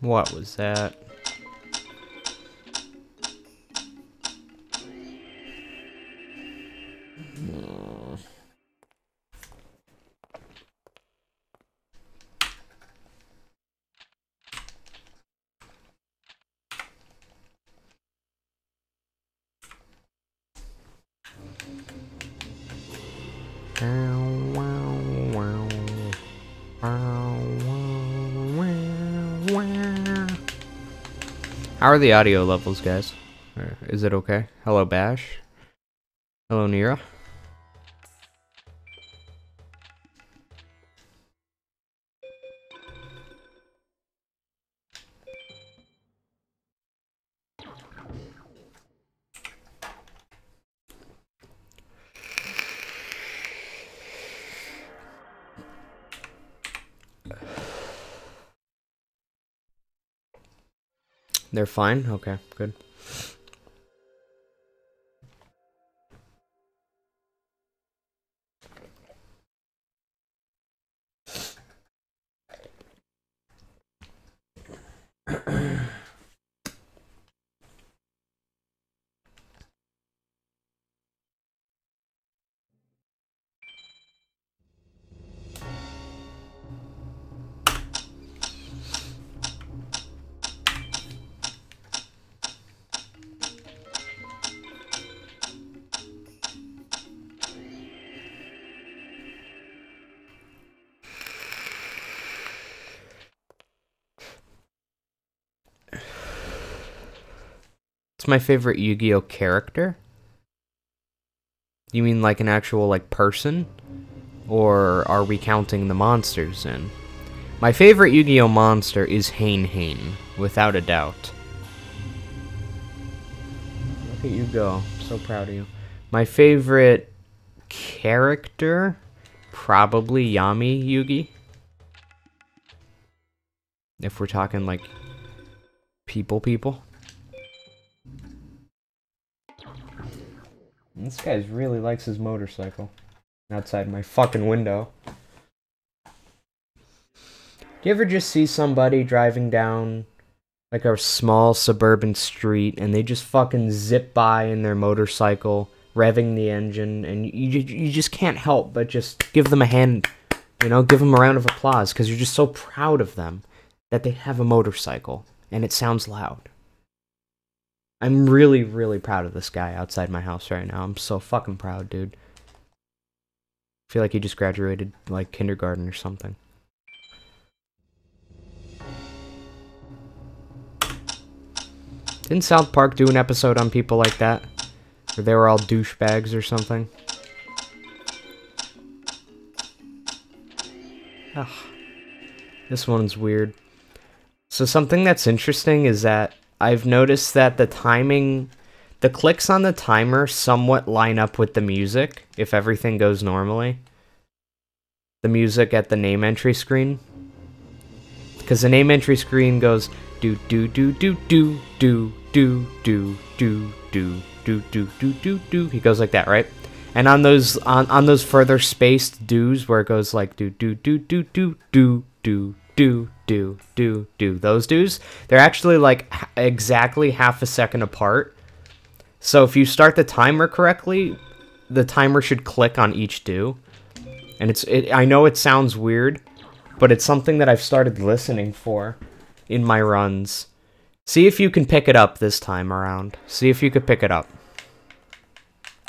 What was that? How are the audio levels, guys? Or is it okay? Hello, Bash. Hello, Nira. They're fine? Okay, good. It's my favorite Yu-Gi-Oh character? You mean like an actual like person? Or are we counting the monsters in? My favorite Yu-Gi-Oh monster is Hane, without a doubt. Look at you go. I'm so proud of you. My favorite character? Probably Yami Yugi. If we're talking like people. This guy really likes his motorcycle. Outside my fucking window. Do you ever just see somebody driving down like a small suburban street and they just fucking zip by in their motorcycle, revving the engine, and you just can't help but just give them a hand, you know, give them a round of applause because you're just so proud of them that they have a motorcycle and it sounds loud. I'm really, really proud of this guy outside my house right now. I'm so fucking proud, dude. I feel like he just graduated, like, kindergarten or something. Didn't South Park do an episode on people like that? Where they were all douchebags or something? Ugh. This one's weird. So something that's interesting is that I've noticed that the clicks on the timer somewhat line up with the music, if everything goes normally. The music at the name entry screen. Because the name entry screen goes do do do do do do do do do do do do do do do. He goes like that, right? And on those further spaced do's where it goes like do do do do do do do do those do's, they're actually like exactly half a second apart. So if you start the timer correctly, the timer should click on each do. And I know it sounds weird, but it's something that I've started listening for in my runs. See if you can pick it up this time around. See if you could pick it up.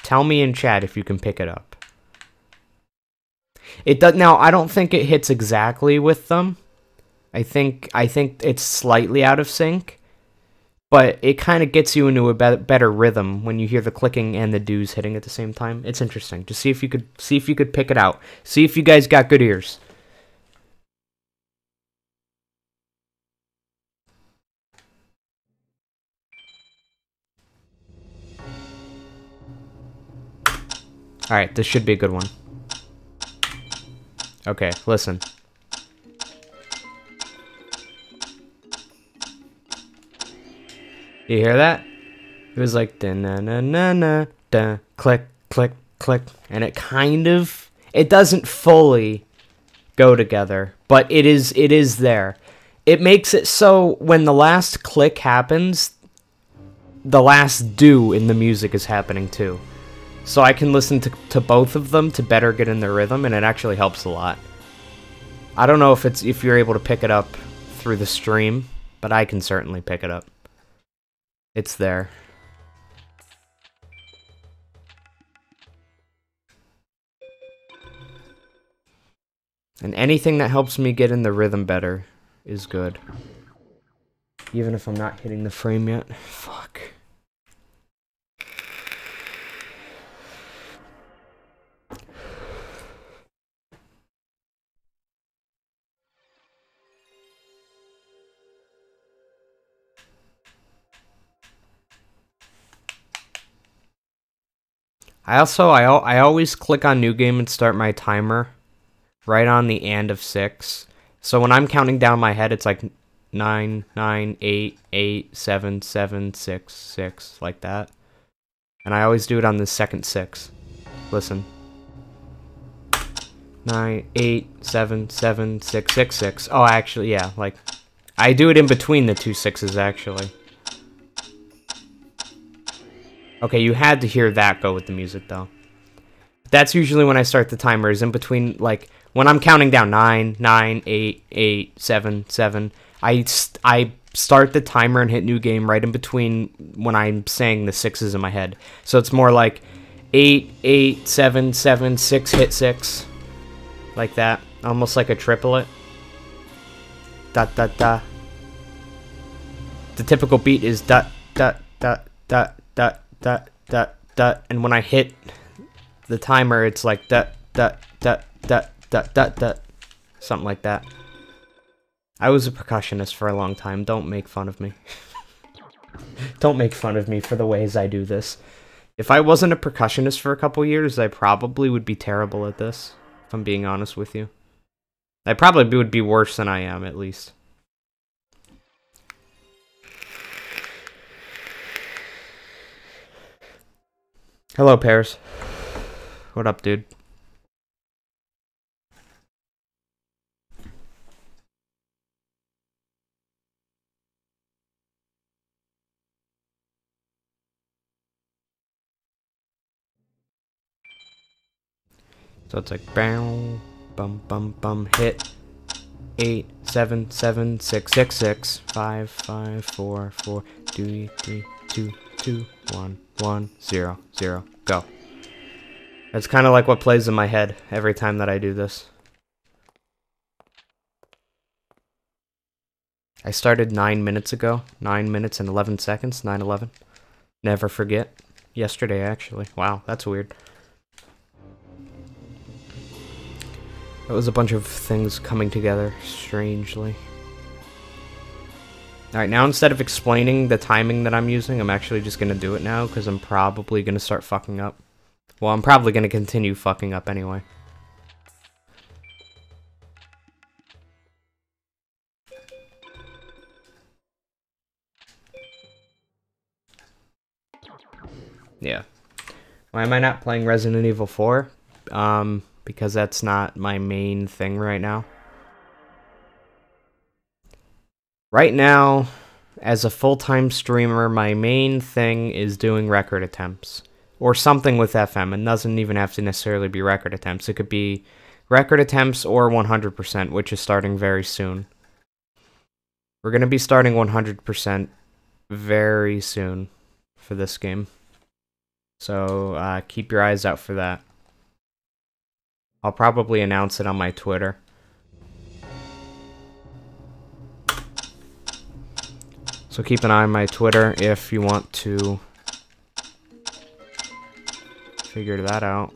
Tell me in chat if you can pick it up. It does now. I don't think it hits exactly with them. I think it's slightly out of sync, but it kind of gets you into a better rhythm when you hear the clicking and the do's hitting at the same time. It's interesting. Just see if you could pick it out. See if you guys got good ears. Alright, this should be a good one. Okay, listen. You hear that? It was like da na na na na da click click click, and it kind of, it doesn't fully go together, but it is there. It makes it so when the last click happens, the last do in the music is happening too. So I can listen to both of them to better get in the rhythm, and it actually helps a lot. I don't know if you're able to pick it up through the stream, but I can certainly pick it up. It's there. And anything that helps me get in the rhythm better is good. Even if I'm not hitting the frame yet. Fuck. I always click on new game and start my timer right on the and of 6. So when I'm counting down my head, it's like 9, 9, 8, 8, 7, 7, 6, 6, like that. And I always do it on the second 6. Listen. 9, 8, 7, 7, 6, 6, 6. Oh, actually, yeah, like, I do it in between the two 6s, actually. Okay, you had to hear that go with the music, though. That's usually when I start the timer, is in between, like, when I'm counting down 9, 9, 8, 8, 7, 7, I start the timer and hit new game right in between when I'm saying the 6s in my head. So it's more like 8, 8, 7, 7, 6, hit 6. Like that. Almost like a triplet. Dot, dot, dot. The typical beat is dot, dot, dot, dot, dot, dot, dot, dot. And when I hit the timer, it's like dot, dot, dot, dot, dot, dot, dot. Something like that. I was a percussionist for a long time. Don't make fun of me. Don't make fun of me for the ways I do this. If I wasn't a percussionist for a couple years, I probably would be terrible at this. If I'm being honest with you. I probably would be worse than I am, at least. Hello, Pears. What up, dude? So it's like bow, bum bum bum, hit 8 7 7 6 6 6 5 5 4 4 2 3 2 2 1 1 0 0 go. That's kind of like what plays in my head every time that I do this. I started 9 minutes ago. 9 minutes and 11 seconds. 9/11. Never forget. Yesterday, actually. Wow, that's weird. It was a bunch of things coming together strangely. Alright, now instead of explaining the timing that I'm using, I'm actually just going to do it now, because I'm probably going to start fucking up. Well, I'm probably going to continue fucking up anyway. Yeah. Why am I not playing Resident Evil 4? Because that's not my main thing right now. Right now, as a full-time streamer, my main thing is doing record attempts. Or something with FM. It doesn't even have to necessarily be record attempts. It could be record attempts or 100%, which is starting very soon. We're going to be starting 100% very soon for this game. So keep your eyes out for that. I'll probably announce it on my Twitter. So keep an eye on my Twitter if you want to figure that out.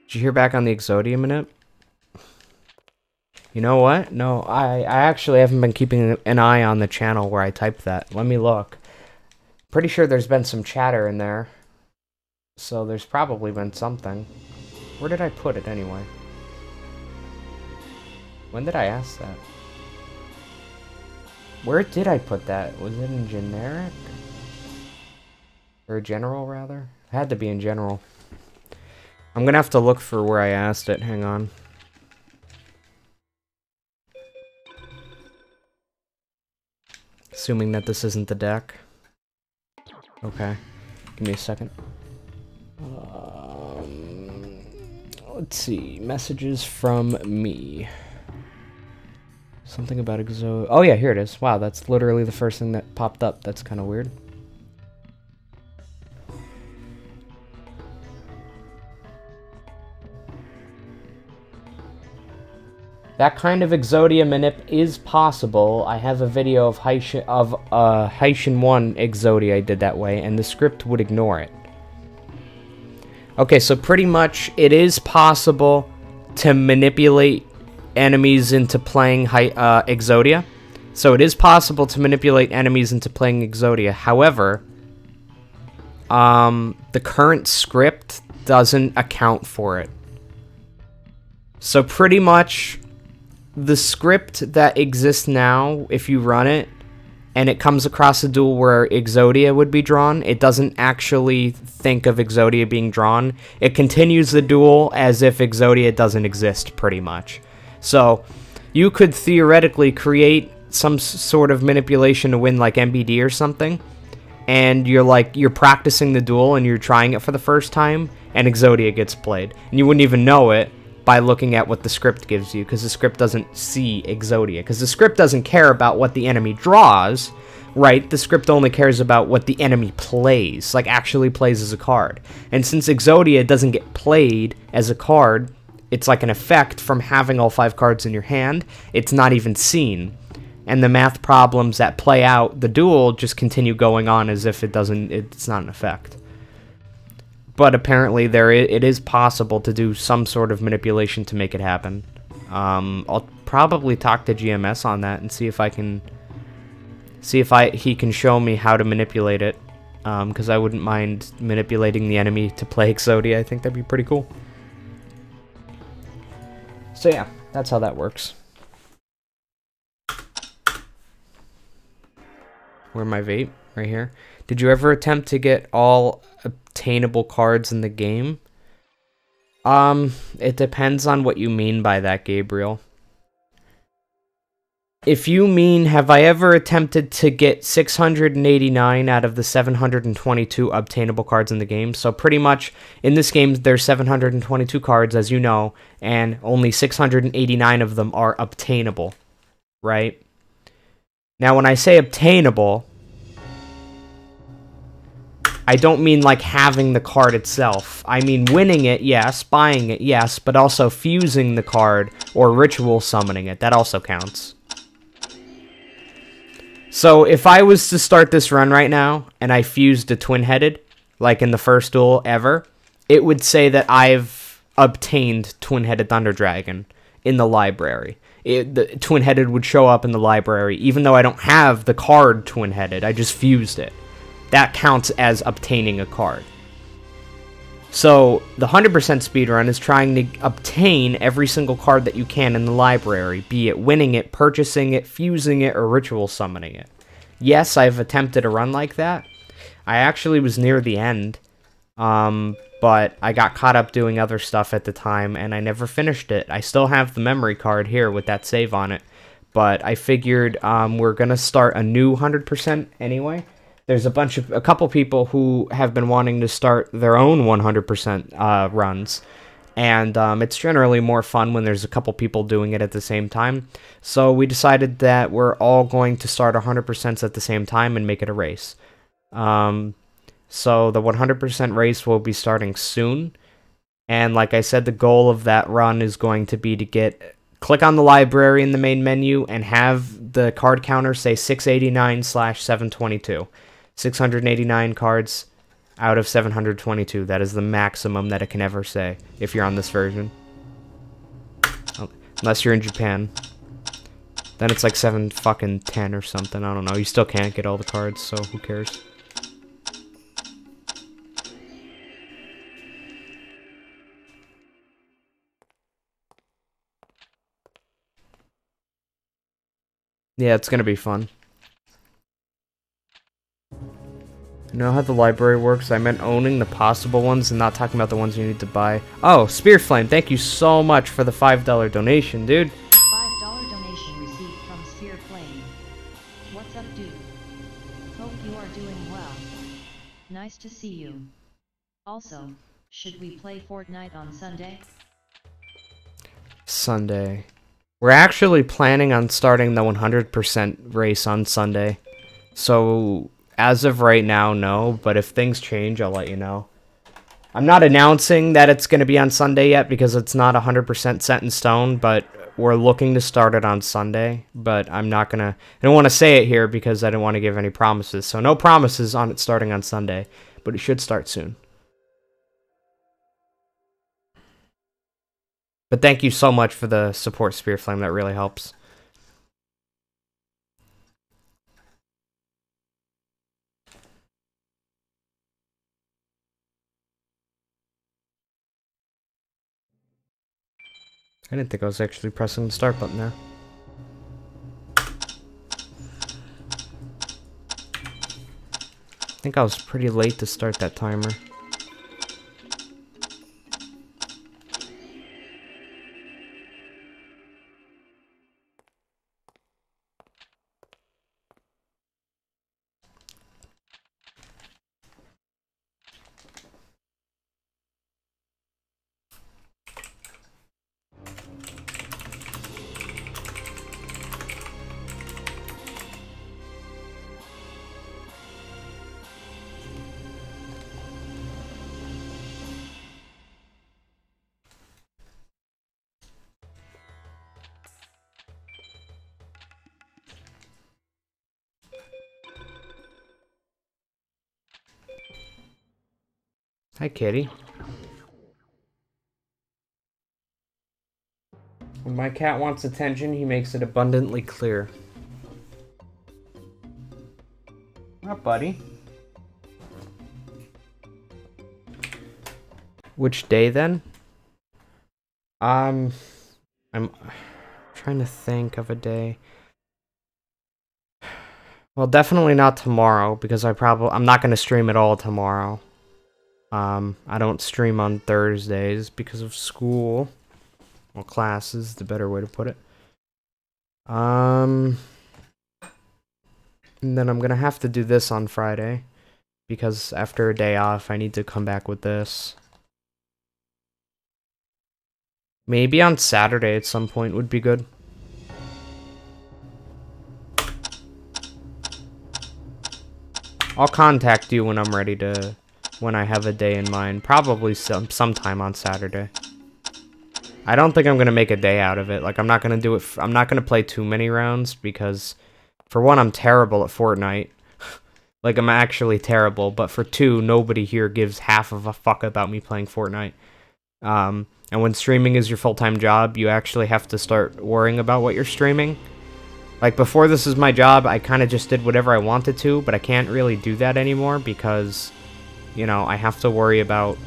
Did you hear back on the Exodia minute? You know what? No, I actually haven't been keeping an eye on the channel where I typed that. Let me look. Pretty sure there's been some chatter in there. So there's probably been something. Where did I put it anyway? When did I ask that? Where did I put that? Was it in generic? Or general, rather? It had to be in general. I'm gonna have to look for where I asked it. Hang on. Assuming that this isn't the deck. Okay. Give me a second. Let's see. Messages from me. Something about Exodia. Oh yeah, here it is. Wow, that's literally the first thing that popped up. That's kind of weird. That kind of Exodia manip is possible. I have a video of Haitian 1 Exodia I did that way, and the script would ignore it. Okay, so pretty much it is possible to manipulate enemies into playing Exodia. So it is possible to manipulate enemies into playing Exodia. However, the current script doesn't account for it. So pretty much the script that exists now, if you run it, and it comes across a duel where Exodia would be drawn, it doesn't actually think of Exodia being drawn. It continues the duel as if Exodia doesn't exist, pretty much. So, you could theoretically create some sort of manipulation to win, like, MBD or something, and you're practicing the duel and you're trying it for the first time, and Exodia gets played. And you wouldn't even know it by looking at what the script gives you, because the script doesn't see Exodia, because the script doesn't care about what the enemy draws, right? The script only cares about what the enemy plays, like actually plays as a card. And since Exodia doesn't get played as a card, it's like an effect from having all 5 cards in your hand, it's not even seen. And the math problems that play out the duel just continue going on as if it's not an effect. But apparently it is possible to do some sort of manipulation to make it happen. I'll probably talk to GMS on that and see if I can he can show me how to manipulate it. Because I wouldn't mind manipulating the enemy to play Exodia. I think that'd be pretty cool. So yeah, that's how that works. Where my vape? Right here. Did you ever attempt to get all obtainable cards in the game? It depends on what you mean by that, Gabriel. If you mean, have I ever attempted to get 689 out of the 722 obtainable cards in the game? So pretty much, in this game, there's 722 cards, as you know, and only 689 of them are obtainable, right? Now, when I say obtainable, I don't mean like having the card itself. I mean winning it, yes, buying it, yes, but also fusing the card or ritual summoning it. That also counts. So if I was to start this run right now and I fused a twin-headed, like in the first duel ever, it would say that I've obtained twin-headed Thunder Dragon in the library. The twin-headed would show up in the library, even though I don't have the card twin-headed. I just fused it. That counts as obtaining a card. So, the 100% speedrun is trying to obtain every single card that you can in the library, be it winning it, purchasing it, fusing it, or ritual summoning it. Yes, I've attempted a run like that. I actually was near the end, but I got caught up doing other stuff at the time, and I never finished it. I still have the memory card here with that save on it, but I figured we're going to start a new 100% anyway. There's a couple people who have been wanting to start their own 100% runs, and it's generally more fun when there's a couple people doing it at the same time. So we decided that we're all going to start 100% at the same time and make it a race. So the 100% race will be starting soon, and like I said, the goal of that run is going to be to click on the library in the main menu and have the card counter say 689/722. 689 cards out of 722. That is the maximum that it can ever say if you're on this version. Unless you're in Japan. Then it's like 7 fucking 10 or something. I don't know. You still can't get all the cards, so who cares? Yeah, it's gonna be fun. You know how the library works? I meant owning the possible ones and not talking about the ones you need to buy. Oh, Spearflame, thank you so much for the $5 donation, dude. $5 donation received from Spearflame. What's up, dude? Hope you are doing well. Nice to see you. Also, should we play Fortnite on Sunday? Sunday. We're actually planning on starting the 100% race on Sunday. So, as of right now, no, but if things change, I'll let you know. I'm not announcing that it's going to be on Sunday yet because it's not 100% set in stone, but we're looking to start it on Sunday, but I don't want to say it here because I don't want to give any promises. So no promises on it starting on Sunday, but it should start soon. But thank you so much for the support, Spearflame. That really helps. I didn't think I was actually pressing the start button there. I think I was pretty late to start that timer. Hi, kitty. When my cat wants attention, he makes it abundantly clear. What up, buddy? Which day, then? I'm trying to think of a day. Well, definitely not tomorrow, because I'm not going to stream at all tomorrow. I don't stream on Thursdays because of school. Well, classes, the better way to put it. And then I'm gonna have to do this on Friday, because after a day off, I need to come back with this. Maybe on Saturday at some point would be good. I'll contact you when I'm ready to, when I have a day in mind. Probably sometime on Saturday. I don't think I'm gonna make a day out of it. Like, I'm not gonna do it. I'm not gonna play too many rounds because, for one, I'm terrible at Fortnite. Like, I'm actually terrible. But for two, nobody here gives half of a fuck about me playing Fortnite. And when streaming is your full-time job, you actually have to start worrying about what you're streaming. Like, before this is my job, I kind of just did whatever I wanted to, but I can't really do that anymore because, you know, I have to worry about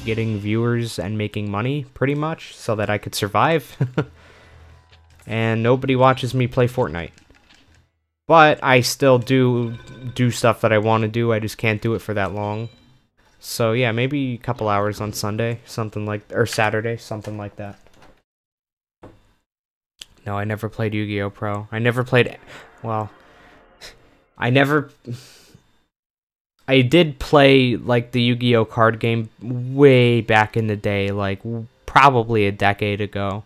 getting viewers and making money, pretty much, so that I could survive. And nobody watches me play Fortnite. But I still do stuff that I want to do, I just can't do it for that long. So yeah, maybe a couple hours on Sunday, something like, or Saturday, something like that. No, I never played Yu-Gi-Oh! Pro. I never played, well, I did play, like, the Yu-Gi-Oh! Card game way back in the day, like, probably a decade ago.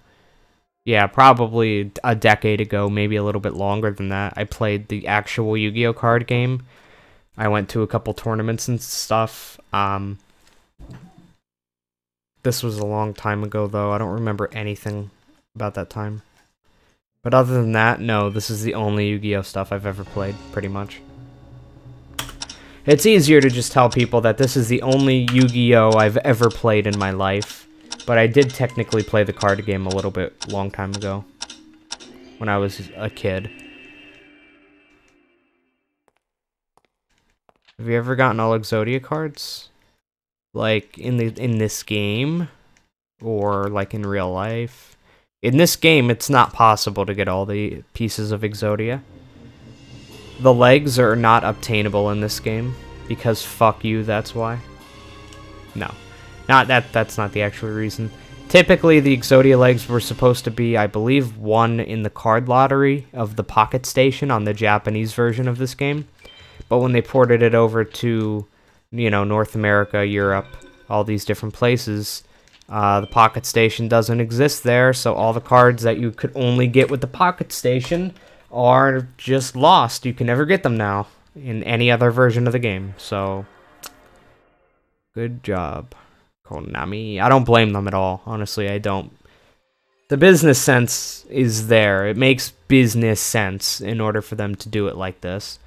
Yeah, probably a decade ago, maybe a little bit longer than that. I played the actual Yu-Gi-Oh! Card game. I went to a couple tournaments and stuff. This was a long time ago, though. I don't remember anything about that time. But other than that, no, this is the only Yu-Gi-Oh! Stuff I've ever played, pretty much. It's easier to just tell people that this is the only Yu-Gi-Oh! I've ever played in my life. But I did technically play the card game a little bit long time ago. When I was a kid. Have you ever gotten all Exodia cards? Like, in this game? Or, like, in real life? In this game, it's not possible to get all the pieces of Exodia. The legs are not obtainable in this game, because fuck you, that's why. No. That's not the actual reason. Typically, the Exodia legs were supposed to be, I believe, won in the card lottery of the Pocket Station on the Japanese version of this game. But when they ported it over to, you know, North America, Europe, all these different places, the Pocket Station doesn't exist there, so all the cards that you could only get with the Pocket Station are just lost. You can never get them now in any other version of the game, so good job, Konami. I don't blame them at all. Honestly, I don't. The business sense is there. It makes business sense in order for them to do it like this.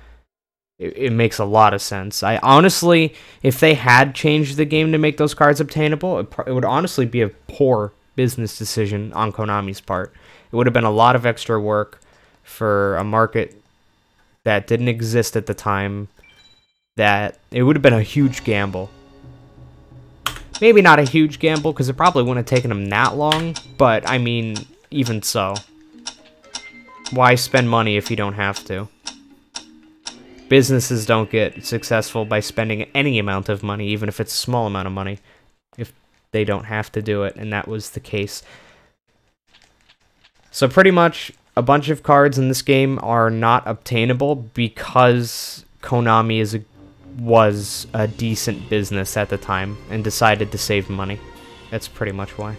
It makes a lot of sense. I honestly, if they had changed the game to make those cards obtainable, it would honestly be a poor business decision on Konami's part. It would have been a lot of extra work for a market that didn't exist at the time. That it would have been a huge gamble. Maybe not a huge gamble, because it probably wouldn't have taken them that long, but I mean, even so. Why spend money if you don't have to? Businesses don't get successful by spending any amount of money, even if it's a small amount of money, if they don't have to do it, and that was the case. So pretty much, a bunch of cards in this game are not obtainable because Konami was a decent business at the time and decided to save money. That's pretty much why.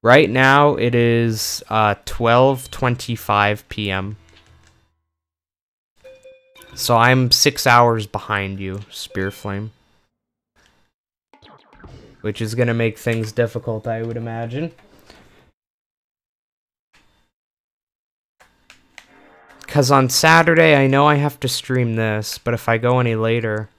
Right now, it is 12:25 p.m. So I'm 6 hours behind you, Spearflame. Which is going to make things difficult, I would imagine. Because on Saturday, I know I have to stream this, but if I go any later...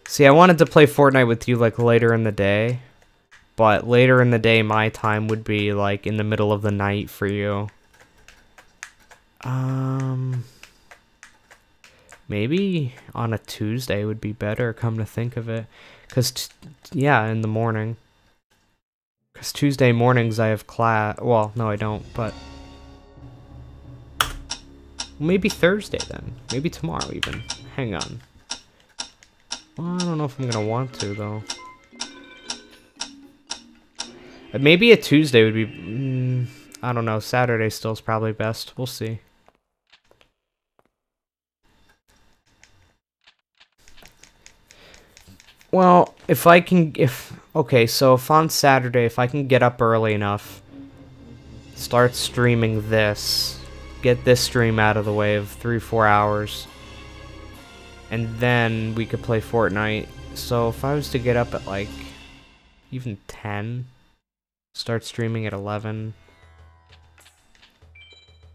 See, I wanted to play Fortnite with you, like, later in the day. But later in the day, my time would be, like, in the middle of the night for you. Maybe on a Tuesday would be better, come to think of it. Because, yeah, in the morning. Because Tuesday mornings I have class. Well, no, I don't, but... Maybe Thursday, then. Maybe tomorrow, even. Hang on. Well, I don't know if I'm gonna want to, though. Maybe a Tuesday would be... I don't know. Saturday still is probably best. We'll see. Well, if I can... Okay, so if on Saturday, if I can get up early enough, start streaming this, get this stream out of the way of 3-4 hours, and then we could play Fortnite. So if I was to get up at, like, even 10, start streaming at 11,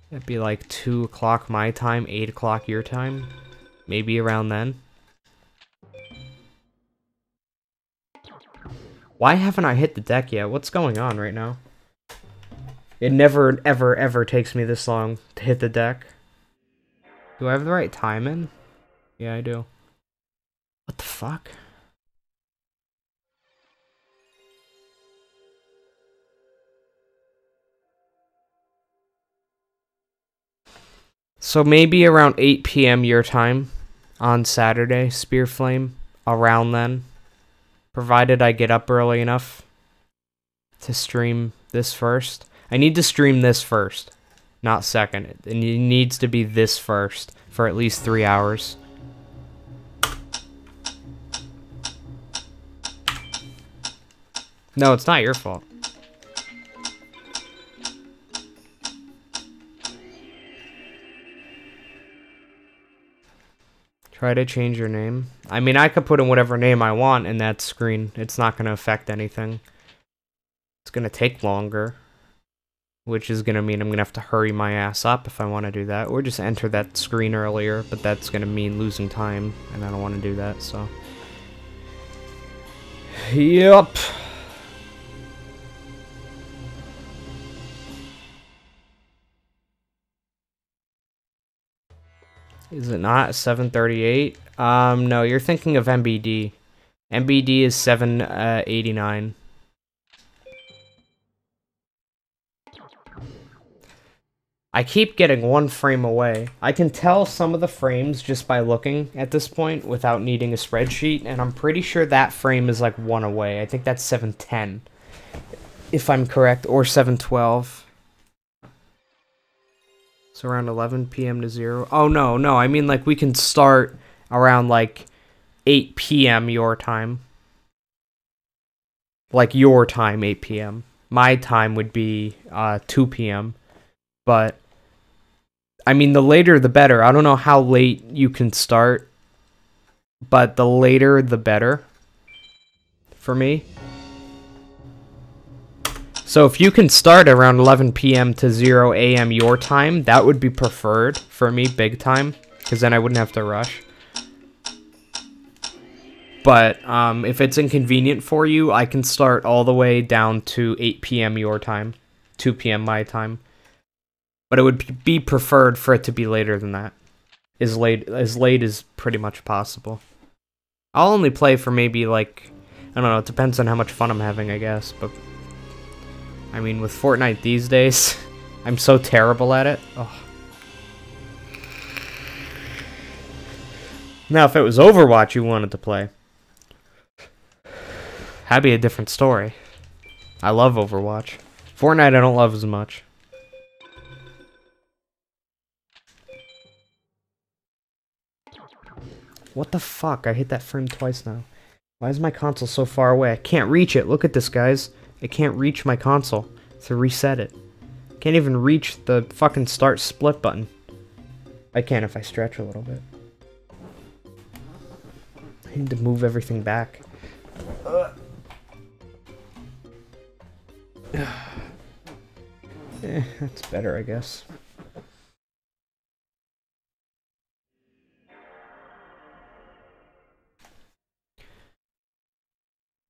that'd be like 2 o'clock my time, 8 o'clock your time, maybe around then. Why haven't I hit the deck yet? What's going on right now? It never, ever, ever takes me this long to hit the deck. Do I have the right time in? Yeah, I do. What the fuck? So maybe around 8 p.m. your time on Saturday, Spearflame, around then. Provided I get up early enough to stream this first. I need to stream this first, not second. It needs to be this first for at least 3 hours. No, it's not your fault. Try to change your name. I mean, I could put in whatever name I want in that screen. It's not going to affect anything. It's going to take longer, which is going to mean I'm going to have to hurry my ass up if I want to do that, or just enter that screen earlier, but that's going to mean losing time, and I don't want to do that, so. Yup. Is it not 738? No, you're thinking of MBD. MBD is 789. I keep getting one frame away. I can tell some of the frames just by looking at this point without needing a spreadsheet, and I'm pretty sure that frame is like one away. I think that's 710, if I'm correct, or 712. So around 11 p.m. to 0. Oh, no, I mean, like, we can start around, like, 8 p.m. your time. Like, your time, 8 p.m. My time would be 2 p.m. But, I mean, the later the better. I don't know how late you can start, but the later the better for me. So if you can start around 11 p.m. to 0 a.m. your time, that would be preferred for me, big time, because then I wouldn't have to rush. But if it's inconvenient for you, I can start all the way down to 8 p.m. your time, 2 p.m. my time. But it would be preferred for it to be later than that. As late as pretty much possible. I'll only play for maybe, like, I don't know, it depends on how much fun I'm having, I guess, but I mean, with Fortnite these days, I'm so terrible at it. Oh. Now, if it was Overwatch you wanted to play, that'd be a different story. I love Overwatch. Fortnite I don't love as much. What the fuck? I hit that frame twice now. Why is my console so far away? I can't reach it. Look at this, guys. I can't reach my console to reset it. Can't even reach the fucking start split button. I can if I stretch a little bit. I need to move everything back. That's better, I guess.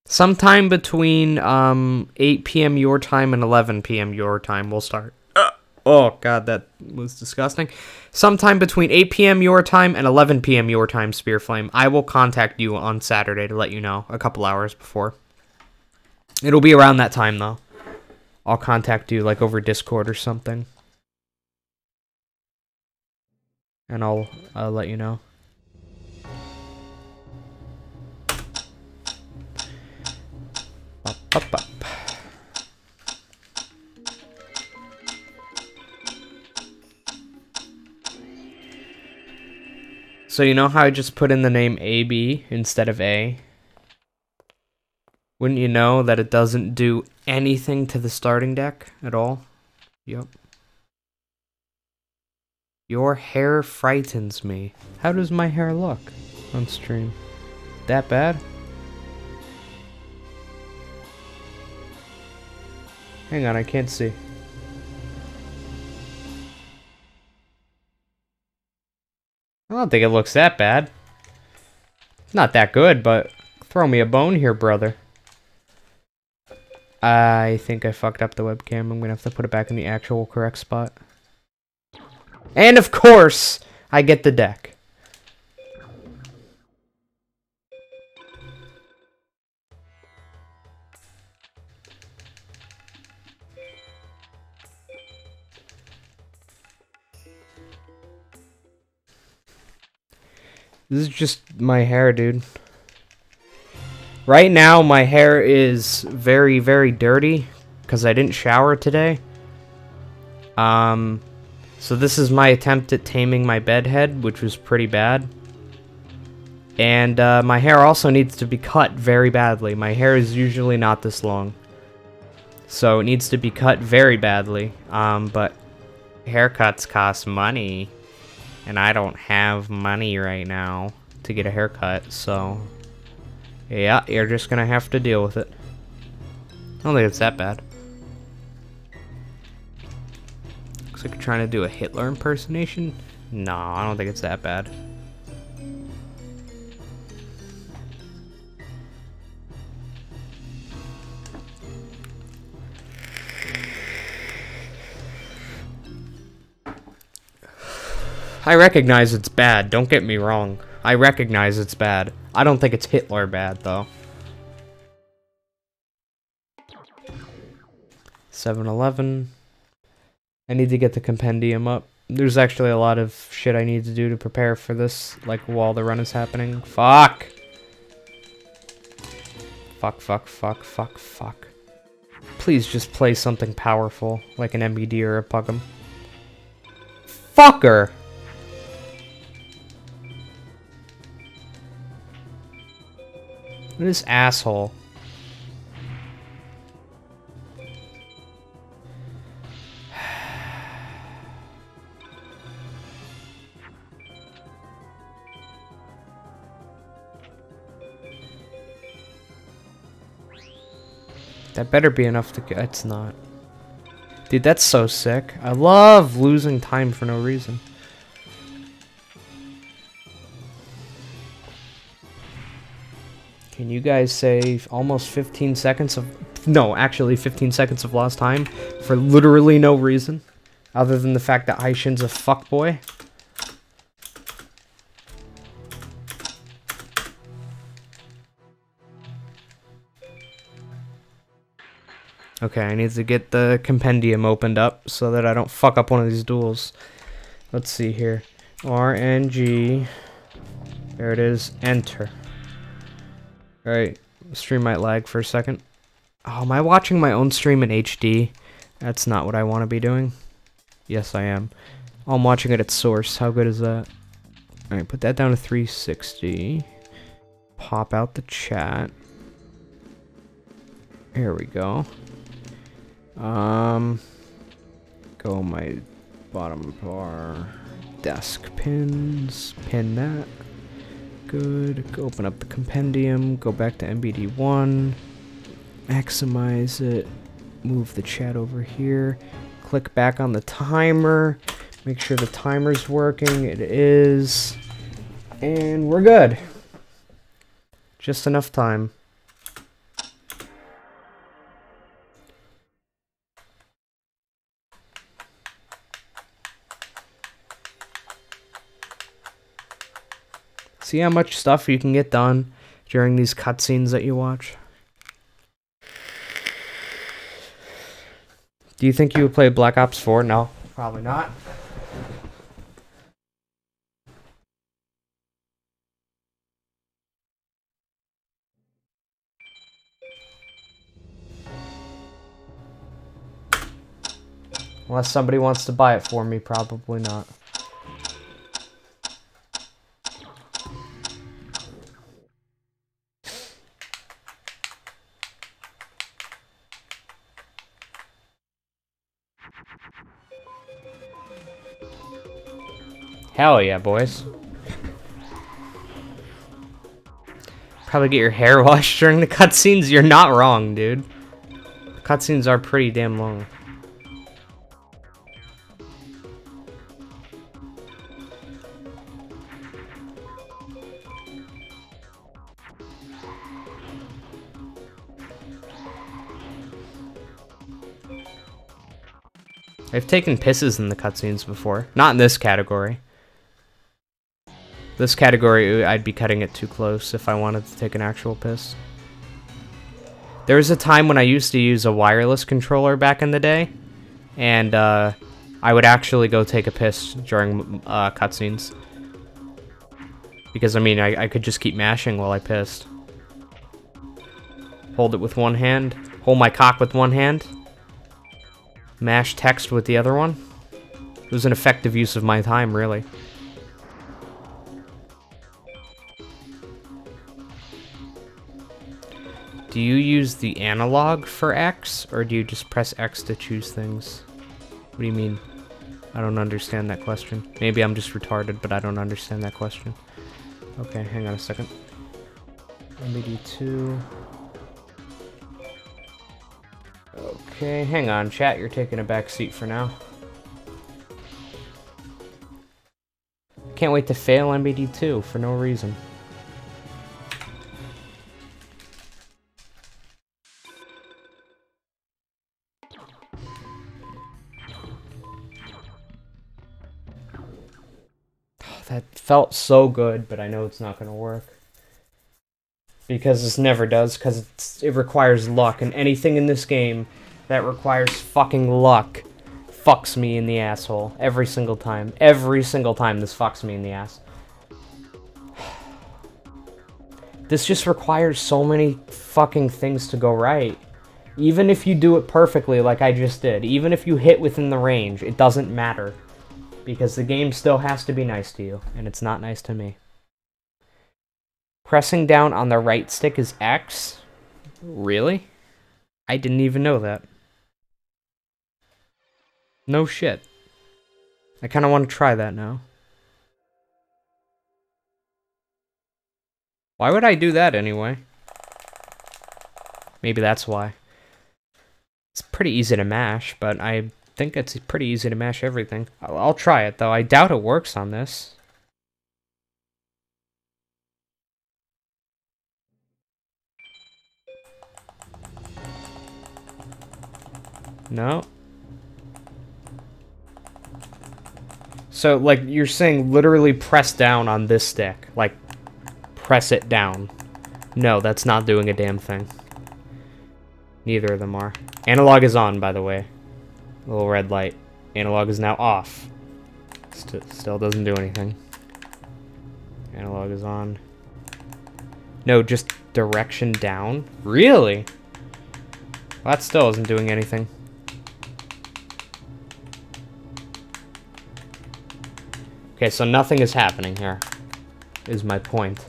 Sometime between 8 p.m. your time and 11 p.m. your time we'll start. Oh god, that was disgusting. Sometime between 8 p.m. your time and 11 p.m. your time, Spearflame. I will contact you on Saturday to let you know a couple hours before. It'll be around that time though. I'll contact you like over Discord or something. And I'll let you know. Up. So you know how I just put in the name AB instead of A? Wouldn't you know that it doesn't do anything to the starting deck at all? Yep. Your hair frightens me. How does my hair look on stream? That bad? Hang on, I can't see. I don't think it looks that bad. It's not that good, but throw me a bone here, brother. I think I fucked up the webcam. I'm gonna have to put it back in the actual correct spot. And of course, I get the deck. This is just my hair, dude. Right now, my hair is very, very dirty because I didn't shower today. So this is my attempt at taming my bedhead, which was pretty bad. And my hair also needs to be cut very badly. My hair is usually not this long. So it needs to be cut very badly. But haircuts cost money. And I don't have money right now to get a haircut, so yeah, you're just gonna have to deal with it. I don't think it's that bad. Looks like you're trying to do a Hitler impersonation? No, I don't think it's that bad. I recognize it's bad, don't get me wrong. I recognize it's bad. I don't think it's Hitler bad, though. 7-Eleven. I need to get the compendium up. There's actually a lot of shit I need to do to prepare for this, like, while the run is happening. Fuck! Fuck, fuck, fuck, fuck, fuck. Please just play something powerful, like an MBD or a Pug'em. Fucker! This asshole. That better be enough to get. It's not. Dude, that's so sick. I love losing time for no reason. Can you guys say almost 15 seconds of... No, actually 15 seconds of lost time for literally no reason? Other than the fact that Aishin's a fuckboy? Okay, I need to get the compendium opened up so that I don't fuck up one of these duels. Let's see here. RNG. There it is. Enter. Alright. Stream might lag for a second. Oh, am I watching my own stream in HD? That's not what I want to be doing. Yes, I am. Oh, I'm watching it at source. How good is that? Alright, put that down to 360. Pop out the chat. Here we go. Go my bottom bar, desk pins, pin that. Good. Go open up the compendium, go back to MBD1, maximize it, move the chat over here, click back on the timer, make sure the timer's working. It is, and we're good. Just enough time. See how much stuff you can get done during these cutscenes that you watch? Do you think you would play Black Ops 4? No, probably not. Unless somebody wants to buy it for me, probably not. Hell yeah, boys. Probably get your hair washed during the cutscenes. You're not wrong, dude. The cutscenes are pretty damn long. I've taken pisses in the cutscenes before. Not in this category. This category, I'd be cutting it too close if I wanted to take an actual piss. There was a time when I used to use a wireless controller back in the day, and I would actually go take a piss during cutscenes. Because, I mean, I could just keep mashing while I pissed. Hold it with one hand. Hold my cock with one hand. Mash text with the other one. It was an effective use of my time, really. Do you use the analog for X, or do you just press X to choose things? What do you mean? I don't understand that question. Maybe I'm just retarded, but I don't understand that question. Okay, hang on a second. MBD2. Okay, hang on, chat. You're taking a back seat for now. Can't wait to fail MBD2 for no reason. That felt so good, but I know it's not going to work. Because this never does, because it requires luck, and anything in this game that requires fucking luck fucks me in the asshole. Every single time. Every single time this fucks me in the ass. This just requires so many fucking things to go right. Even if you do it perfectly like I just did, even if you hit within the range, it doesn't matter. Because the game still has to be nice to you, and it's not nice to me. Pressing down on the right stick is X? Really? I didn't even know that. No shit. I kind of want to try that now. Why would I do that anyway? Maybe that's why. It's pretty easy to mash, but I think it's pretty easy to mash everything. I'll try it, though. I doubt it works on this. No. So, like, you're saying literally press down on this stick. Like, press it down. No, that's not doing a damn thing. Neither of them are. Analog is on, by the way. Little red light. Analog is now off. Still doesn't do anything. Analog is on. No, just direction down? Really? Well, that still isn't doing anything. Okay, so nothing is happening here, is my point.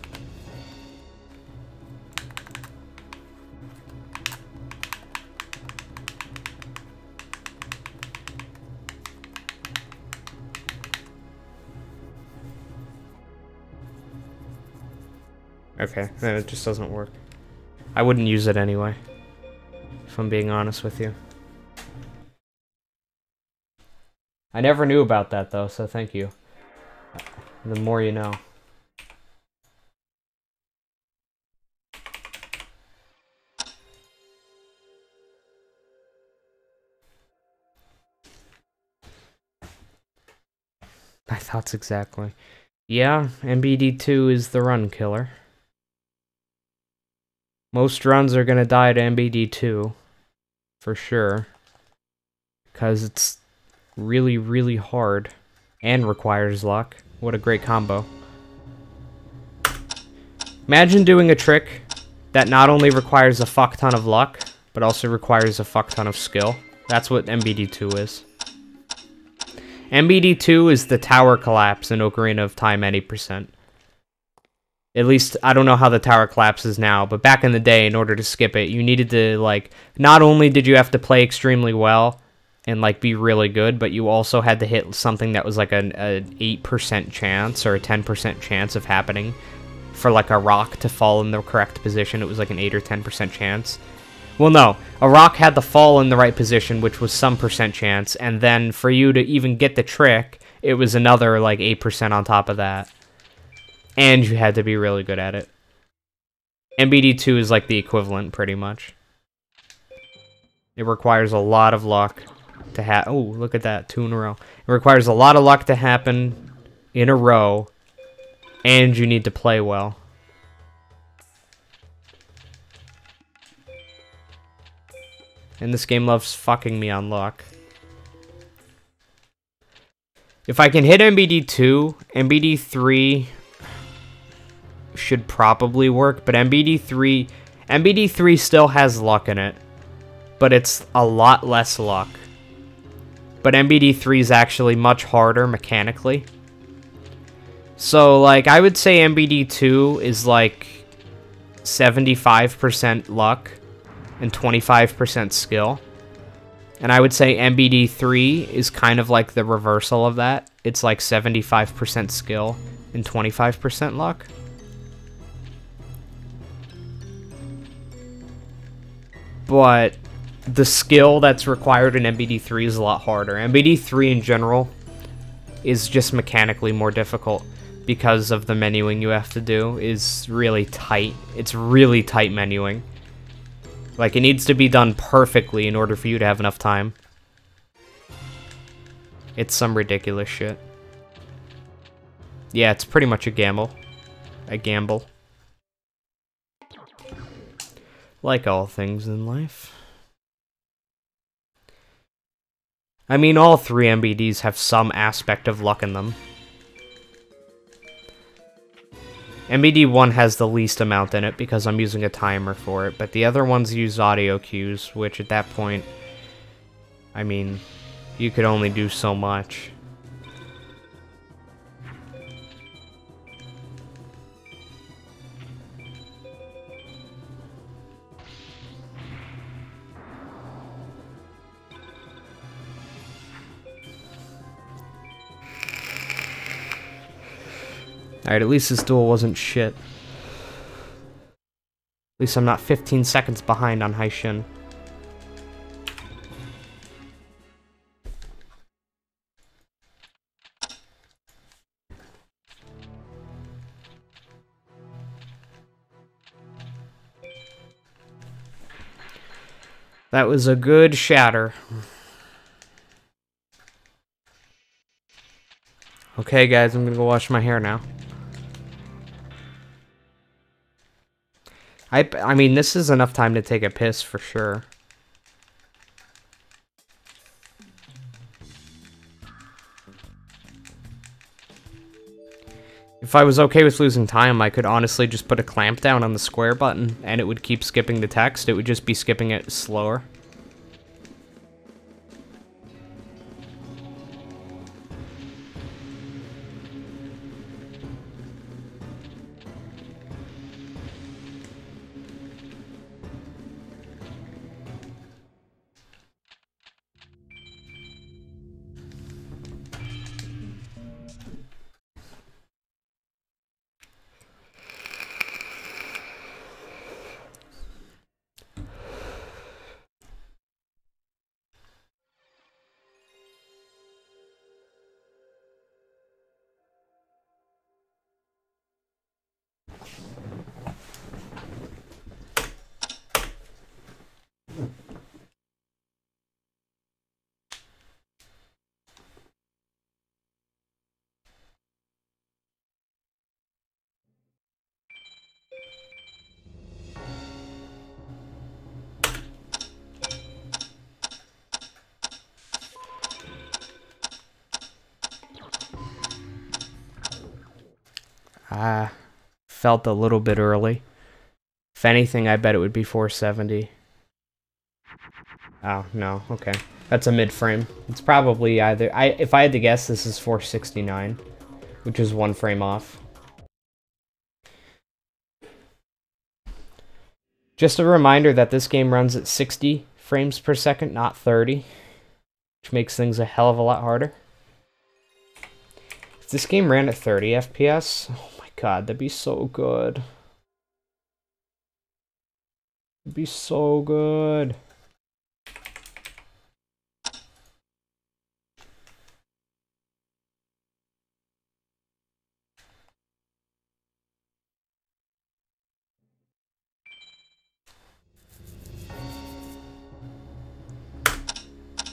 Okay, then it just doesn't work. I wouldn't use it anyway, if I'm being honest with you. I never knew about that, though, so thank you. The more you know. My thoughts exactly. Yeah, MBD2 is the run killer. Most runs are gonna die to MBD2. For sure. Because it's really, really hard. And requires luck. What a great combo. Imagine doing a trick that not only requires a fuck ton of luck, but also requires a fuck ton of skill. That's what MBD2 is. MBD2 is the tower collapse in Ocarina of Time any percent. At least, I don't know how the tower collapses now, but back in the day, in order to skip it, you needed to, like, not only did you have to play extremely well and, like, be really good, but you also had to hit something that was, like, an 8% chance or a 10% chance of happening. For, like, a rock to fall in the correct position, it was, like, an 8 or 10% chance. Well, no. A rock had to fall in the right position, which was some percent chance, and then for you to even get the trick, it was another, like, 8% on top of that. And you had to be really good at it. MBD2 is like the equivalent, pretty much. It requires a lot of luck to oh, look at that, 2 in a row. It requires a lot of luck to happen in a row, and you need to play well. And this game loves fucking me on luck. If I can hit MBD2, MBD3 should probably work, but MBD3 still has luck in it, but it's a lot less luck. But MBD3 is actually much harder mechanically. So, like, I would say MBD2 is like 75% luck and 25% skill. And I would say MBD3 is kind of like the reversal of that. It's like 75% skill and 25% luck. But the skill that's required in MBD3 is a lot harder. MBD3 in general is just mechanically more difficult because of the menuing you have to do is really tight. It's really tight menuing. Like, it needs to be done perfectly in order for you to have enough time. It's some ridiculous shit. Yeah, it's pretty much a gamble. A gamble. Like all things in life. I mean, all 3 MBDs have some aspect of luck in them. MBD 1 has the least amount in it because I'm using a timer for it, but the other ones use audio cues, which at that point, I mean, you could only do so much. Alright, at least this duel wasn't shit. At least I'm not 15 seconds behind on Haishin. That was a good shatter. Okay, guys, I'm gonna go wash my hair now. I mean, this is enough time to take a piss for sure. If I was okay with losing time, I could honestly just put a clamp down on the square button and it would keep skipping the text. It would just be skipping it slower. Felt a little bit early. If anything, I bet it would be 470. Oh, no, okay. That's a mid-frame. It's probably either... if I had to guess, this is 469, which is 1 frame off. Just a reminder that this game runs at 60 frames per second, not 30, which makes things a hell of a lot harder. If this game ran at 30 FPS, oh my god, that'd be so good. It'd be so good.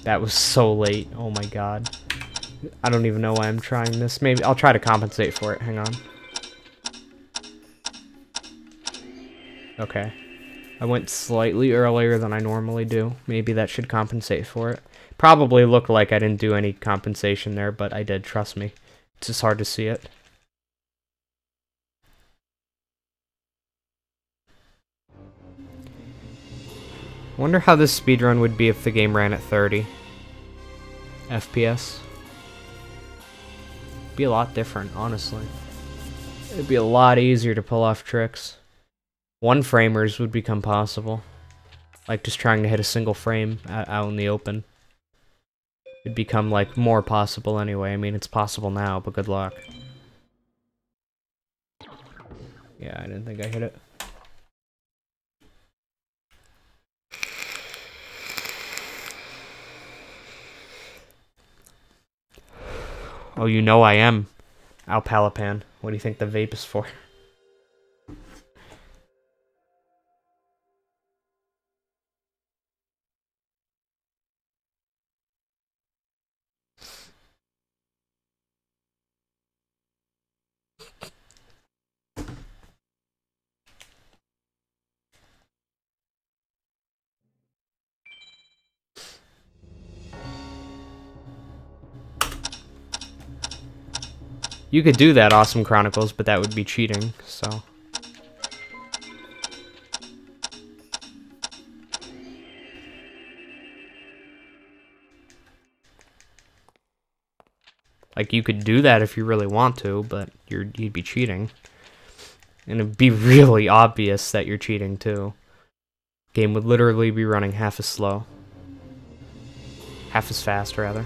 That was so late. Oh my god. I don't even know why I'm trying this. Maybe I'll try to compensate for it. Hang on. Okay. I went slightly earlier than I normally do. Maybe that should compensate for it. Probably looked like I didn't do any compensation there, but I did, trust me. It's just hard to see it. Wonder how this speedrun would be if the game ran at 30 FPS. Be a lot different, honestly. It'd be a lot easier to pull off tricks. 1-framers would become possible. Like just trying to hit a single frame out in the open. It'd become like more possible anyway. I mean, it's possible now, but good luck. Yeah, I didn't think I hit it. Oh, you know I am. Alpalapan. What do you think the vape is for? You could do that, Awesome Chronicles, but that would be cheating, so... Like, you could do that if you really want to, but you'd be cheating. And it'd be really obvious that you're cheating, too. Game would literally be running half as slow. Half as fast, rather.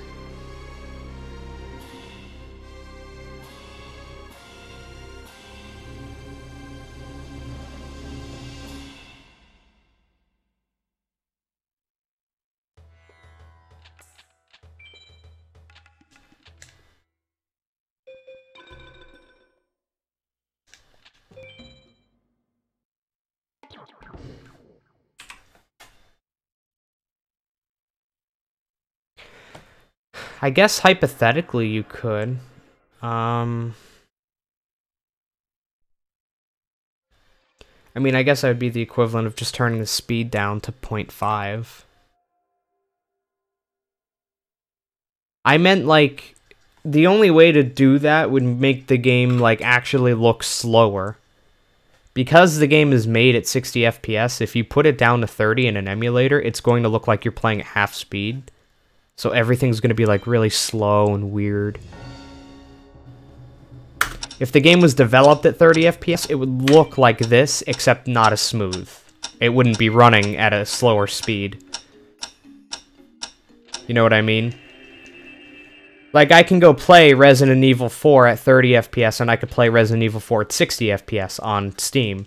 I guess hypothetically you could. I mean, I guess that would be the equivalent of just turning the speed down to 0.5. I meant, like, the only way to do that would make the game, like, actually look slower. Because the game is made at 60 FPS, if you put it down to 30 in an emulator, it's going to look like you're playing at half speed. So everything's going to be, like, really slow and weird. If the game was developed at 30 FPS, it would look like this, except not as smooth. It wouldn't be running at a slower speed. You know what I mean? Like, I can go play Resident Evil 4 at 30 FPS, and I could play Resident Evil 4 at 60 FPS on Steam.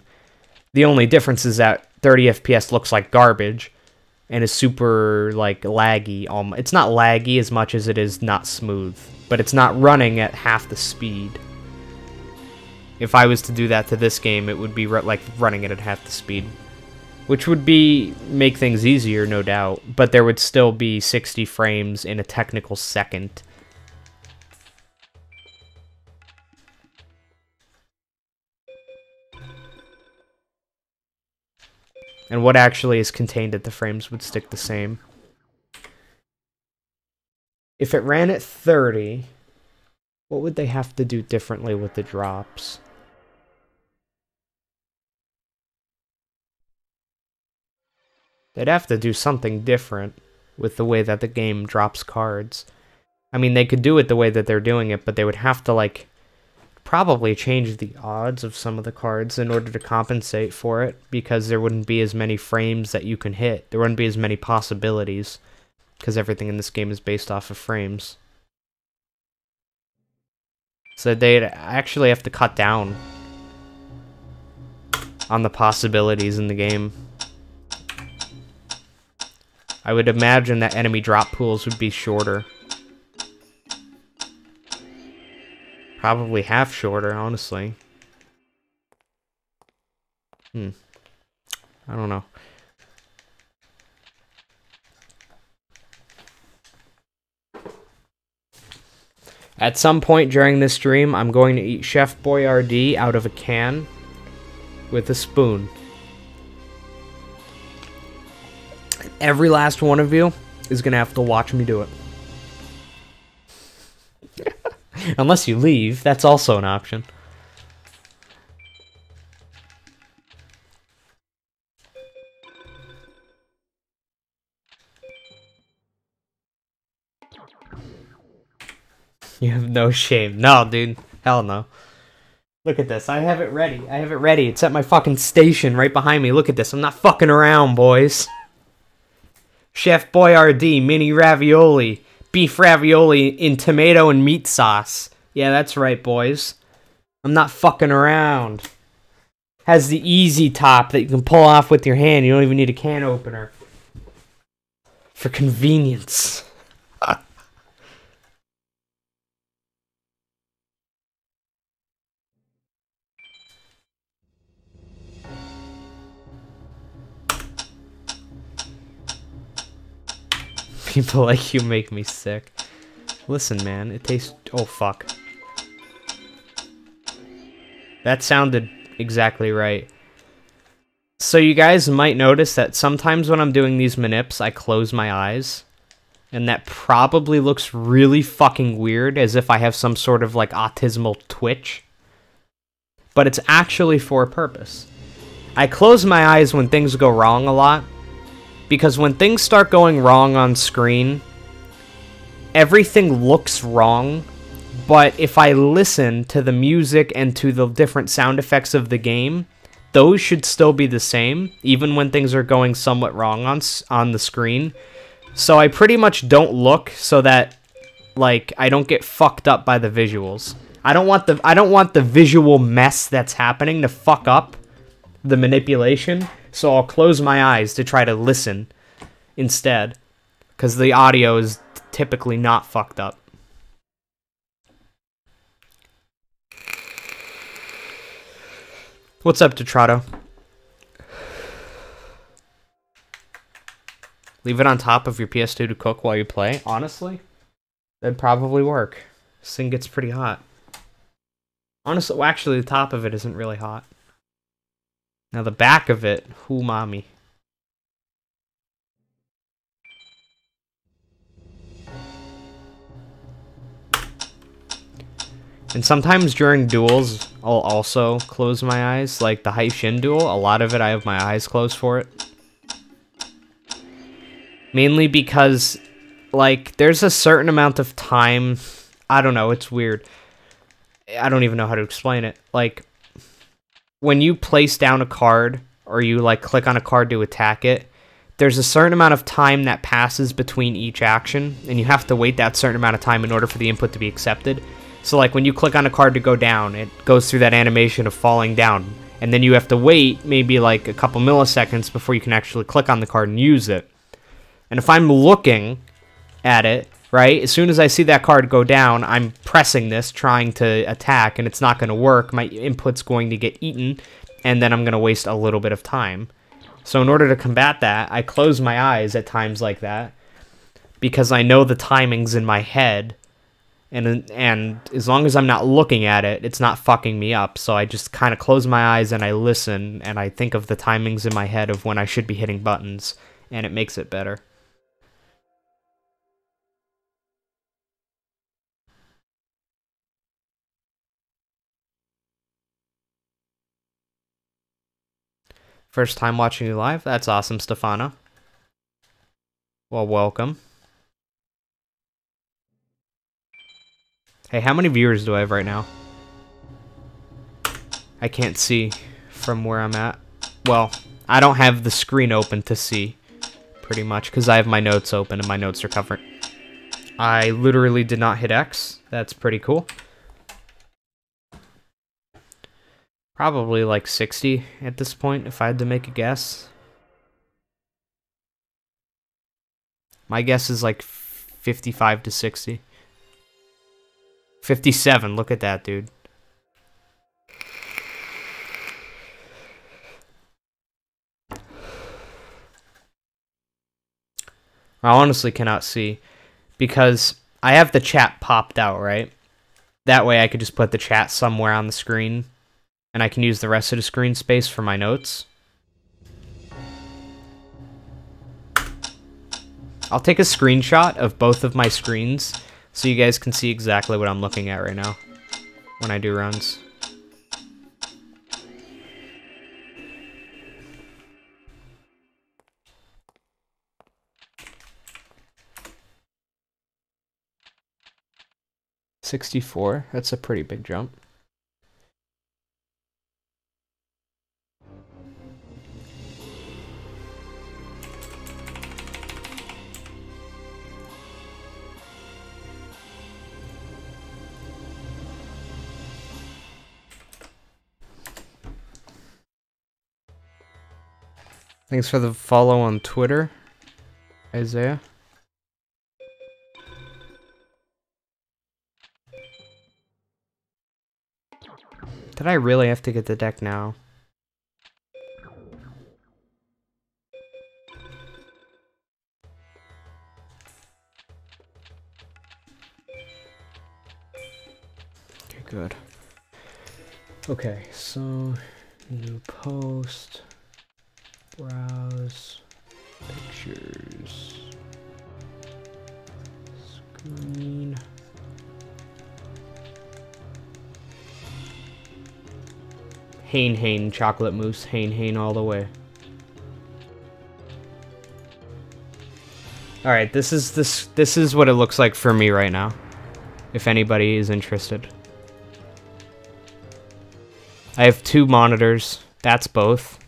The only difference is that 30 FPS looks like garbage, and is super, like, laggy. It's not laggy as much as it is not smooth, but it's not running at half the speed. If I was to do that to this game, it would be like running it at half the speed, which would make things easier, no doubt, but there would still be 60 frames in a technical second. And what actually is contained at the frames would stick the same. If it ran at 30, what would they have to do differently with the drops? They'd have to do something different with the way that the game drops cards. I mean, they could do it the way that they're doing it, but they would have to, like, probably change the odds of some of the cards in order to compensate for it, because there wouldn't be as many frames that you can hit. There wouldn't be as many possibilities, because everything in this game is based off of frames. So they'd actually have to cut down on the possibilities in the game. I would imagine that enemy drop pools would be shorter. Probably half shorter, honestly. I don't know. At some point during this stream, I'm going to eat Chef Boyardee out of a can with a spoon. Every last one of you is going to have to watch me do it. Unless you leave, that's also an option. You have no shame. No, dude. Hell no. Look at this. I have it ready. I have it ready. It's at my fucking station right behind me. Look at this. I'm not fucking around, boys. Chef Boyardee mini ravioli. Beef ravioli in tomato and meat sauce. Yeah, that's right, boys. I'm not fucking around. Has the easy top that you can pull off with your hand. You don't even need a can opener. For convenience. People like you make me sick. Listen, man, it tastes... Oh, fuck. That sounded exactly right. So you guys might notice that sometimes when I'm doing these manips, I close my eyes. And that probably looks really fucking weird, as if I have some sort of like autismal twitch. But it's actually for a purpose. I close my eyes when things go wrong a lot, because when things start going wrong on screen, everything looks wrong, but if I listen to the music and to the different sound effects of the game, those should still be the same, even when things are going somewhat wrong on the screen. So I pretty much don't look so that, like, I don't get fucked up by the visuals. I don't want the visual mess that's happening to fuck up the manipulation, so I'll close my eyes to try to listen instead, because the audio is typically not fucked up. What's up, Detrato? Leave it on top of your PS2 to cook while you play? Honestly, that'd probably work. This thing gets pretty hot. Honestly, well, actually, the top of it isn't really hot. Now the back of it, whoo mommy. And sometimes during duels, I'll also close my eyes. Like the Haishin duel, a lot of it I have my eyes closed for it. Mainly because, like, there's a certain amount of time, I don't know, it's weird. I don't even know how to explain it. Like, when you place down a card, or you, like, click on a card to attack it, there's a certain amount of time that passes between each action, and you have to wait that certain amount of time in order for the input to be accepted. So, like, when you click on a card to go down, it goes through that animation of falling down, and then you have to wait maybe, like, a couple milliseconds before you can actually click on the card and use it. And if I'm looking at it, right, as soon as I see that card go down, I'm pressing this, trying to attack, and it's not going to work. My input's going to get eaten, and then I'm going to waste a little bit of time. So in order to combat that, I close my eyes at times like that, because I know the timings in my head, and as long as I'm not looking at it, it's not fucking me up. So I just kind of close my eyes, and I listen, and I think of the timings in my head of when I should be hitting buttons, and it makes it better. First time watching you live? That's awesome, Stefano. Well, welcome. Hey, how many viewers do I have right now? I can't see from where I'm at. Well, I don't have the screen open to see, pretty much, because I have my notes open and my notes are covered. I literally did not hit X. That's pretty cool. Probably like 60 at this point, if I had to make a guess. My guess is like 55 to 60. 57, look at that, dude. I honestly cannot see, because I have the chat popped out, right? That way I could just put the chat somewhere on the screen, and I can use the rest of the screen space for my notes. I'll take a screenshot of both of my screens so you guys can see exactly what I'm looking at right now when I do runs. $64, that's a pretty big jump. Thanks for the follow on Twitter, Isaiah. Did I really have to get the deck now? Okay, good. Okay, so new post. Browse pictures. Green. Hain chocolate mousse. Hain all the way. All right, this is what it looks like for me right now. If anybody is interested. I have 2 monitors. That's both.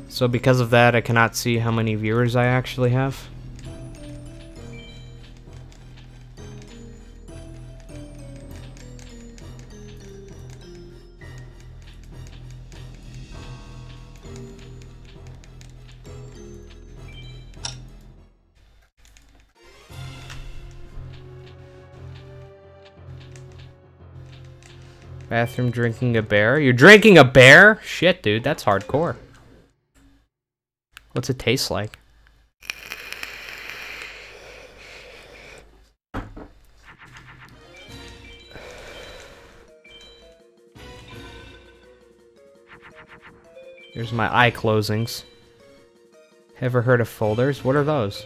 So because of that, I cannot see how many viewers I actually have. Bathroom drinking a bear? You're drinking a bear? Shit, dude, that's hardcore. What's it taste like? Here's my eye closings. Ever heard of folders? What are those?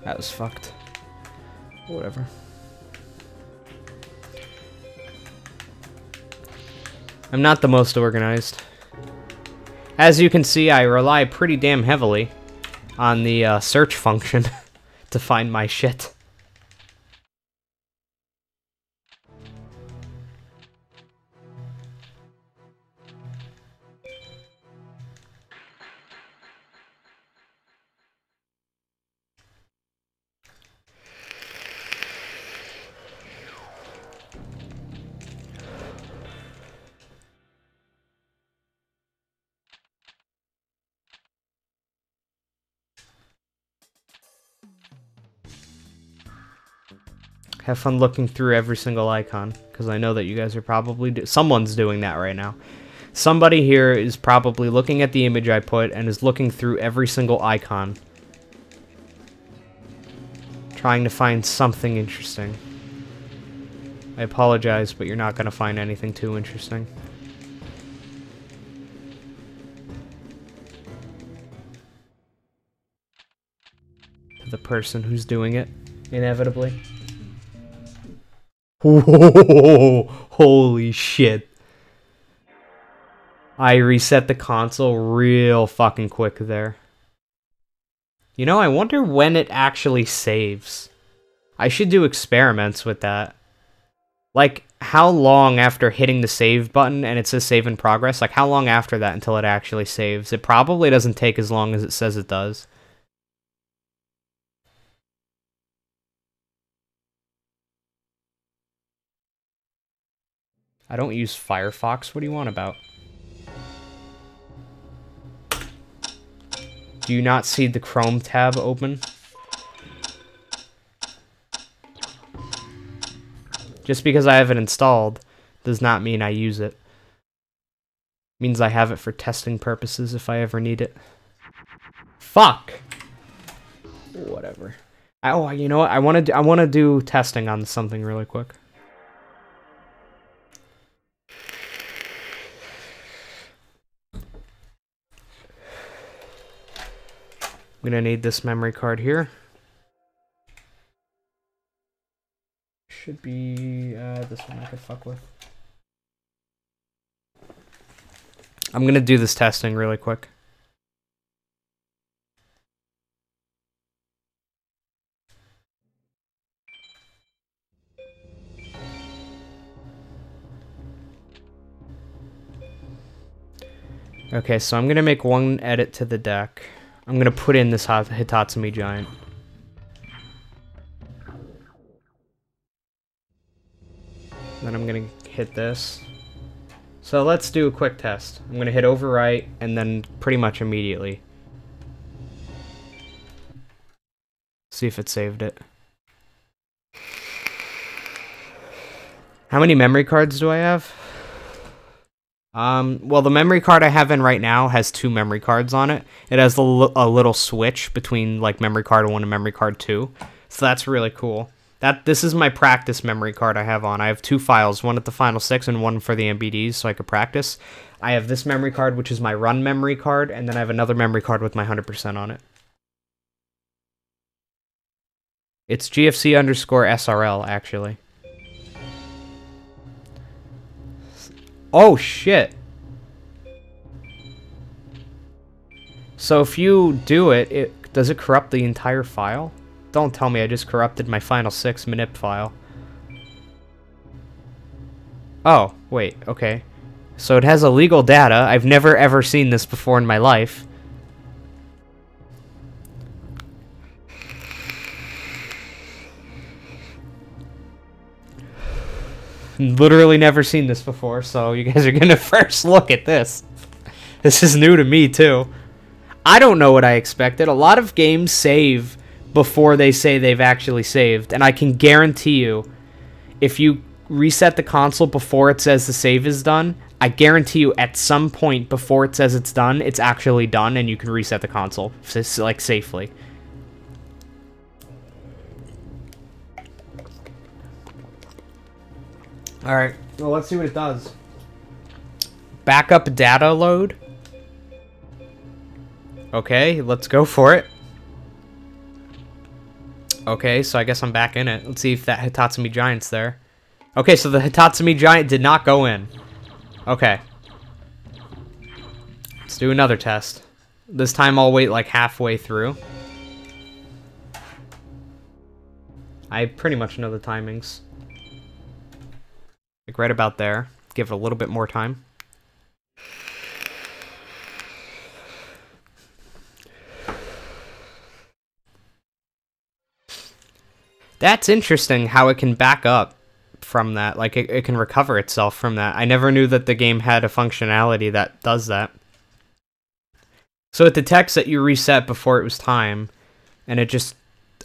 That was fucked. Whatever. I'm not the most organized. As you can see, I rely pretty damn heavily on the search function to find my shit. Have fun looking through every single icon, because I know that you guys are probably someone's doing that right now. Somebody here is probably looking at the image I put and is looking through every single icon, trying to find something interesting. I apologize, but you're not going to find anything too interesting. The person who's doing it, inevitably. Whoa, holy shit. I reset the console real fucking quick there. You know, I wonder when it actually saves. I should do experiments with that. Like, how long after hitting the save button and it says save in progress, like how long after that until it actually saves? It probably doesn't take as long as it says it does. I don't use Firefox. What do you want about? Do you not see the Chrome tab open? Just because I have it installed does not mean I use it. It means I have it for testing purposes if I ever need it. Fuck! Whatever. Oh, you know what? I want to do testing on something really quick. I'm gonna need this memory card here. Should be this one I could fuck with. I'm gonna do this testing really quick. Okay, so I'm gonna make one edit to the deck. I'm gonna put in this Hitatsumi Giant. Then I'm gonna hit this. So let's do a quick test. I'm gonna hit overwrite and then pretty much immediately see if it saved it. How many memory cards do I have? Well, the memory card I have in right now has 2 memory cards on it. It has a little switch between like memory card 1 and memory card 2. So that's really cool. This is my practice memory card I have on. I have 2 files, one at the Final 6 and one for the MBDs so I could practice. I have this memory card, which is my run memory card, and then I have another memory card with my 100% on it. It's GFC_SRL, actually. Oh, shit. So if you do it, does it corrupt the entire file? Don't tell me I just corrupted my Final 6 manip file. Oh, wait, okay. So it has illegal data. I've never ever seen this before in my life. Literally never seen this before, so you guys are gonna first look at this. This is new to me, too. I don't know what I expected. A lot of games save before they say they've actually saved, and I can guarantee you, if you reset the console before it says the save is done, I guarantee you at some point before it says it's done, it's actually done, and you can reset the console, like, safely. Alright, well, let's see what it does. Backup data load. Okay, let's go for it. Okay, so I guess I'm back in it. Let's see if that Hitatsumi Giant's there. Okay, so the Hitatsumi Giant did not go in. Okay. Let's do another test. This time I'll wait like halfway through. I pretty much know the timings. Like right about there. Give it a little bit more time. That's interesting how it can back up from that. Like, it can recover itself from that. I never knew that the game had a functionality that does that. So it detects that you reset before it was time, and it just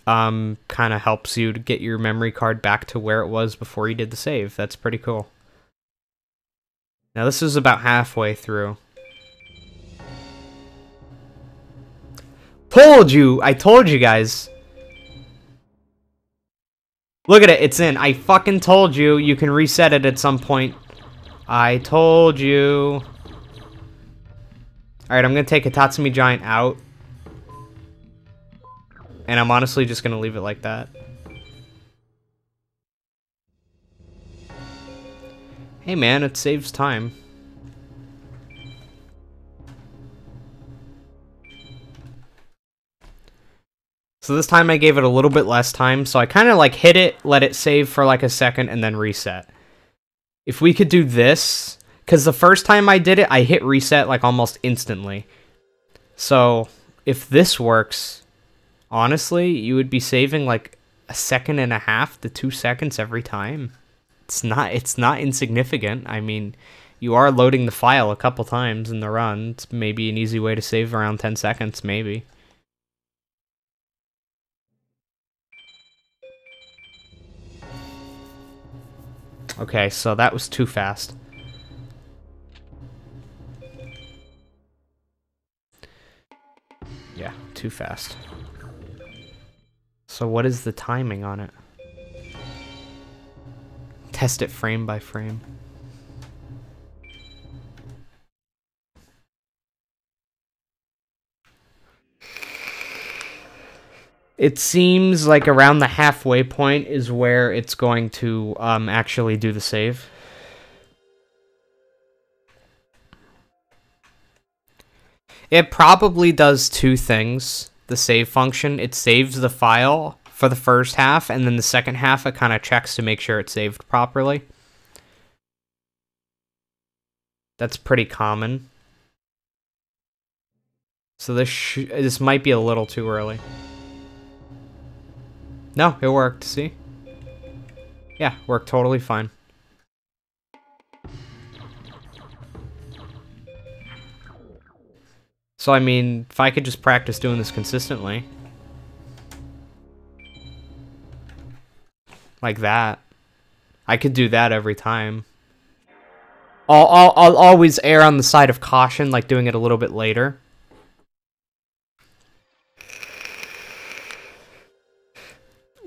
kind of helps you to get your memory card back to where it was before you did the save. That's pretty cool. Now, this is about halfway through. Told you! I told you guys! Look at it, it's in. I fucking told you, you can reset it at some point. I told you. Alright, I'm gonna take a Tatsumi Giant out. And I'm honestly just gonna leave it like that. Hey man, it saves time. So this time I gave it a little bit less time, so I kind of like hit it, let it save for like a second, and then reset. If we could do this, because the first time I did it, I hit reset like almost instantly. So if this works, honestly, you would be saving like 1.5 seconds to 2 seconds every time. It's not insignificant. I mean, you are loading the file a couple times in the run. It's maybe an easy way to save around 10 seconds, maybe. Okay, so that was too fast. Yeah, too fast. So what is the timing on it? Test it frame by frame. It seems like around the halfway point is where it's going to actually do the save. It probably does 2 things, the save function. It saves the file for the first half, and then the second half it kind of checks to make sure it's saved properly. That's pretty common. So this might be a little too early. No, it worked, see? Yeah, worked totally fine. So, I mean, if I could just practice doing this consistently. Like that. I could do that every time. I'll always err on the side of caution, like doing it a little bit later.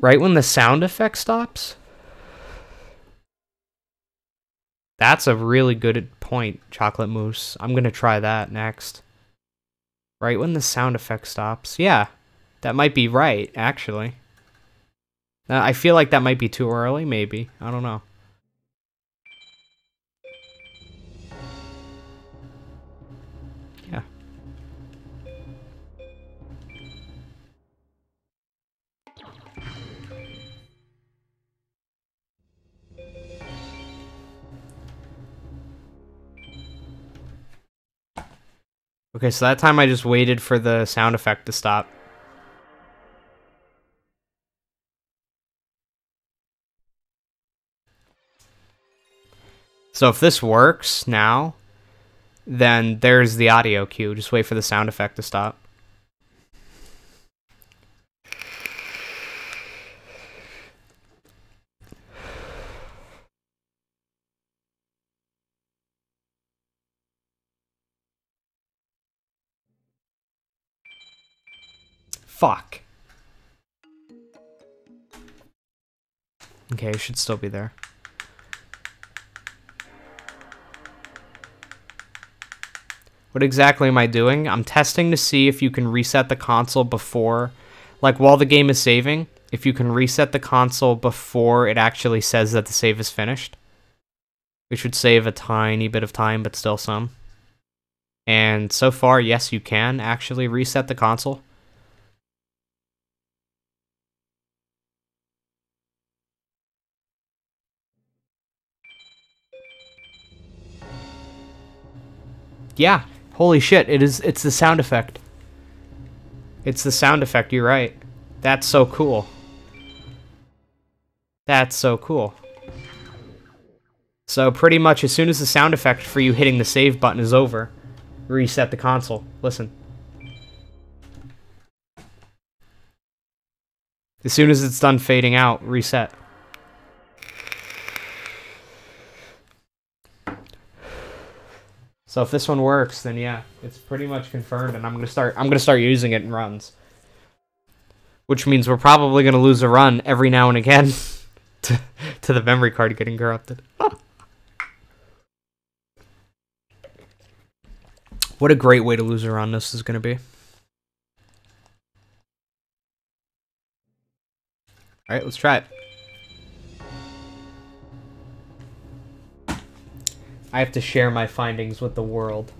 Right when the sound effect stops? That's a really good point, Chocolate Mousse. I'm gonna try that next. Right when the sound effect stops. Yeah, that might be right, actually. I feel like that might be too early, maybe. I don't know. Yeah. Okay, so that time I just waited for the sound effect to stop. So if this works now, then there's the audio cue. Just wait for the sound effect to stop. Fuck. Okay, it should still be there. What exactly am I doing? I'm testing to see if you can reset the console before, like while the game is saving, if you can reset the console before it actually says that the save is finished. We should save a tiny bit of time, but still some. And so far, yes, you can actually reset the console. Yeah, holy shit, it's the sound effect. It's the sound effect, you're right. That's so cool. That's so cool. So pretty much as soon as the sound effect for you hitting the save button is over, reset the console. Listen. As soon as it's done fading out, reset. So if this one works, then yeah, it's pretty much confirmed, and I'm gonna start using it in runs. Which means we're probably gonna lose a run every now and again to the memory card getting corrupted. What a great way to lose a run this is gonna be. Alright, let's try it. I have to share my findings with the world.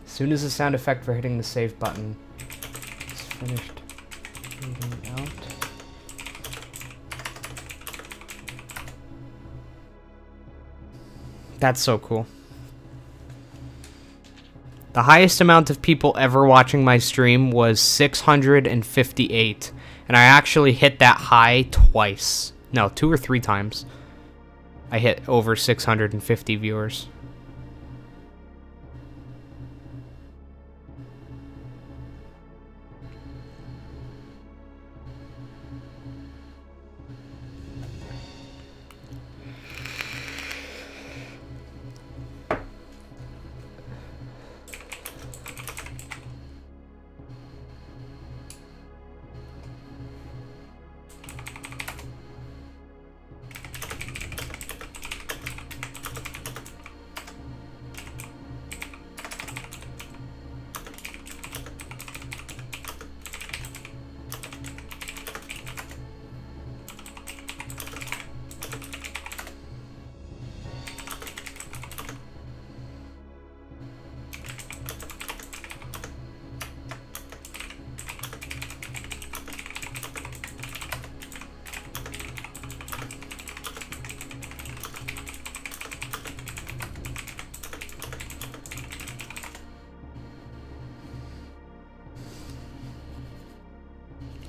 As soon as the sound effect for hitting the save button is finished fading out. That's so cool. The highest amount of people ever watching my stream was 658, and I actually hit that high twice. No, 2 or 3 times. I hit over 650 viewers.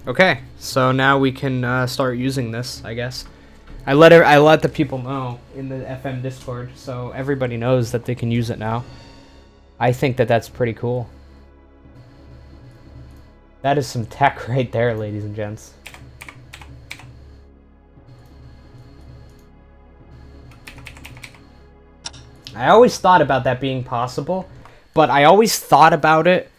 Okay, so now we can start using this, I guess. I let the people know in the FM Discord, so everybody knows that they can use it now. I think that that's pretty cool. That is some tech right there, ladies and gents. I always thought about that being possible, but I always thought about it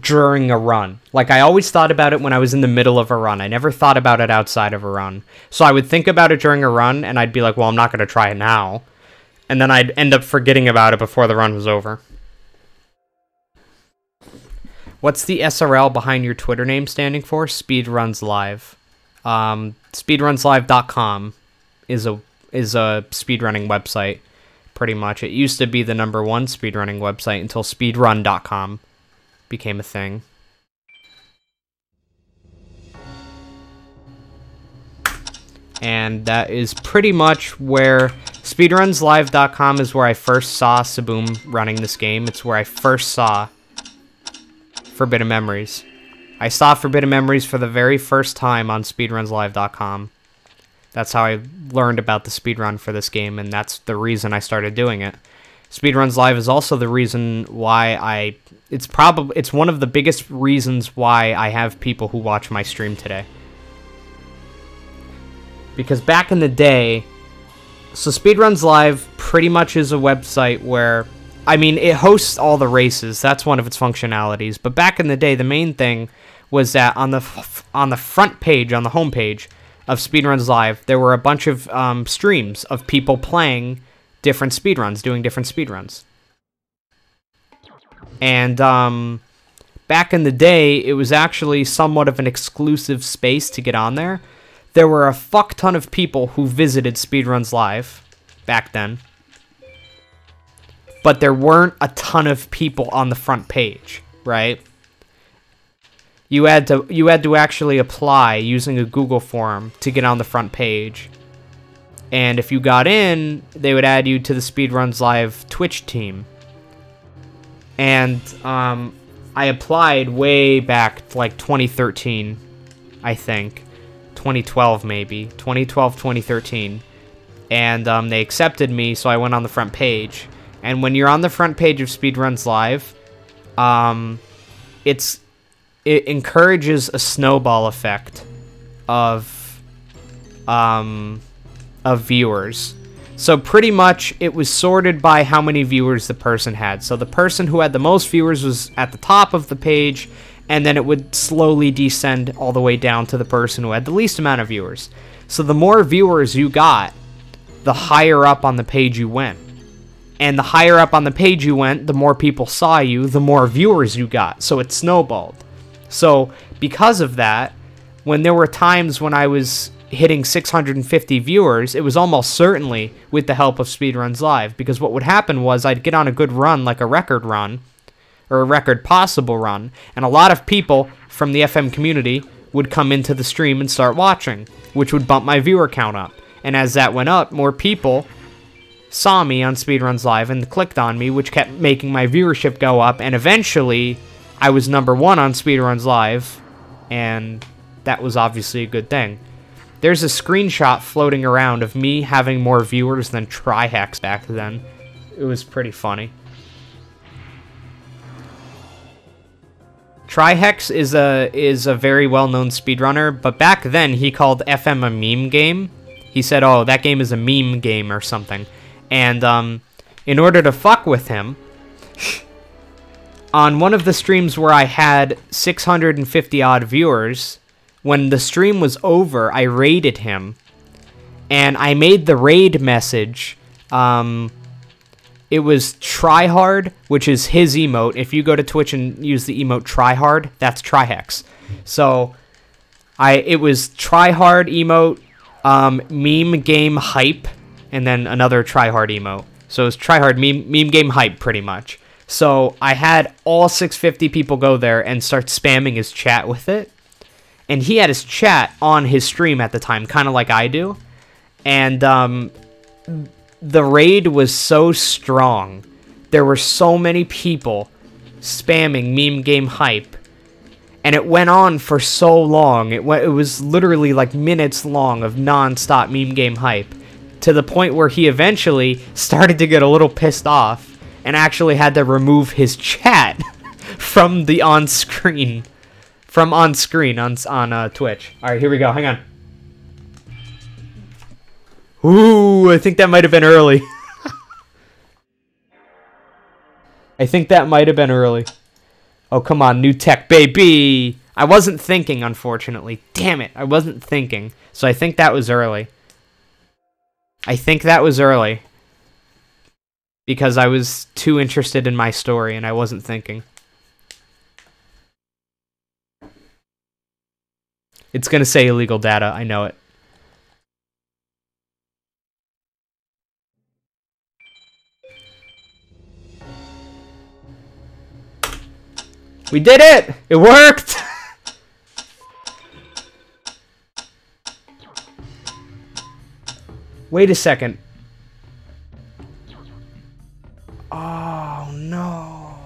during a run. Like, I always thought about it when I was in the middle of a run. I never thought about it outside of a run. So I would think about it during a run, and I'd be like, well, I'm not going to try it now. And then I'd end up forgetting about it before the run was over. What's the SRL behind your Twitter name standing for? Speedruns Live. Speedrunslive.com is a speedrunning website, pretty much. It used to be the #1 speedrunning website until speedrun.com became a thing. And that is pretty much where speedrunslive.com is where I first saw Saboom running this game. It's where I first saw Forbidden Memories. I saw Forbidden Memories for the very first time on speedrunslive.com. That's how I learned about the speedrun for this game, and that's the reason I started doing it. Speedruns Live is also the reason why it's one of the biggest reasons why I have people who watch my stream today. Because back in the day, so Speedruns Live pretty much is a website where, I mean, it hosts all the races. That's one of its functionalities. But back in the day, the main thing was that on the front page, on the home page of Speedruns Live, there were a bunch of streams of people playing different speedruns, doing different speedruns. And back in the day, it was actually somewhat of an exclusive space to get on there. There were a fuck ton of people who visited Speedruns Live back then. But there weren't a ton of people on the front page, right? You had to actually apply using a Google form to get on the front page. And if you got in, they would add you to the Speedruns Live Twitch team. And I applied way back, like 2013, I think. 2012 maybe. 2012, 2013. And they accepted me, so I went on the front page. And when you're on the front page of Speedruns Live, it encourages a snowball effect of viewers. So pretty much it was sorted by how many viewers the person had. So the person who had the most viewers was at the top of the page, and then it would slowly descend all the way down to the person who had the least amount of viewers. So the more viewers you got, the higher up on the page you went. And the higher up on the page you went, the more people saw you, the more viewers you got. So it snowballed. So because of that, when there were times when I was hitting 650 viewers, it was almost certainly with the help of Speedruns Live. Because what would happen was I'd get on a good run, like a record run, or a record possible run, and a lot of people from the FM community would come into the stream and start watching, which would bump my viewer count up. And as that went up, more people saw me on Speedruns Live and clicked on me, which kept making my viewership go up, and eventually I was #1 on Speedruns Live, and that was obviously a good thing. There's a screenshot floating around of me having more viewers than Trihex back then. It was pretty funny. Trihex is a very well-known speedrunner, but back then he called FM a meme game. He said, oh, that game is a meme game or something. And in order to fuck with him, on one of the streams where I had 650 odd viewers, when the stream was over, I raided him, and I made the raid message, it was tryhard, which is his emote. If you go to Twitch and use the emote tryhard, that's Trihex. So it was tryhard emote, meme game hype, and then another tryhard emote. So it was tryhard meme game hype, pretty much. So I had all 650 people go there and start spamming his chat with it. And he had his chat on his stream at the time, kind of like I do. And the raid was so strong. There were so many people spamming meme game hype. And it went on for so long. It was literally like minutes long of non-stop meme game hype, to the point where he eventually started to get a little pissed off and actually had to remove his chat from the on-screen on Twitch. All right, here we go. Hang on. Ooh, I think that might have been early. I think that might have been early. Oh, come on, new tech, baby! I wasn't thinking, unfortunately. Damn it, I wasn't thinking. So I think that was early. I think that was early. Because I was too interested in my story and I wasn't thinking. It's gonna say illegal data, I know it. We did it! It worked! Wait a second. Oh, no.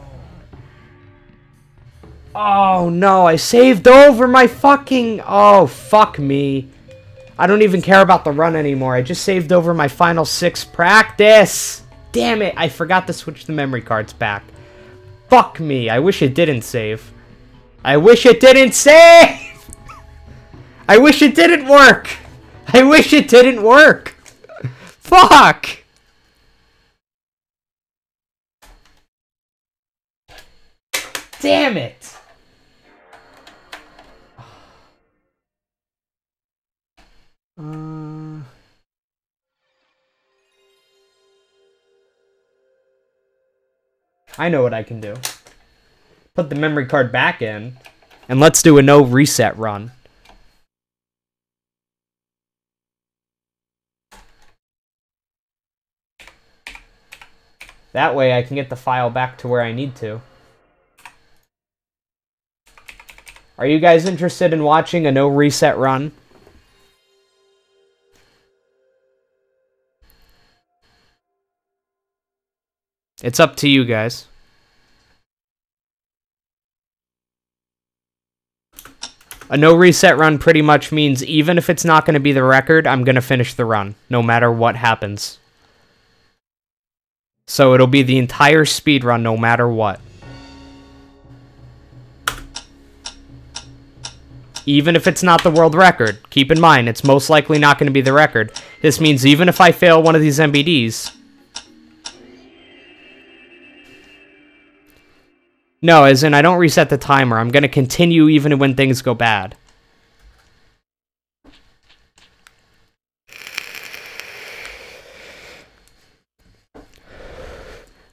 Oh, no. I saved over my fucking... Oh, fuck me. I don't even care about the run anymore. I just saved over my final 6 practice. Damn it. I forgot to switch the memory cards back. Fuck me. I wish it didn't save. I wish it didn't save! I wish it didn't work! I wish it didn't work! Fuck! Damn it! I know what I can do. Put the memory card back in, and let's do a no reset run. That way I can get the file back to where I need to. Are you guys interested in watching a no reset run? It's up to you guys. A no reset run pretty much means even if it's not going to be the record, I'm going to finish the run, no matter what happens. So it'll be the entire speed run, no matter what. Even if it's not the world record, keep in mind, it's most likely not going to be the record. This means even if I fail one of these MBDs... No, as in, I don't reset the timer. I'm going to continue even when things go bad.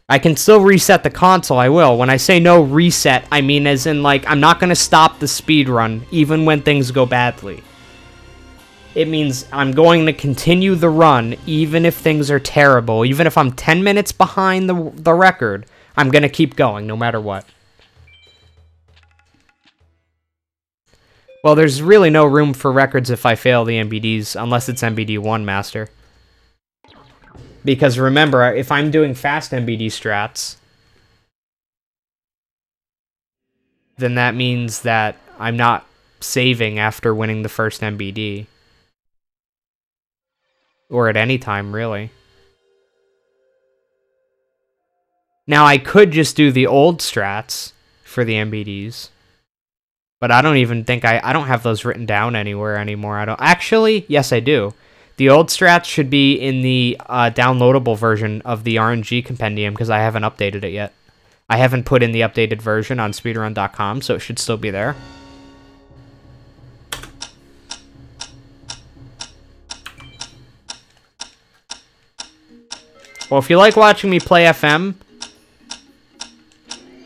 I can still reset the console, I will. When I say no reset, I mean as in, like, I'm not going to stop the speedrun, even when things go badly. It means I'm going to continue the run, even if things are terrible. Even if I'm 10 minutes behind the record, I'm going to keep going, no matter what. Well, there's really no room for records if I fail the MBDs, unless it's MBD 1 Master. Because remember, if I'm doing fast MBD strats, then that means that I'm not saving after winning the first MBD. Or at any time, really. Now, I could just do the old strats for the MBDs. But I don't even think I don't have those written down anywhere anymore. Actually, yes, I do. The old strats should be in the downloadable version of the RNG compendium because I haven't updated it yet. I haven't put in the updated version on speedrun.com, so it should still be there. Well, if you like watching me play FM,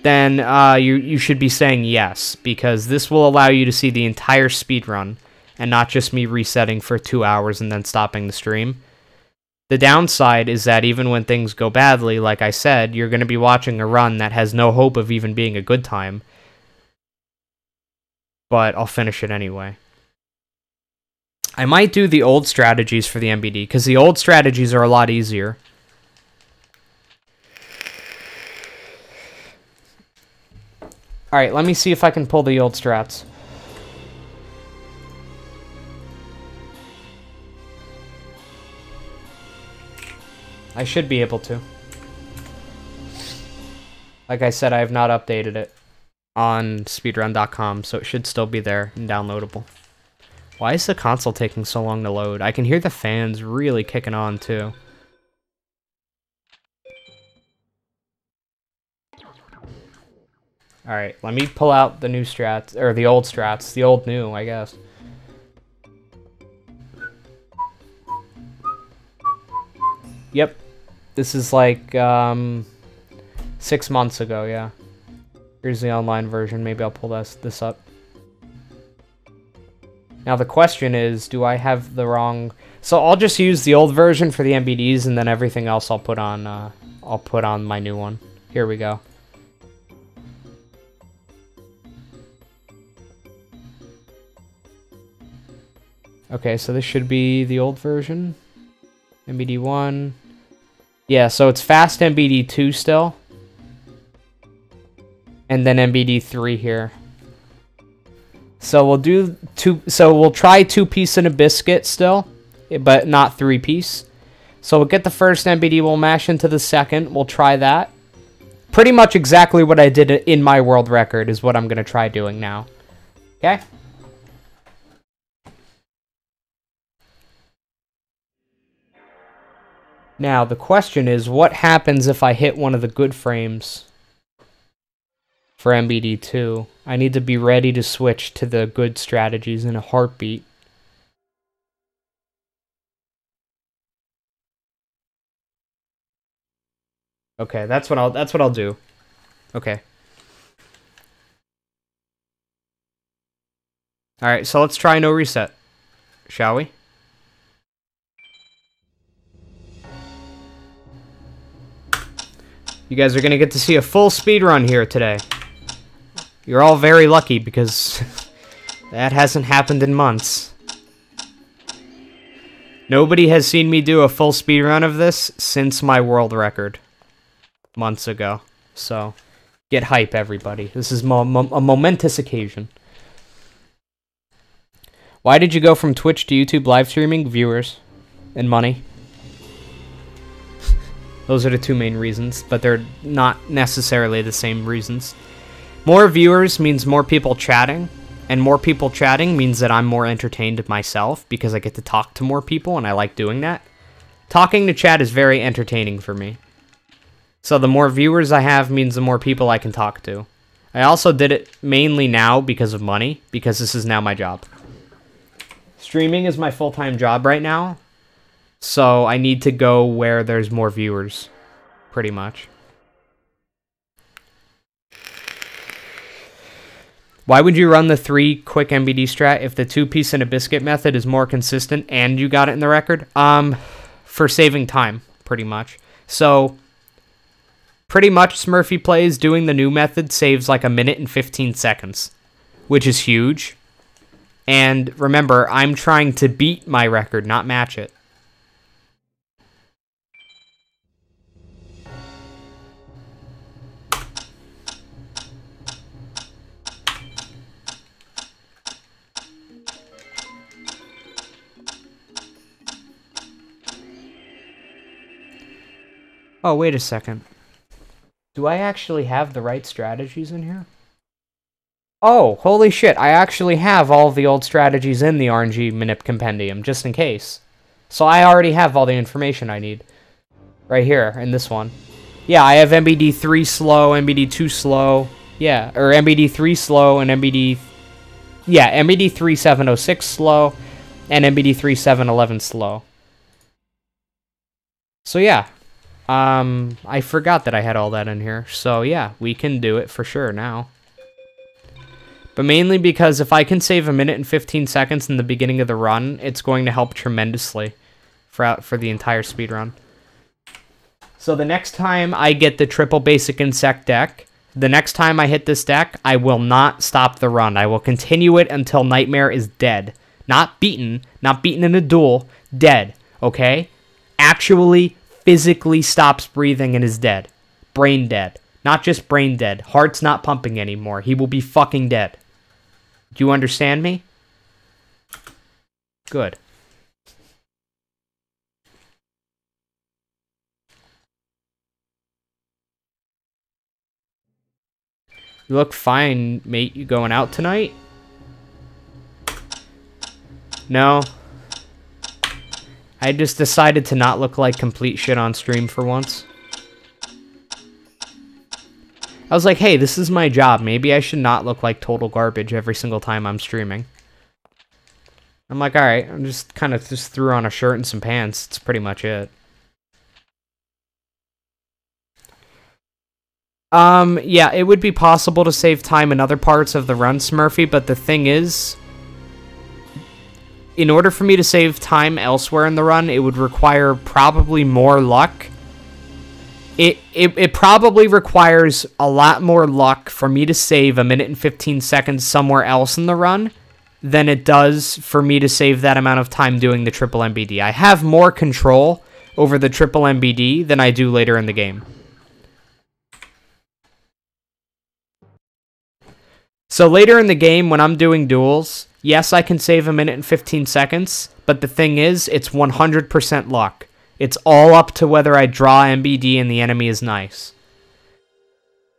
then you should be saying yes, because this will allow you to see the entire speedrun, and not just me resetting for 2 hours and then stopping the stream. The downside is that even when things go badly, like I said, you're going to be watching a run that has no hope of even being a good time. But I'll finish it anyway. I might do the old strategies for the MBD, because the old strategies are a lot easier. Alright, let me see if I can pull the old strats. I should be able to. Like I said, I have not updated it on speedrun.com, so it should still be there and downloadable. Why is the console taking so long to load? I can hear the fans really kicking on, too. Alright, let me pull out the new strats, or the old strats. The old new, I guess. Yep. This is like, 6 months ago, yeah. Here's the online version. Maybe I'll pull this up. Now the question is, do I have the wrong... So I'll just use the old version for the MBDs, and then everything else I'll put on my new one. Here we go. Okay, so this should be the old version. MBD 1. Yeah, so it's fast MBD 2 still. And then MBD 3 here. So we'll do we'll try 2-piece and a biscuit still, but not 3-piece. So we'll get the first MBD, we'll mash into the second, we'll try that. Pretty much exactly what I did in my world record is what I'm going to try doing now. Okay? Now, the question is, what happens if I hit one of the good frames for MBD2? I need to be ready to switch to the good strategies in a heartbeat. Okay, that's what I'll do. Okay. Alright, so let's try no reset. Shall we? You guys are going to get to see a full speedrun here today. You're all very lucky because that hasn't happened in months. Nobody has seen me do a full speedrun of this since my world record months ago. So, get hype, everybody. This is a momentous occasion. Why did you go from Twitch to YouTube live streaming? Viewers and money. Those are the two main reasons, but they're not necessarily the same reasons. More viewers means more people chatting, and more people chatting means that I'm more entertained myself because I get to talk to more people, and I like doing that. Talking to chat is very entertaining for me. So the more viewers I have means the more people I can talk to. I also did it mainly now because of money, because this is now my job. Streaming is my full-time job right now. So I need to go where there's more viewers, pretty much. Why would you run the 3 quick MBD strat if the 2-piece and a biscuit method is more consistent and you got it in the record? For saving time, pretty much. So, pretty much Smurfy Plays doing the new method saves like 1 minute and 15 seconds, which is huge. And remember, I'm trying to beat my record, not match it. Oh, wait a second. Do I actually have the right strategies in here? Oh, holy shit, I actually have all the old strategies in the RNG Manip Compendium, just in case. So I already have all the information I need. Right here, in this one. Yeah, I have MBD 3 slow, MBD 2 slow. Yeah, or MBD 3 slow and MBD... Yeah, MBD 3706 slow and MBD 3711 slow. So yeah. I forgot that I had all that in here. So yeah, we can do it for sure now. But mainly because if I can save 1 minute and 15 seconds in the beginning of the run, it's going to help tremendously for the entire speedrun. So the next time I get the triple basic insect deck, the next time I hit this deck, I will not stop the run. I will continue it until Nightmare is dead. Not beaten in a duel, dead, okay? Actually, physically stops breathing and is dead. Brain dead. Not just brain dead. Heart's not pumping anymore. He will be fucking dead. Do you understand me? Good. You look fine, mate. You going out tonight? No. I just decided to not look like complete shit on stream for once. I was like, hey, this is my job. Maybe I should not look like total garbage every single time I'm streaming. I'm like, alright, I'm just kind of just threw on a shirt and some pants. That's pretty much it. Yeah, it would be possible to save time in other parts of the run, Smurfy, but the thing is, in order for me to save time elsewhere in the run, it would require probably more luck. It probably requires a lot more luck for me to save 1 minute and 15 seconds somewhere else in the run than it does for me to save that amount of time doing the triple MBD. I have more control over the triple MBD than I do later in the game. So later in the game, when I'm doing duels, yes, I can save 1 minute and 15 seconds, but the thing is, it's 100% luck. It's all up to whether I draw MBD and the enemy is nice.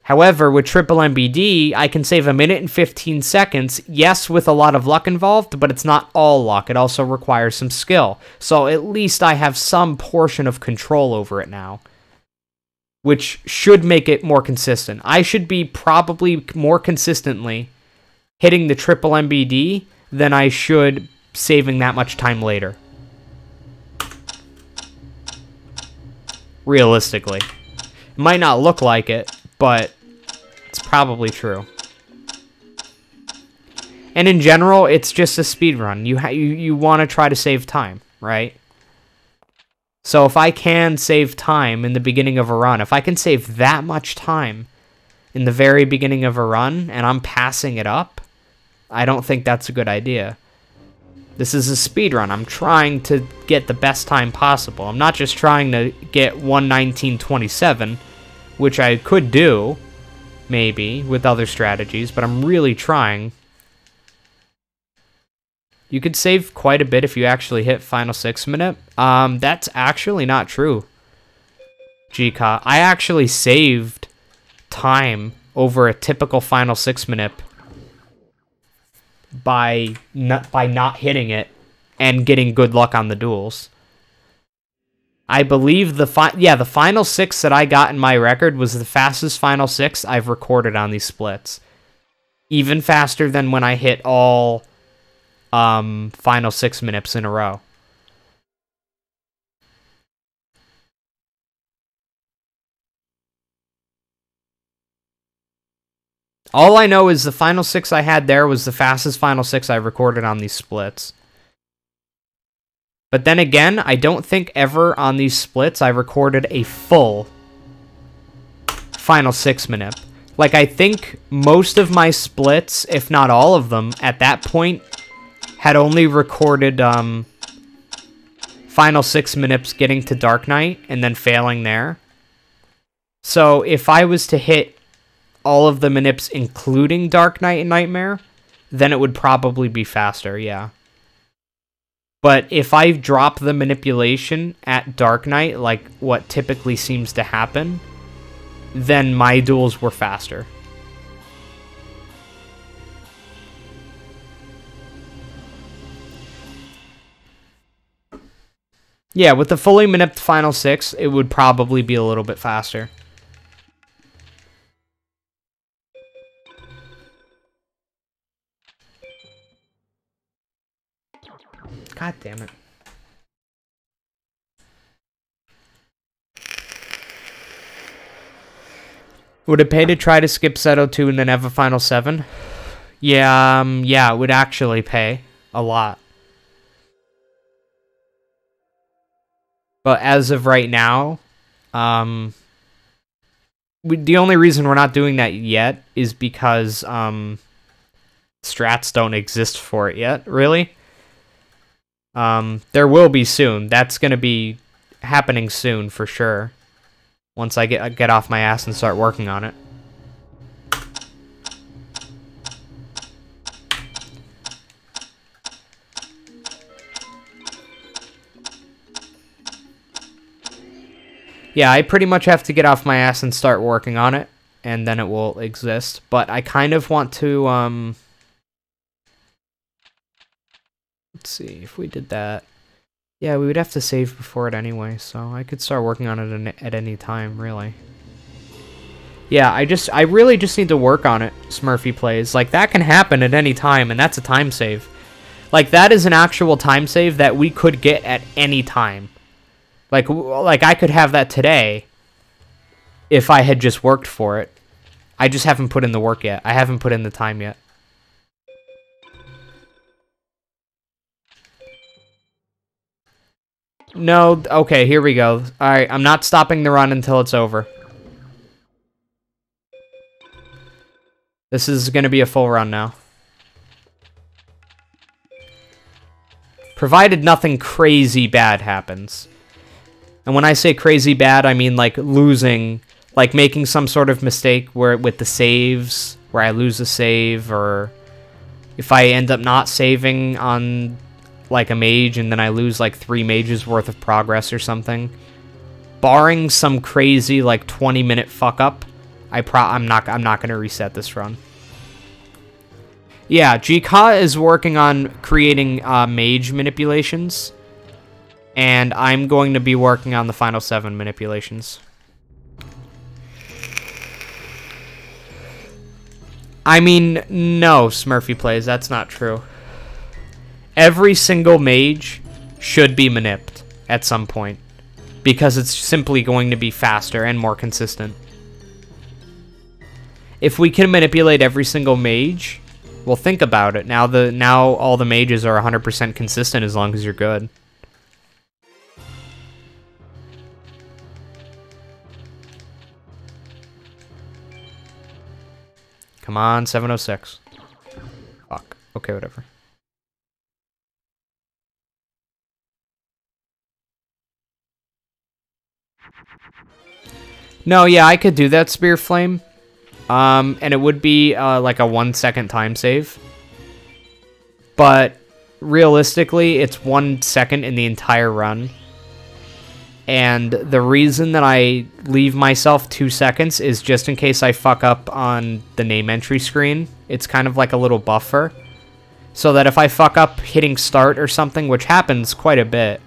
However, with triple MBD, I can save 1 minute and 15 seconds, yes, with a lot of luck involved, but it's not all luck. It also requires some skill. So at least I have some portion of control over it now, which should make it more consistent. I should be probably more consistently hitting the triple MBD than I should saving that much time later. Realistically. It might not look like it, but it's probably true. And in general, it's just a speedrun. You want to try to save time, right? So if I can save time in the beginning of a run, if I can save that much time in the very beginning of a run and I'm passing it up, I don't think that's a good idea. This is a speedrun. I'm trying to get the best time possible. I'm not just trying to get 1:19:27, which I could do, maybe, with other strategies, but I'm really trying. You could save quite a bit if you actually hit final 6 minute. That's actually not true, GCA. I actually saved time over a typical final 6 minute by not hitting it and getting good luck on the duels. I believe the final 6 that I got in my record was the fastest final 6 I've recorded on these splits. Even faster than when I hit all final 6 minutes in a row. All I know is the final 6 I had there was the fastest final 6 I recorded on these splits. But then again, I don't think ever on these splits I recorded a full final 6 minute. Like, I think most of my splits, if not all of them, at that point, had only recorded final 6 minutes getting to Dark Knight and then failing there. So if I was to hit all of the manips including Dark Knight and Nightmare, then it would probably be faster, yeah. But if I drop the manipulation at Dark Knight, like what typically seems to happen, then my duels were faster. Yeah, with the fully manipped final 6, it would probably be a little bit faster. God damn it. Would it pay to try to skip Seto 2 and then have a final 7? Yeah, yeah, it would actually pay a lot. But as of right now, the only reason we're not doing that yet is because strats don't exist for it yet, really. There will be soon. That's going to be happening soon for sure. once I get off my ass and start working on it. Yeah, I pretty much have to get off my ass and start working on it, and then it will exist. But I kind of want to, let's see, if we did that. Yeah, we would have to save before it anyway, so I could start working on it at any time, really. Yeah, I really just need to work on it, Smurfy Plays. Like, that can happen at any time, and that's a time save. Like, that is an actual time save that we could get at any time. Like I could have that today if I had just worked for it. I just haven't put in the work yet. I haven't put in the time yet. No, okay, here we go. Alright, I'm not stopping the run until it's over. This is going to be a full run now. Provided nothing crazy bad happens. And when I say crazy bad, I mean like losing, like making some sort of mistake where with the saves, where I lose a save, or if I end up not saving on like a mage and then I lose like 3 mages worth of progress or something. Barring some crazy like 20-minute fuck up, I'm not going to reset this run. Yeah, GK is working on creating mage manipulations. And I'm going to be working on the final 7 manipulations. I mean, no, Smurfy Plays, that's not true. Every single mage should be manipped at some point. Because it's simply going to be faster and more consistent. If we can manipulate every single mage, well, think about it. Now all the mages are 100% consistent as long as you're good. Come on, 706. Fuck. Okay, whatever. No, yeah, I could do that Spear Flame. And it would be like a 1-second time save. But realistically, it's 1 second in the entire run. And the reason that I leave myself 2 seconds is just in case I fuck up on the name entry screen. It's kind of like a little buffer. So that if I fuck up hitting start or something, which happens quite a bit,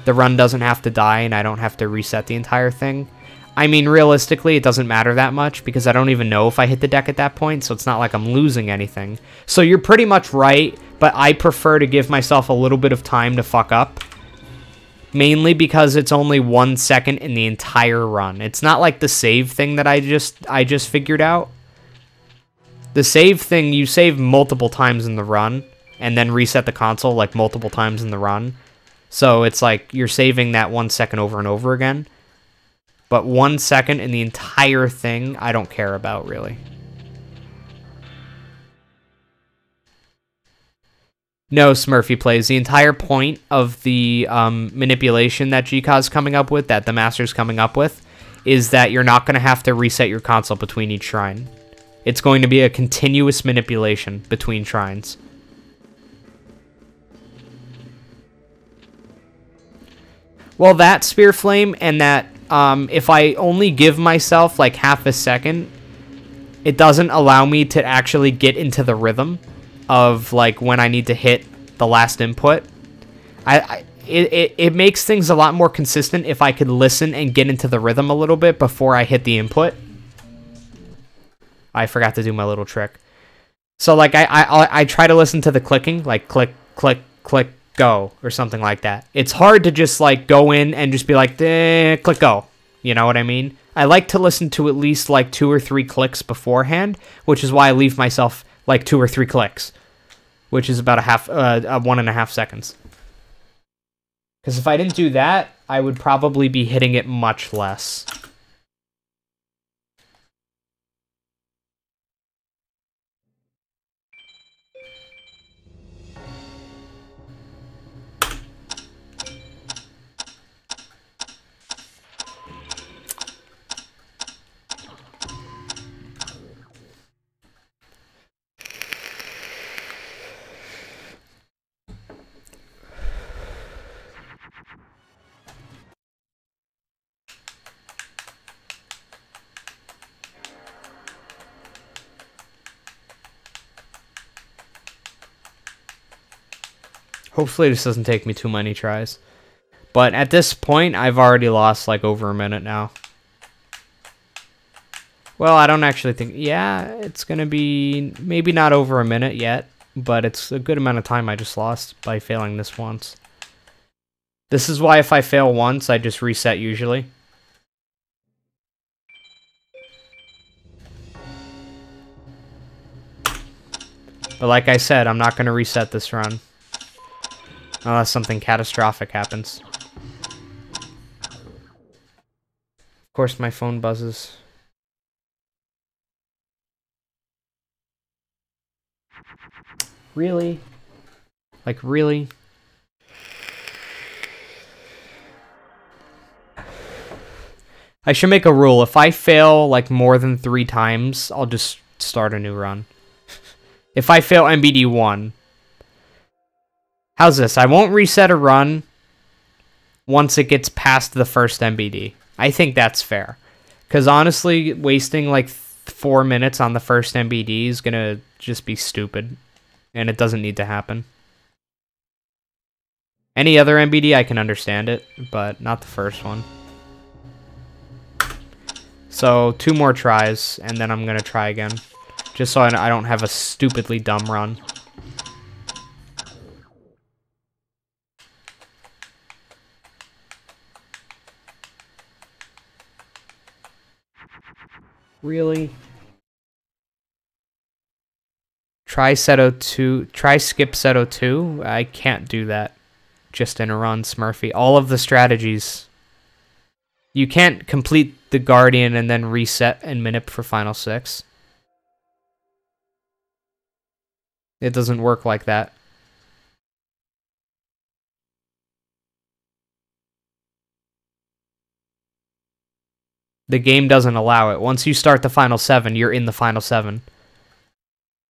the run doesn't have to die and I don't have to reset the entire thing. I mean, realistically, it doesn't matter that much because I don't even know if I hit the deck at that point, so it's not like I'm losing anything. So you're pretty much right, but I prefer to give myself a little bit of time to fuck up. Mainly because it's only 1 second in the entire run. It's not like the save thing that I just figured out. The save thing, you save multiple times in the run, and then reset the console like multiple times in the run. So it's like you're saving that 1 second over and over again. But 1 second in the entire thing, I don't care about, really. No, Smurfy Plays. The entire point of the manipulation that GK's coming up with, that the Master's coming up with, is that you're not going to have to reset your console between each shrine. It's going to be a continuous manipulation between shrines. Well, that Spear Flame and that if I only give myself like half a second, it doesn't allow me to actually get into the rhythm of like when I need to hit the last input. It makes things a lot more consistent if I could listen and get into the rhythm a little bit before I hit the input. I forgot to do my little trick. So like I try to listen to the clicking, like click, click, click, go, or something like that. It's hard to just like go in and just be like, click, go. You know what I mean? I like to listen to at least like 2 or 3 clicks beforehand, which is why I leave myself like 2 or 3 clicks, which is about 1.5 seconds. Because if I didn't do that, I would probably be hitting it much less. Hopefully this doesn't take me too many tries. But at this point, I've already lost like over a minute now. Well, I don't actually think... Yeah, it's going to be maybe not over a minute yet. But it's a good amount of time I just lost by failing this once. This is why if I fail once, I just reset usually. But like I said, I'm not going to reset this run. Unless something catastrophic happens. Of course, my phone buzzes. Really? Like, really? I should make a rule. If I fail, like, more than 3 times, I'll just start a new run. If I fail MBD 1. How's this? I won't reset a run once it gets past the first MBD. I think that's fair. Because honestly, wasting like 4 minutes on the first MBD is going to just be stupid. And it doesn't need to happen. Any other MBD, I can understand it. But not the first one. So 2 more tries, and then I'm going to try again. Just so I don't have a stupidly dumb run. Really? Try set 02. Try skip set 02. I can't do that. Just in a run, Smurfy. All of the strategies. You can't complete the Guardian and then reset and minip for Final 6. It doesn't work like that. The game doesn't allow it. Once you start the Final 7, you're in the Final 7.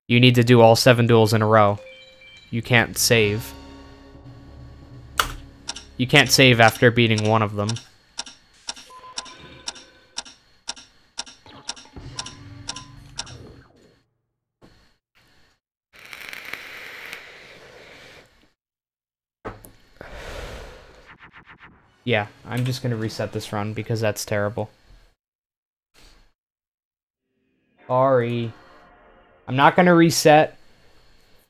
You need to do all 7 duels in a row. You can't save. You can't save after beating one of them. Yeah, I'm just gonna reset this run because that's terrible. Sorry. I'm not gonna reset.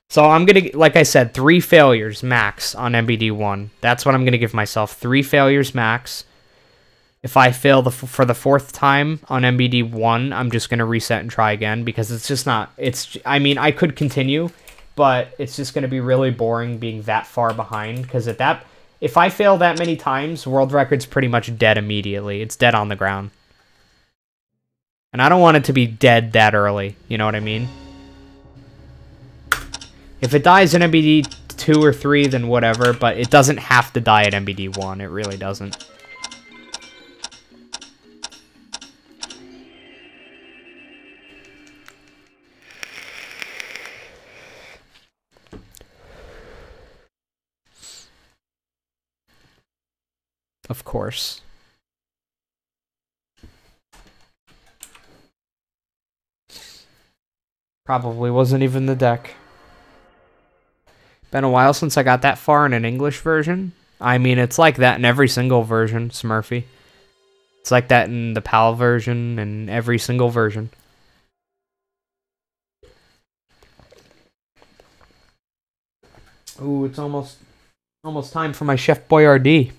So I'm gonna, like I said, 3 failures max on MBD 1. That's what I'm gonna give myself. 3 failures max. If I fail for the 4th time on MBD 1, I'm just gonna reset and try again because it's just not. I mean, I could continue, but it's just gonna be really boring being that far behind because if I fail that many times, world record's pretty much dead immediately. It's dead on the ground. And I don't want it to be dead that early. You know what I mean? If it dies in MBD 2 or 3, then whatever. But it doesn't have to die at MBD 1. It really doesn't. Of course. Probably wasn't even the deck. Been a while since I got that far in an English version. I mean, it's like that in every single version, Smurfy. It's like that in the PAL version and every single version. Ooh, it's almost time for my Chef Boyardee.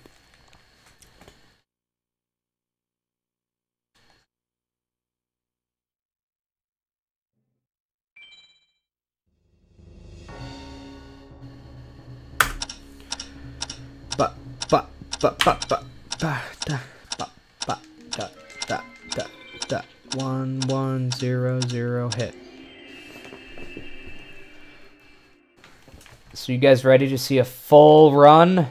Da 1 1 0 0 hit. So you guys ready to see a full run?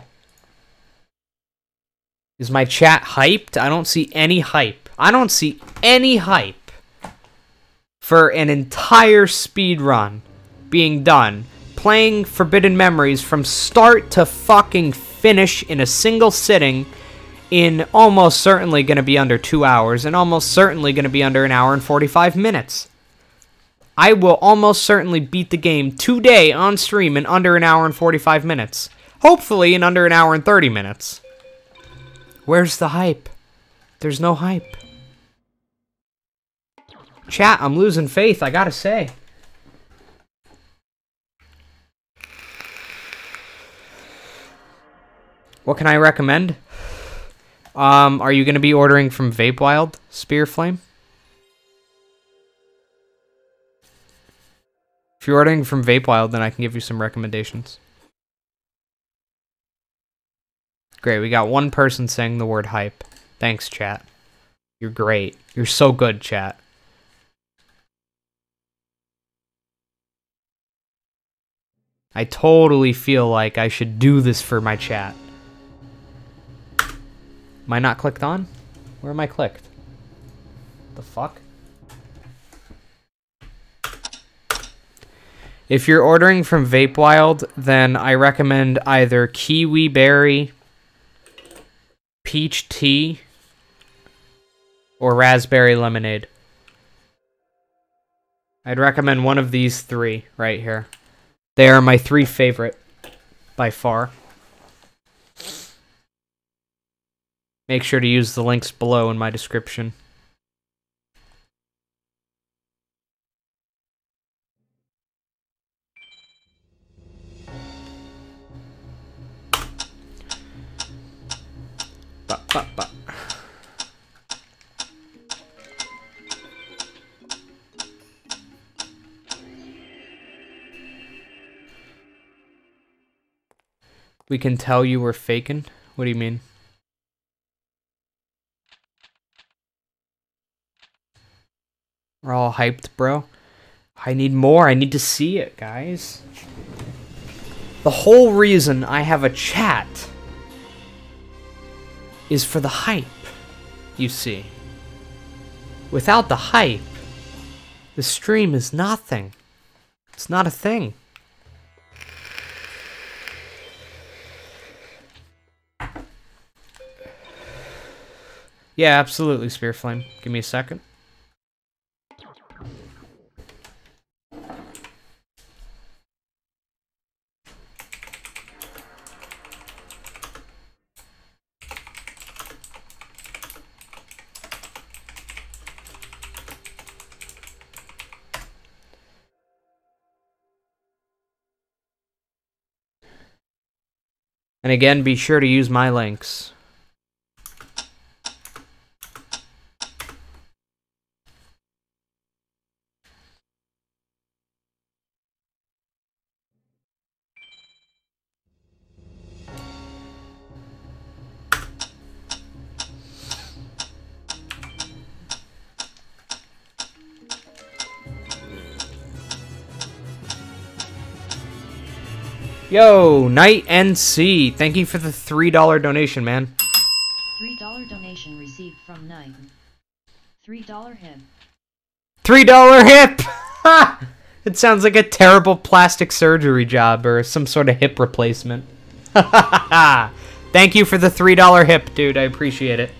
Is my chat hyped? I don't see any hype. I don't see any hype for an entire speed run being done. Playing Forbidden Memories from start to fucking finish in a single sitting in almost certainly going to be under 2 hours and almost certainly going to be under 1 hour and 45 minutes. I will almost certainly beat the game today on stream in under an hour and 45 minutes. Hopefully in under an hour and 30 minutes. Where's the hype? There's no hype. Chat, I'm losing faith, I gotta say. What can I recommend? Are you going to be ordering from Vape Wild, Spear Flame? If you're ordering from Vape Wild, then I can give you some recommendations. Great, we got one person saying the word hype. Thanks, chat. You're great. You're so good, chat. I totally feel like I should do this for my chat. Am I not clicked on? Where am I clicked? The fuck? If you're ordering from Vape Wild, then I recommend either Kiwi Berry, Peach Tea, or Raspberry Lemonade. I'd recommend one of these three right here. They are my three favorite by far. Make sure to use the links below in my description. Ba. We can tell you were faking? What do you mean? We're all hyped, bro. I need more. I need to see it, guys. The whole reason I have a chat is for the hype, you see. Without the hype, the stream is nothing. It's not a thing. Yeah, absolutely, Spearflame. Give me a second. And again, be sure to use my links. Yo, Night NC, thank you for the $3 donation, man. $3 donation received from Night. $3 hip. $3 hip! Ha! It sounds like a terrible plastic surgery job or some sort of hip replacement. Thank you for the $3 hip, dude. I appreciate it.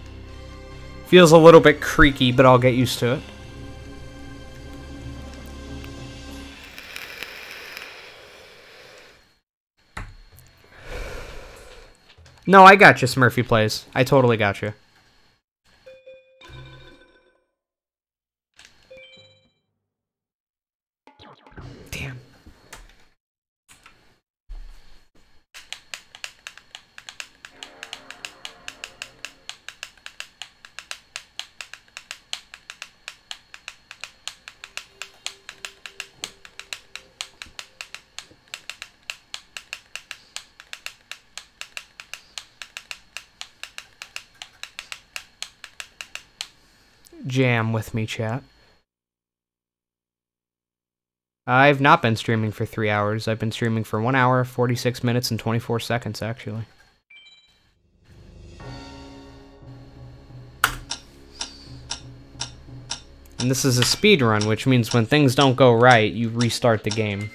Feels a little bit creaky, but I'll get used to it. No, I got you, Smurfy Plays. I totally got you. Damn. Jam with me, chat. I've not been streaming for 3 hours. I've been streaming for 1 hour, 46 minutes, and 24 seconds, actually. And this is a speedrun, which means when things don't go right, you restart the game.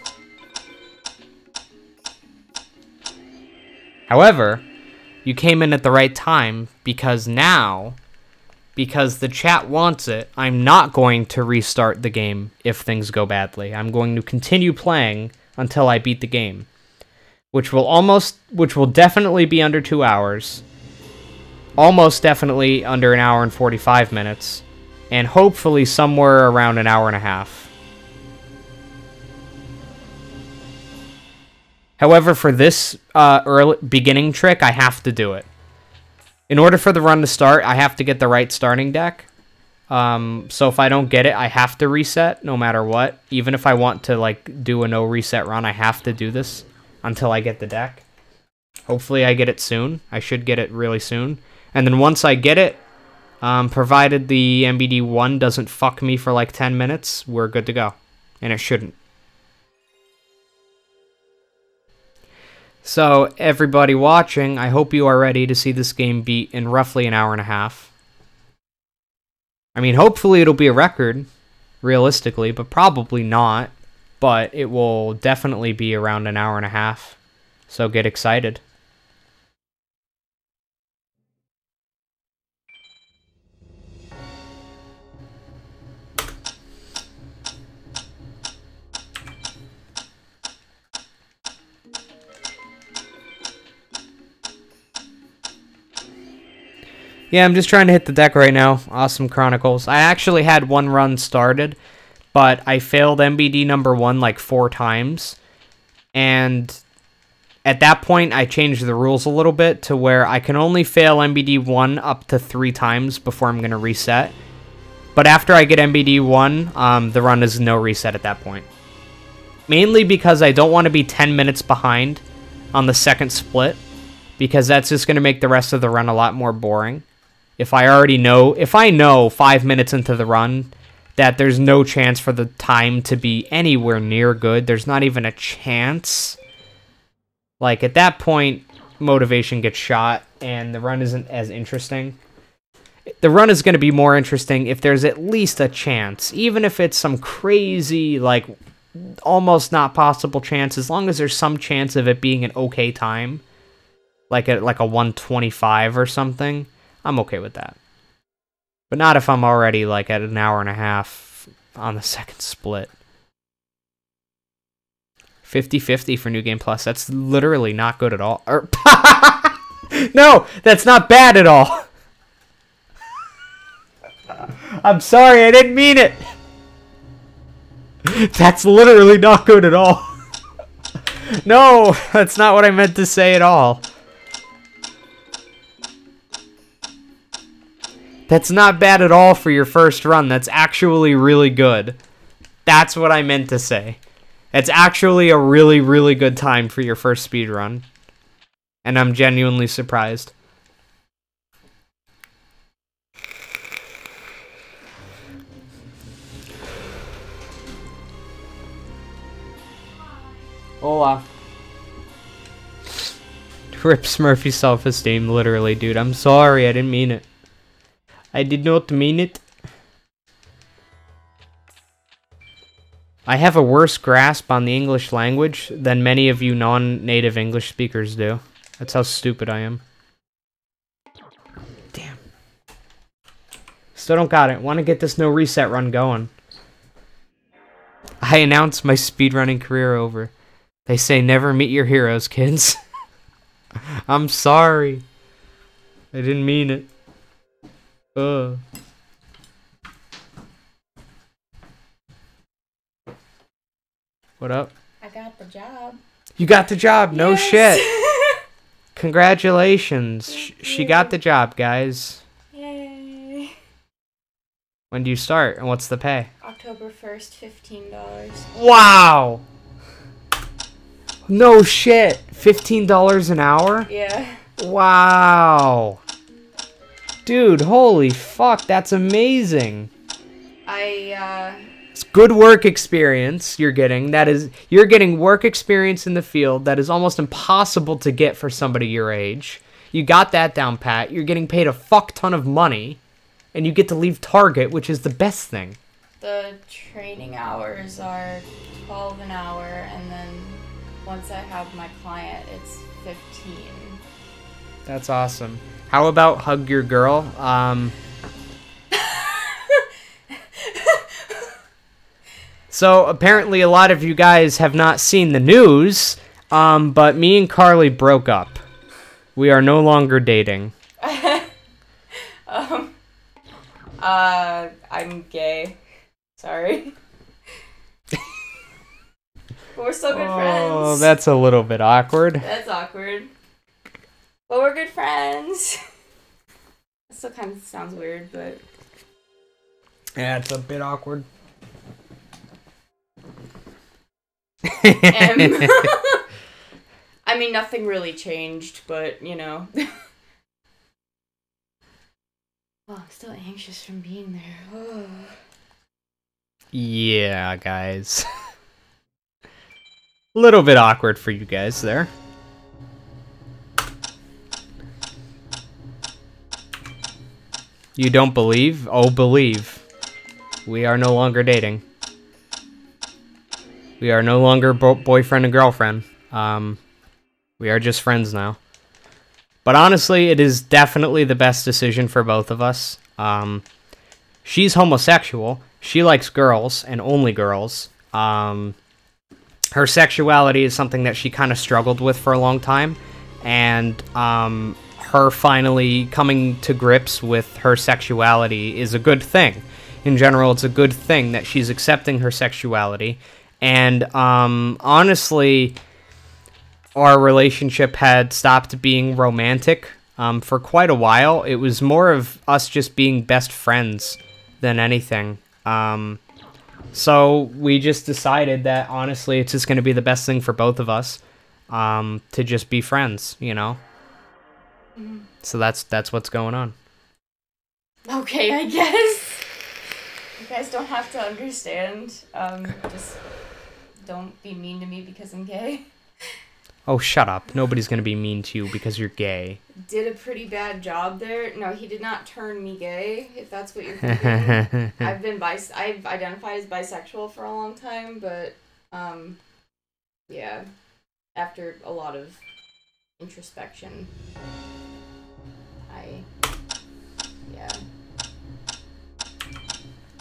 However, you came in at the right time, because now because the chat wants it, I'm not going to restart the game if things go badly. I'm going to continue playing until I beat the game, which will definitely be under 2 hours, almost definitely under an hour and 45 minutes, and hopefully somewhere around an hour and a half. However, for this early beginning trick, I have to do it. In order for the run to start, I have to get the right starting deck. So if I don't get it, I have to reset no matter what. Even if I want to like do a no reset run, I have to do this until I get the deck. Hopefully I get it soon. I should get it really soon. And then once I get it, provided the MBD1 doesn't fuck me for like 10 minutes, we're good to go. And it shouldn't. So, everybody watching, I hope you are ready to see this game beat in roughly an hour and a half. I mean, hopefully it'll be a record, realistically, but probably not. But it will definitely be around an hour and a half. So get excited. Yeah, I'm just trying to hit the deck right now. Awesome Chronicles. I actually had one run started, but I failed MBD number 1 like 4 times. And at that point, I changed the rules a little bit to where I can only fail MBD 1 up to 3 times before I'm going to reset. But after I get MBD 1, the run is no reset at that point. Mainly because I don't want to be 10 minutes behind on the second split, because that's just going to make the rest of the run a lot more boring. If I know 5 minutes into the run that there's no chance for the time to be anywhere near good, there's not even a chance, like at that point, motivation gets shot and the run isn't as interesting. The run is going to be more interesting if there's at least a chance, even if it's some crazy, like, almost not possible chance, as long as there's some chance of it being an okay time, like a 125 or something. I'm okay with that. But not if I'm already, like, at an hour and a half on the second split. 50-50 for New Game Plus. That's literally not good at all. No, that's not bad at all. I'm sorry, I didn't mean it. That's literally not good at all. No, that's not what I meant to say at all. That's not bad at all for your first run. That's actually really good. That's what I meant to say. It's actually a really, really good time for your first speed run. And I'm genuinely surprised. Hola. Rip Smurfy's self-esteem, literally, dude. I'm sorry, I didn't mean it. I did not mean it. I have a worse grasp on the English language than many of you non-native English speakers do. That's how stupid I am. Damn. Still don't got it. Want to get this no reset run going. I announced my speedrunning career over. They say never meet your heroes, kids. I'm sorry. I didn't mean it. What up? I got the job. You got the job, no Yes. shit. Congratulations. She got the job, guys. Yay. When do you start and what's the pay? October 1st, $15. Wow. No shit. $15 an hour? Yeah. Wow. Dude, holy fuck, that's amazing. It's good work experience you're getting. You're getting work experience in the field that is almost impossible to get for somebody your age. You got that down pat. You're getting paid a fuck ton of money, and you get to leave Target, which is the best thing. The training hours are 12 an hour, and then once I have my client, it's 15. That's awesome. How about hug your girl? So apparently a lot of you guys have not seen the news, but me and Carly broke up. We are no longer dating. I'm gay. Sorry. But we're still good friends. Oh, that's a little bit awkward. That's awkward. But we're good friends. It still kind of sounds weird, but... Yeah, it's a bit awkward. I mean, nothing really changed, but, you know. Oh, I'm still anxious from being there. Oh. Yeah, guys. A little bit awkward for you guys there. You don't believe? Oh, believe. We are no longer dating. We are no longer boyfriend and girlfriend. We are just friends now. But honestly, it is definitely the best decision for both of us. She's homosexual. She likes girls, and only girls. Her sexuality is something that she kind of struggled with for a long time. And her finally coming to grips with her sexuality is a good thing. In general, it's a good thing that she's accepting her sexuality. And honestly, our relationship had stopped being romantic for quite a while. It was more of us just being best friends than anything. So we just decided that, honestly, it's just going to be the best thing for both of us to just be friends, you know? Mm. So that's what's going on. Okay, I guess. You guys don't have to understand. Just don't be mean to me because I'm gay. Oh, shut up. Nobody's going to be mean to you because you're gay. Did a pretty bad job there. No, he did not turn me gay, if that's what you're thinking. I've identified as bisexual for a long time, but, yeah. After a lot of introspection, yeah.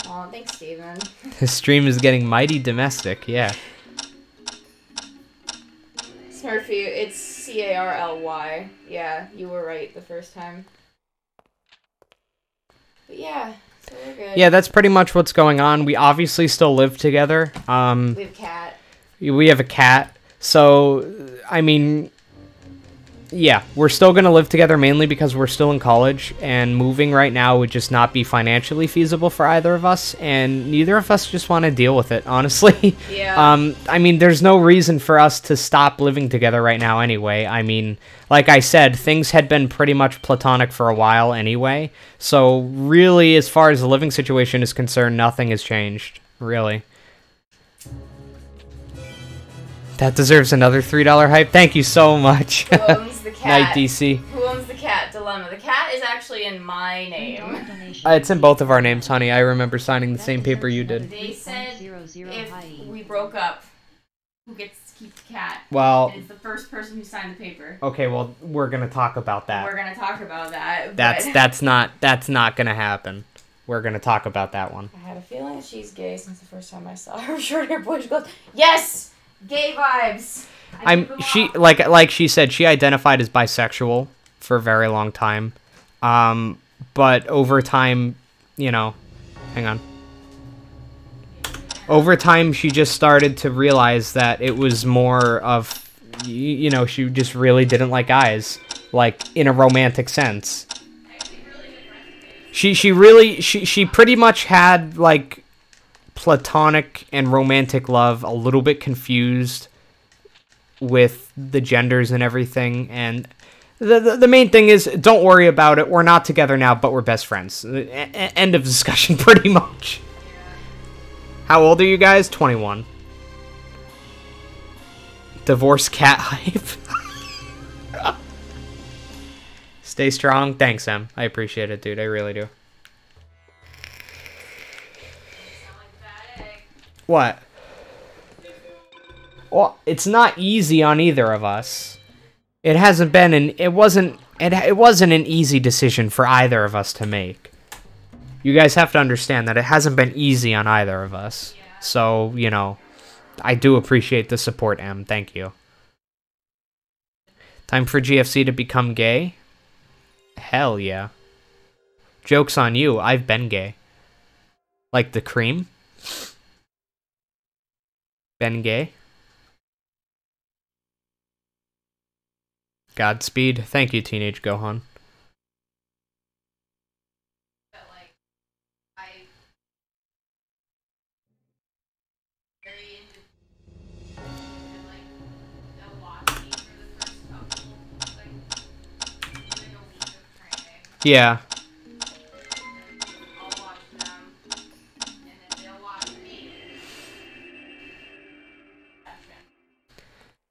Aw, thanks, Steven. His stream is getting mighty domestic, yeah. Smurfy, it's C-A-R-L-Y. Yeah, you were right the first time. But yeah, so we're good. Yeah, that's pretty much what's going on. We obviously still live together. We have a cat. We have a cat. So, I mean, yeah, we're still going to live together mainly because we're still in college, and moving right now would just not be financially feasible for either of us, and neither of us just want to deal with it, honestly. Yeah. I mean, there's no reason for us to stop living together right now anyway. I mean, like I said, things had been pretty much platonic for a while anyway, so really, as far as the living situation is concerned, nothing has changed, really. That deserves another $3 hype. Thank you so much. Who owns the cat? Night DC. Who owns the cat? Dilemma. The cat is actually in my name. It's in both of our names, honey. I remember signing the same paper you did. They said if we broke up, who gets to keep the cat? Well, and it's the first person who signed the paper. okay, well, we're gonna talk about that. We're gonna talk about that. That's not gonna happen. We're gonna talk about that one. I had a feeling that she's gay since the first time I saw her short-haired boy. She goes, yes. Gay vibes. Like she said, she identified as bisexual for a very long time. But over time, you know, hang on. Over time, she just started to realize that it was more of, you know, she just really didn't like guys, like in a romantic sense. She pretty much had like platonic and romantic love a little bit confused with the genders and everything, and the main thing is, don't worry about it, we're not together now, but we're best friends. End of discussion, pretty much. How old are you guys? 21. Divorce cat hype. Stay strong. Thanks, Em. I appreciate it, dude. I really do. What? Well, it's not easy on either of us. It hasn't been it wasn't an easy decision for either of us to make. You guys have to understand that it hasn't been easy on either of us. Yeah. So, you know, I do appreciate the support, Em. Thank you. Time for GFC to become gay? Hell yeah. Joke's on you, I've been gay. Like the cream? Been gay? Godspeed. Thank you, Teenage Gohan. Yeah.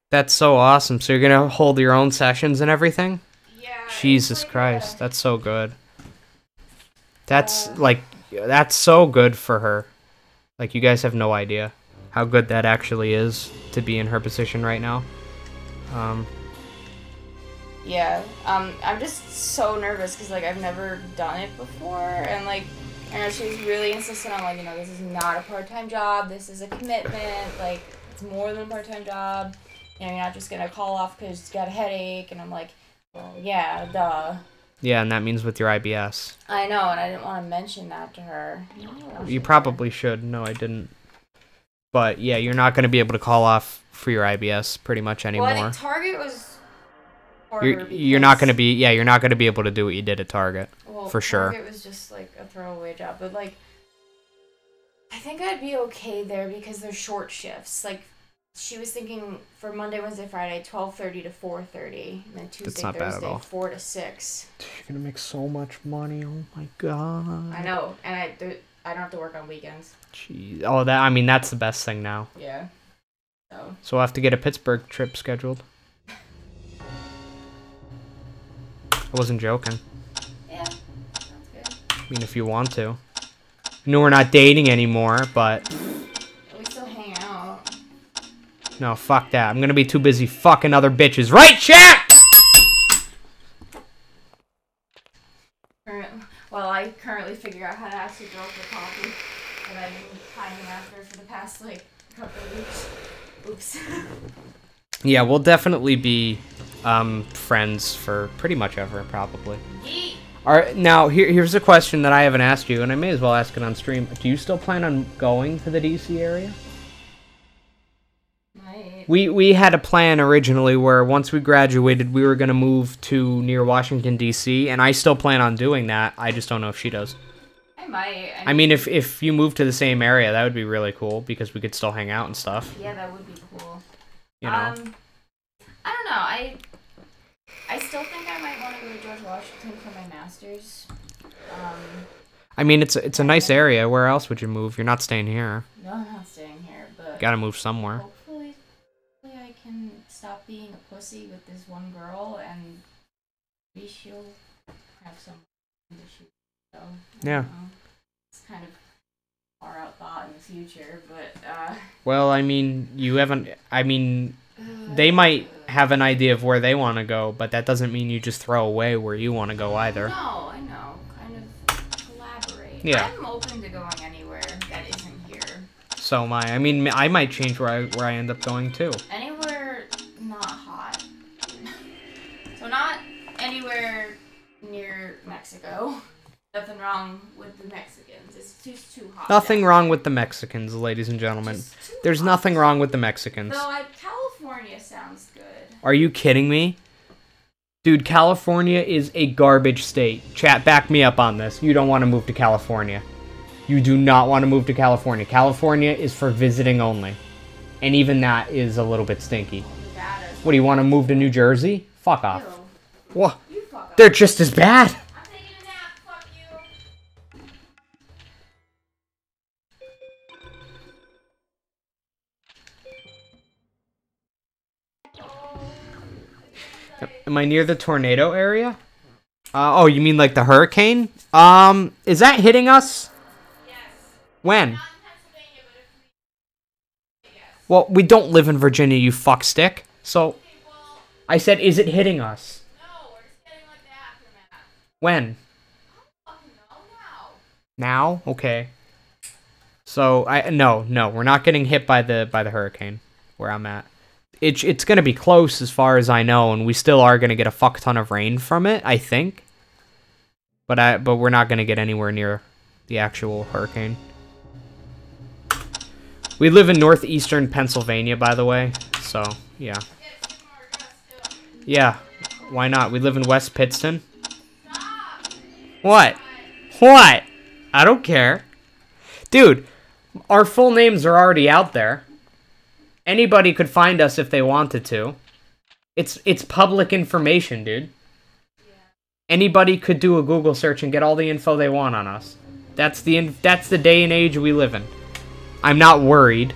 That's so awesome. So you're gonna hold your own sessions and everything? Yeah. Jesus Christ, that's so good. That's that's so good for her. Like, you guys have no idea how good that actually is to be in her position right now. Yeah, I'm just so nervous because, like, I've never done it before, and, like, I know she was really insistent on, like, you know, this is not a part-time job, this is a commitment, like, it's more than a part-time job, you know, you're not just gonna call off because you got a headache, and I'm like, well, yeah, duh. Yeah, and that means with your IBS. I know, and I didn't want to mention that to her. You probably should. No, I didn't. But, yeah, you're not going to be able to call off for your IBS pretty much anymore. Well, I think Target was you're not going to be, yeah, you're not going to be able to do what you did at Target, well, for sure. Target was just, like, a throwaway job, but, like, I think I'd be okay there because they're short shifts. Like, she was thinking for Monday, Wednesday, Friday, 12:30 to 4:30, and then Tuesday, not bad at Thursday, all. 4 to 6. You're going to make so much money. Oh, my God. I know, and I don't have to work on weekends. Jeez. Oh, I mean, that's the best thing now. Yeah. So I'll have to get a Pittsburgh trip scheduled. I wasn't joking. Yeah, sounds good. I mean, if you want to. I know we're not dating anymore, but... We still hang out. No, fuck that. I'm gonna be too busy fucking other bitches. Right, chat?! Well, I currently figure out how to ask a girl for coffee that I've been pining after for the past, like, couple of weeks. Oops. Yeah, we'll definitely be friends for pretty much ever, probably. Yeet. Alright, now, here's a question that I haven't asked you, and I may as well ask it on stream. Do you still plan on going to the DC area? Might. We had a plan originally where once we graduated, we were going to move to near Washington, D.C., and I still plan on doing that. I just don't know if she does. I might. I mean, if you move to the same area, that would be really cool, because we could still hang out and stuff. Yeah, that would be cool. You know? I don't know. I still think I might want to go to George Washington for my master's. I mean, it's a nice area. Where else would you move? You're not staying here. No, I'm not staying here, but... Gotta move somewhere. Hopefully I can stop being a pussy with this one girl, and maybe she'll have some issues. So, Yeah. It's kind of far out thought in the future, but, Well, I mean, they might have an idea of where they want to go, but that doesn't mean you just throw away where you want to go either. No, I know. Kind of collaborate. Yeah. I'm open to going anywhere that isn't here. So am I. I mean, I might change where I end up going, too. Anywhere not hot. So not anywhere near Mexico. Nothing wrong with the Mexicans. It's just too hot. Nothing wrong with the Mexicans, ladies and gentlemen. There's nothing wrong with the Mexicans. No, California sounds good. Are you kidding me? Dude, California is a garbage state. Chat, back me up on this. You don't want to move to California. You do not want to move to California. California is for visiting only. And even that is a little bit stinky. What, do you want to move to New Jersey? Fuck off. Ew. What? You fuck off. They're just as bad. I'm taking a nap. Fuck you. Am I near the tornado area? Oh, you mean like the hurricane? Is that hitting us? Yes. When? Not in Pennsylvania, but if we... Yes. Well, we don't live in Virginia, you fuckstick. So, Okay, well, I said, is it hitting us? no, we're just getting, like, the aftermath. When? I don't fucking know now. Now? Okay. So no, we're not getting hit by the hurricane where I'm at. It's gonna be close as far as I know, and we still are gonna get a fuck ton of rain from it, I think. But we're not gonna get anywhere near the actual hurricane. We live in northeastern Pennsylvania, by the way, so yeah. Yeah, why not? We live in West Pittston. What? What? I don't care. Dude, our full names are already out there. Anybody could find us if they wanted to. It's public information, dude. Anybody could do a Google search and get all the info they want on us. That's the day and age we live in. I'm not worried.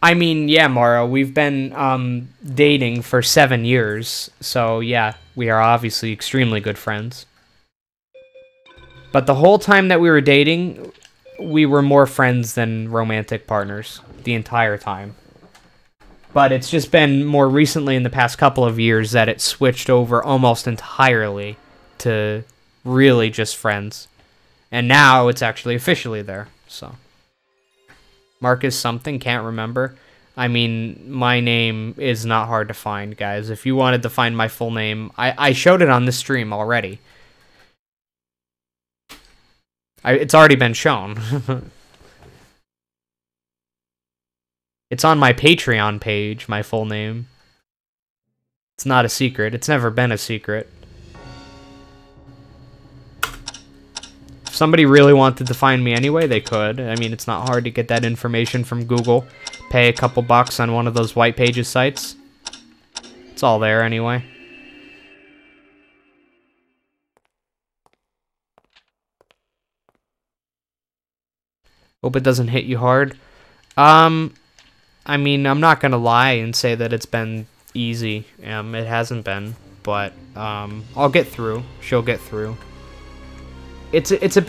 I mean, yeah, Mara, we've been dating for 7 years, so yeah, we are obviously extremely good friends. But the whole time that we were dating, we were more friends than romantic partners the entire time. But it's just been more recently in the past couple of years that it switched over almost entirely to really just friends. And now it's actually officially there, so. Marcus something, can't remember. I mean, my name is not hard to find, guys. If you wanted to find my full name, I showed it on this stream already. It's already been shown. It's on my Patreon page, my full name. It's not a secret. It's never been a secret. If somebody really wanted to find me anyway, they could. I mean, it's not hard to get that information from Google. Pay a couple bucks on one of those white pages sites. It's all there anyway. Hope it doesn't hit you hard. I mean, I'm not gonna lie and say that it's been easy. It hasn't been, but I'll get through. She'll get through. It's a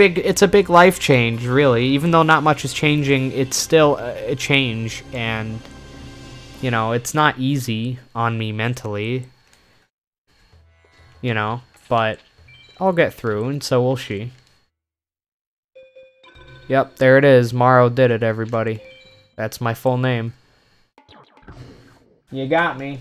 big life change, really. Even though not much is changing, it's still a change, and you know, it's not easy on me mentally. You know, but I'll get through, and so will she. Yep, there it is. Morrow did it, everybody. That's my full name. You got me.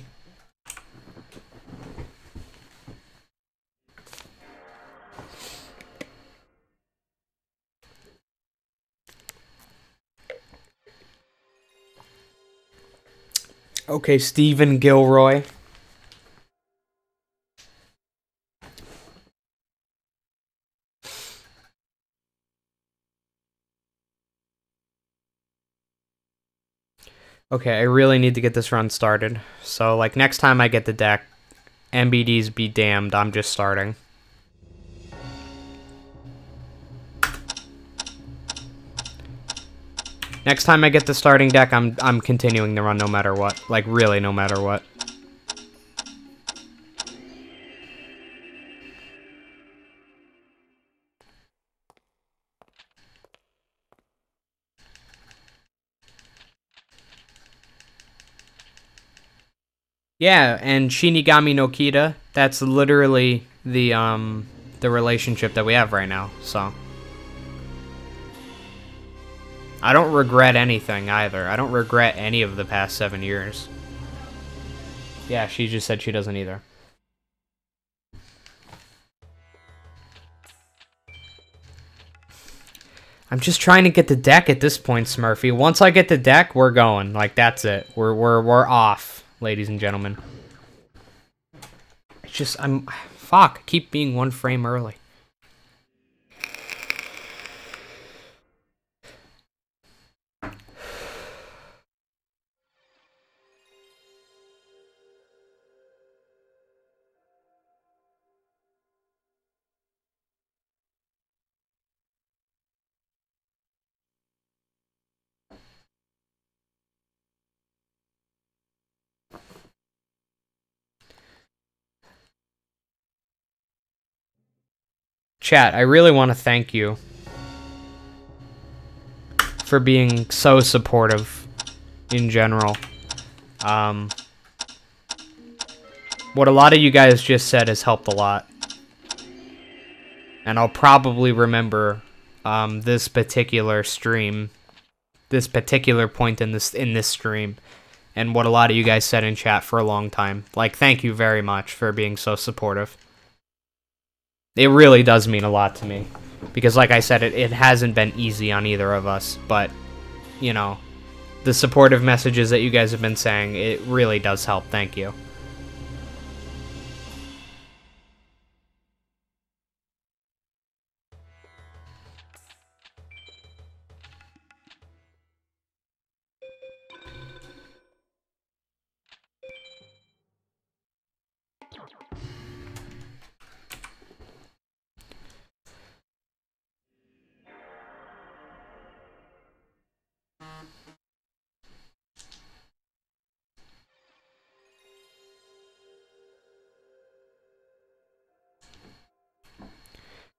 Okay, Stephen Gilroy. Okay, I really need to get this run started. So, like, next time I get the deck, MBDs be damned, I'm just starting. Next time I get the starting deck, I'm continuing the run no matter what. Like, really no matter what. Yeah, and Shinigami no Kita, that's literally the relationship that we have right now, so. I don't regret anything either. I don't regret any of the past 7 years. Yeah, she just said she doesn't either. I'm just trying to get the deck at this point, Smurfy. Once I get the deck, we're going. Like, that's it. We're off, ladies and gentlemen. It's just, fuck, I keep being 1 frame early. Chat, I really want to thank you for being so supportive in general. what a lot of you guys just said has helped a lot. And I'll probably remember this particular stream, this particular point in this stream, and what a lot of you guys said in chat for a long time. Like, thank you very much for being so supportive. It really does mean a lot to me. Because like I said, it hasn't been easy on either of us, but, you know, the supportive messages that you guys have been saying, it really does help. Thank you.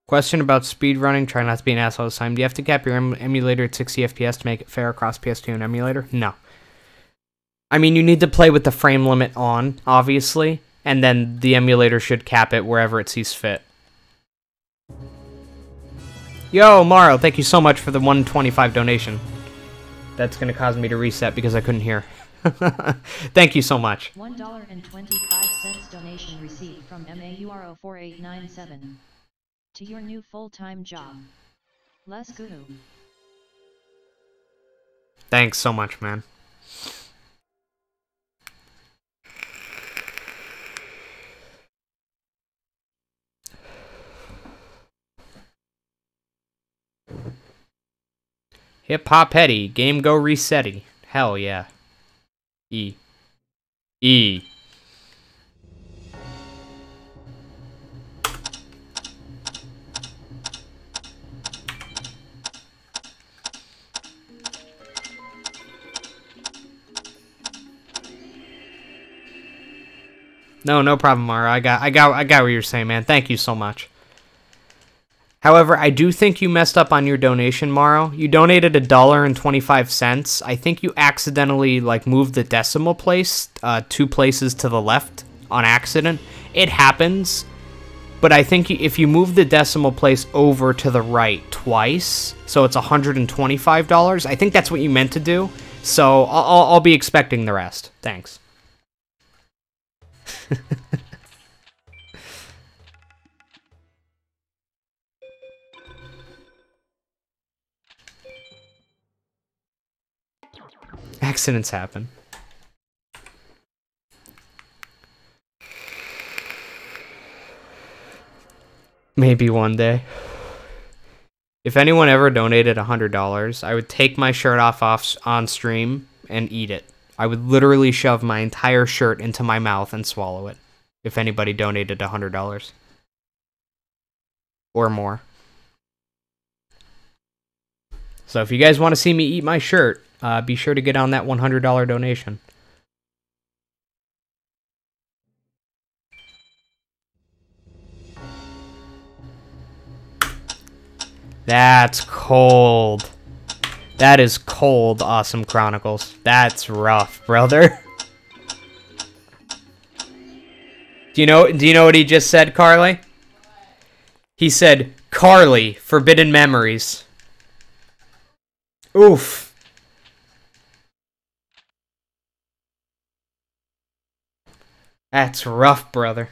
Question about speedrunning. Try not to be an asshole this time. Do you have to cap your emulator at 60 FPS to make it fair across PS2 and emulator? No. I mean, you need to play with the frame limit on, obviously, and then the emulator should cap it wherever it sees fit. Yo, Maro, thank you so much for the 125 donation. That's going to cause me to reset because I couldn't hear. Thank you so much. $1.25 donation received from MAURO4897. To your new full-time job. Let's go. Thanks so much, man. Hip Hop Hetty, game go resetty. Hell yeah. E. No problem, Mara. I got what you're saying, man. Thank you so much. However, I do think you messed up on your donation, Morrow. You donated $1.25. I think you accidentally moved the decimal place 2 places to the left on accident. It happens, but I think if you move the decimal place over to the right twice, so it's $125. I think that's what you meant to do. So I'll be expecting the rest. Thanks. Accidents happen. Maybe one day. If anyone ever donated $100, I would take my shirt off on stream and eat it. I would literally shove my entire shirt into my mouth and swallow it. If anybody donated $100. Or more. So if you guys want to see me eat my shirt, be sure to get on that $100 donation. That's cold. That is cold, Awesome Chronicles. That's rough, brother. Do you know what he just said, Carly? He said, Carly, forbidden memories. Oof. That's rough, brother.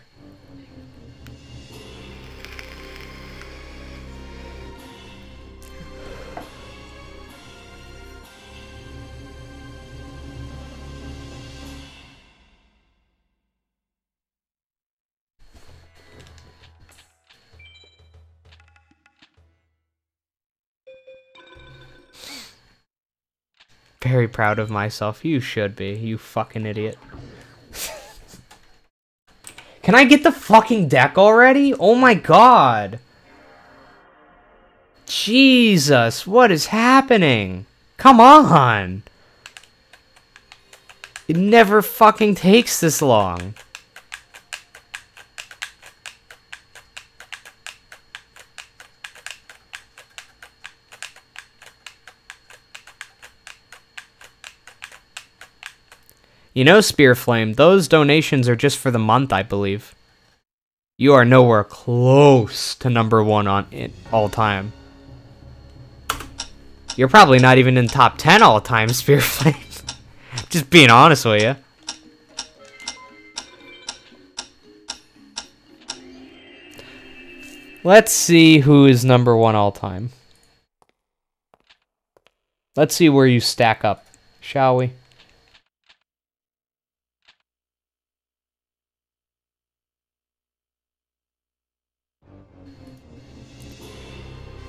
Very proud of myself. You should be, you fucking idiot. Can I get the fucking deck already? Oh my god. Jesus, what is happening? Come on. It never fucking takes this long. You know, Spearflame, those donations are just for the month, I believe. You are nowhere close to #1 on it all time. You're probably not even in top 10 all time, Spearflame. Just being honest with you. Let's see who is #1 all time. Let's see where you stack up, shall we?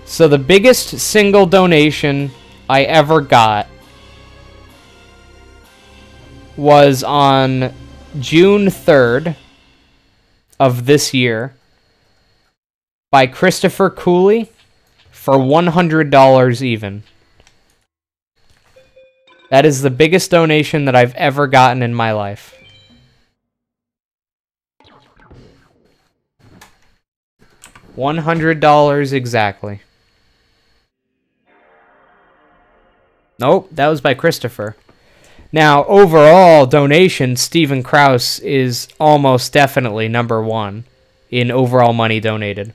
So the biggest single donation I ever got was on June 3rd of this year by Christopher Cooley for $100 even. That is the biggest donation that I've ever gotten in my life. $100 exactly. Nope, that was by Christopher. Now, overall donation, Steven Krause is almost definitely #1 in overall money donated.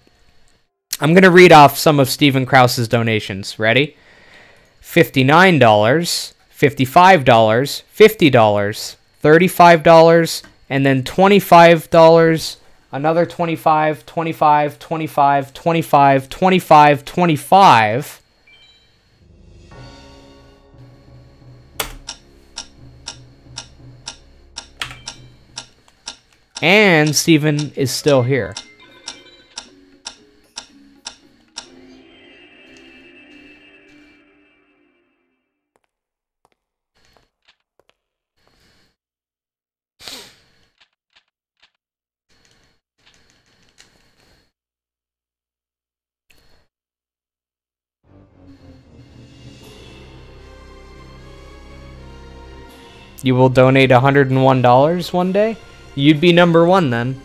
I'm going to read off some of Steven Krause's donations. Ready? $59, $55, $50, $35, and then $25, another $25, $25, $25, $25, $25, $25. And Steven is still here. You will donate $101 one day? You'd be #1 then.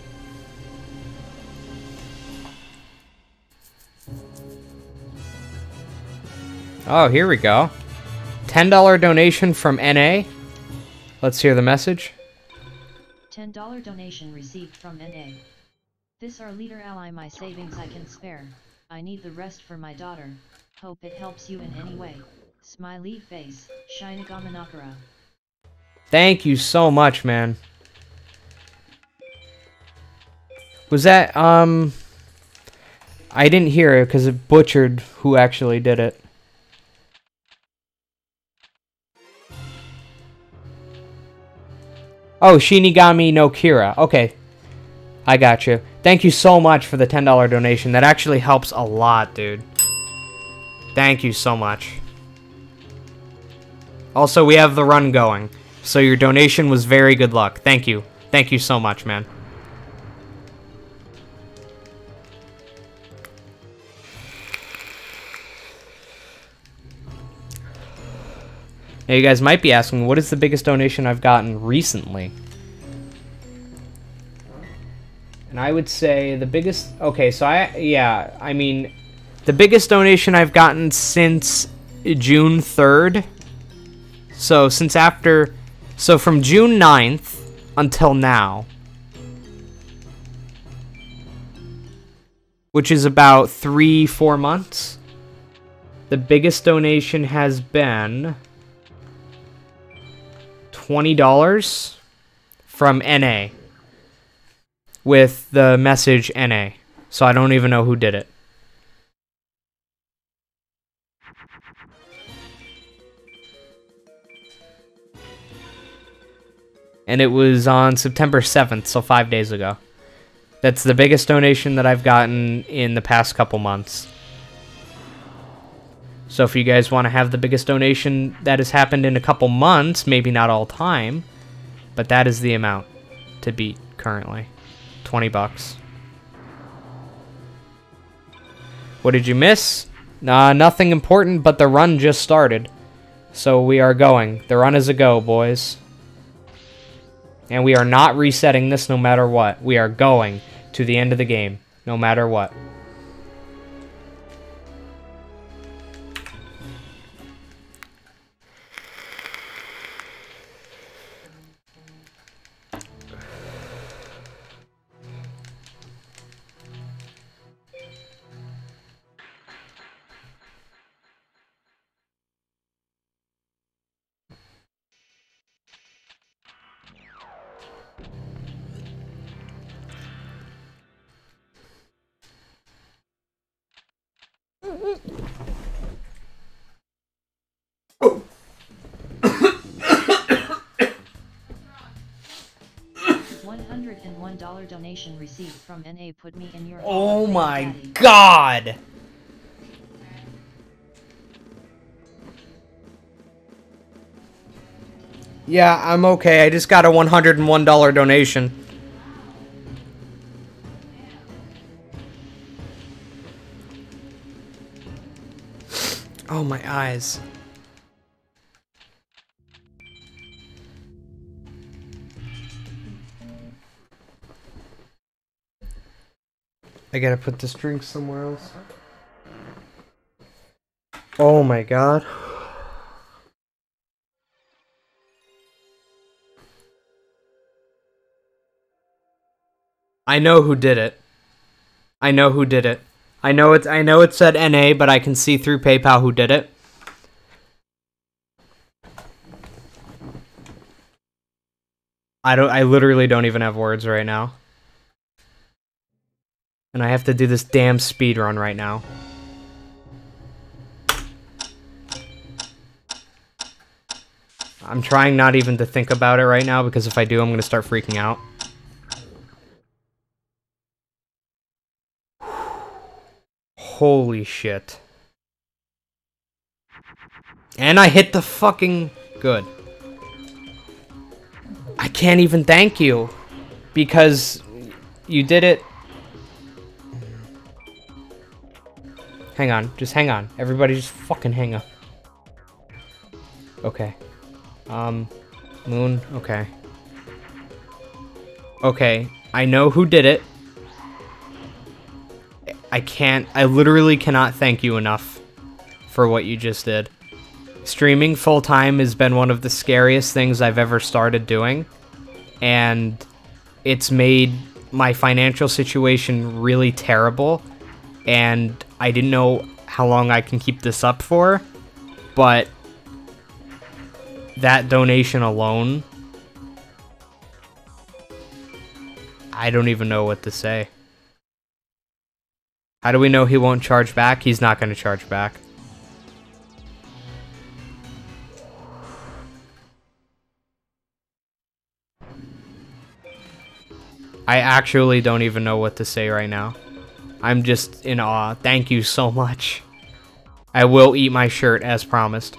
Oh, here we go. $10 donation from NA. Let's hear the message. $10 donation received from NA. This our leader ally, my savings I can spare. I need the rest for my daughter. Hope it helps you in any way. Smiley face, Shinigami Nakara. Thank you so much, man. Was that, I didn't hear it because it butchered who actually did it. Oh, Shinigami no Kira. Okay. I got you. Thank you so much for the $10 donation. That actually helps a lot, dude. Thank you so much. Also, we have the run going. So your donation was very good luck. Thank you. Thank you so much, man. Now, you guys might be asking, what is the biggest donation I've gotten recently? And I would say the biggest... Okay, so I mean, the biggest donation I've gotten since June 3rd. So, So, from June 9th until now. Which is about 3-4 months. The biggest donation has been... $20 from NA with the message NA. So I don't even know who did it. And it was on September 7th, so 5 days ago. That's the biggest donation that I've gotten in the past couple months. So if you guys want to have the biggest donation that has happened in a couple months, maybe not all time, but that is the amount to beat currently. $20. What did you miss? Nothing important, but the run just started. So we are going. The run is a go, boys. And we are not resetting this no matter what. We are going to the end of the game, no matter what. $101 donation received from NA. Put me in your Oh Hall of Fame, my Daddy. god! Yeah, I'm okay. I just got a $101 donation. Oh, my eyes. I gotta put this drink somewhere else. Oh my god. I know who did it. I know who did it. I know it said NA, but I can see through PayPal who did it. I literally don't even have words right now. And I have to do this damn speedrun right now. I'm trying not even to think about it right now, because if I do, I'm gonna start freaking out. Holy shit. And I hit the fucking... Good. I can't even thank you. Because you did it... Hang on. Just hang on. Everybody just fucking hang up. Okay. Moon. Okay. Okay. I know who did it. I literally cannot thank you enough for what you just did. Streaming full-time has been one of the scariest things I've ever started doing, and it's made my financial situation really terrible, and I didn't know how long I can keep this up for, but that donation alone, I don't even know what to say. How do we know he won't charge back? He's not going to charge back. I actually don't even know what to say right now. I'm just in awe. Thank you so much. I will eat my shirt as promised.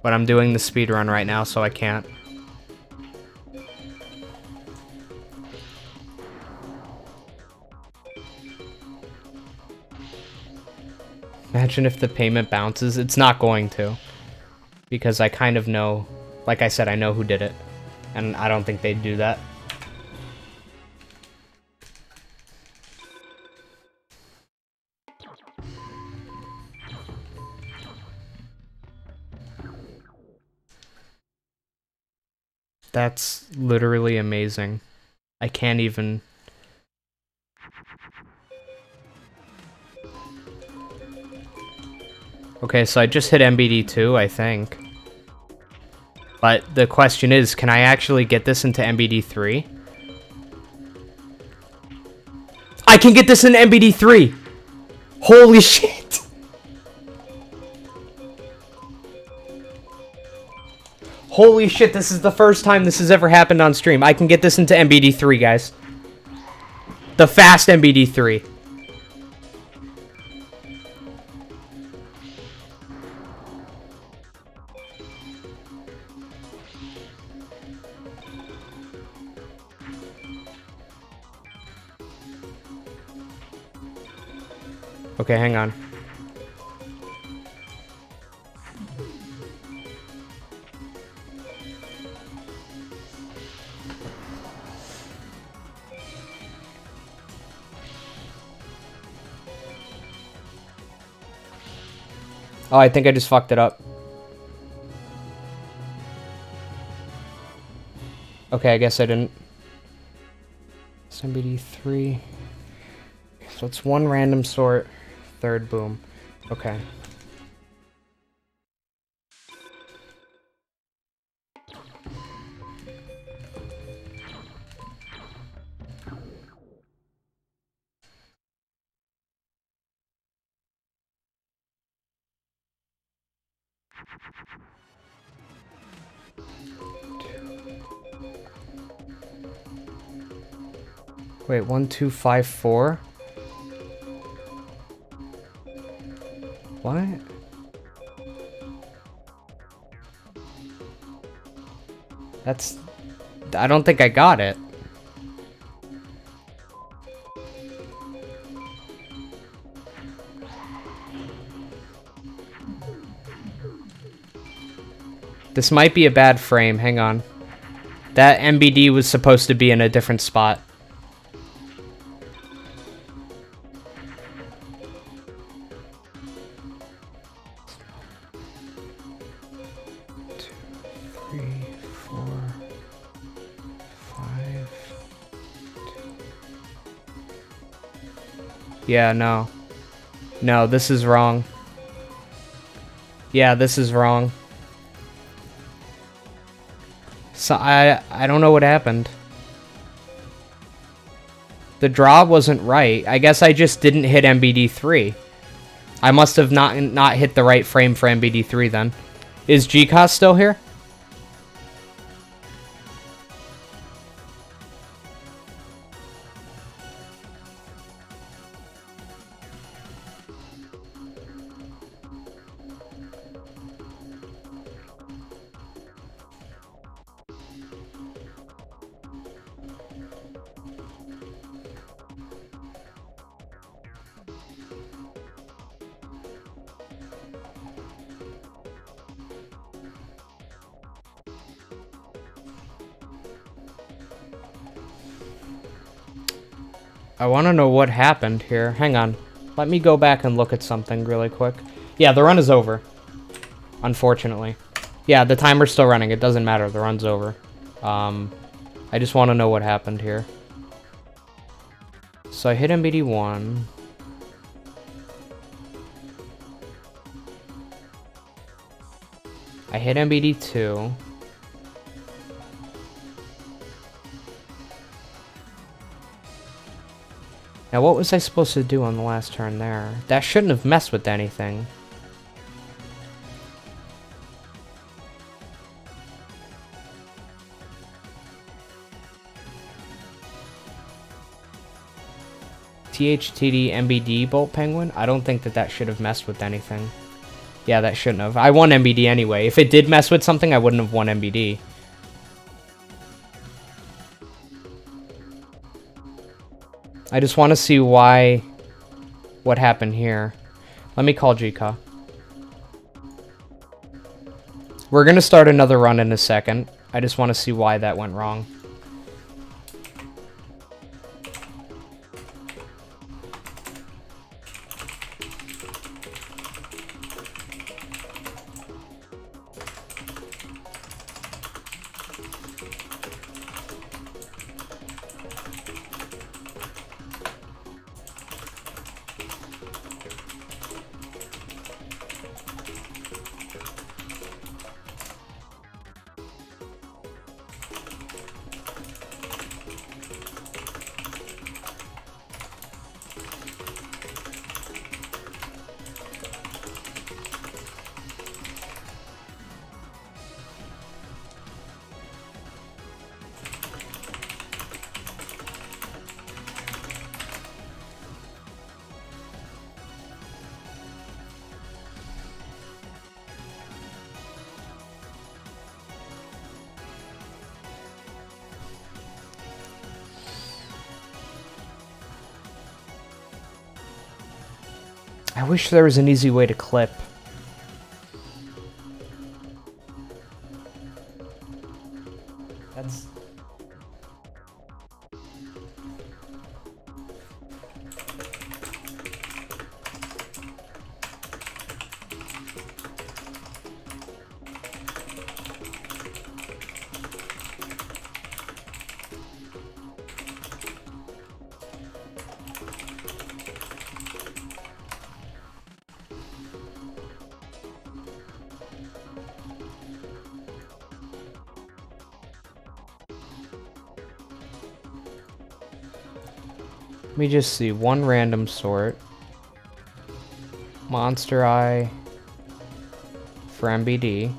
But I'm doing the speedrun right now, so I can't. Imagine if the payment bounces. It's not going to. Because I kind of know... Like I said, I know who did it. And I don't think they'd do that. That's literally amazing. I can't even... Okay, so I just hit MBD2, I think. But the question is, can I actually get this into MBD3? I can get this in MBD3! Holy shit! Holy shit, this is the first time this has ever happened on stream. I can get this into MBD3, guys. The fast MBD3. Okay, hang on. Oh, I think I just fucked it up. Okay, I guess I didn't. Somebody 3. So it's one random sort, third boom. Okay. Wait, 1, 2, 5, 4? What? That's... I don't think I got it. This might be a bad frame, hang on. That MBD was supposed to be in a different spot. Yeah, no. No, this is wrong. Yeah, this is wrong. So I don't know what happened. The draw wasn't right. I guess I just didn't hit MBD3. I must have not hit the right frame for MBD3 then. Is GCOS still here? I want to know what happened here. Hang on. Let me go back and look at something really quick. Yeah, the run is over. Unfortunately. Yeah, the timer's still running. It doesn't matter. The run's over. I just want to know what happened here. So I hit MBD1. I hit MBD2. Now, what was I supposed to do on the last turn there? That shouldn't have messed with anything. THTD MBD Bolt Penguin? I don't think that should have messed with anything. Yeah, that shouldn't have. I won MBD anyway. If it did mess with something, I wouldn't have won MBD. I just want to see what happened here. Let me call GCA. We're going to start another run in a second. I just want to see why that went wrong. I wish there was an easy way to clip. That's... Let me just see. One random sort. Monster Eye. for MBD.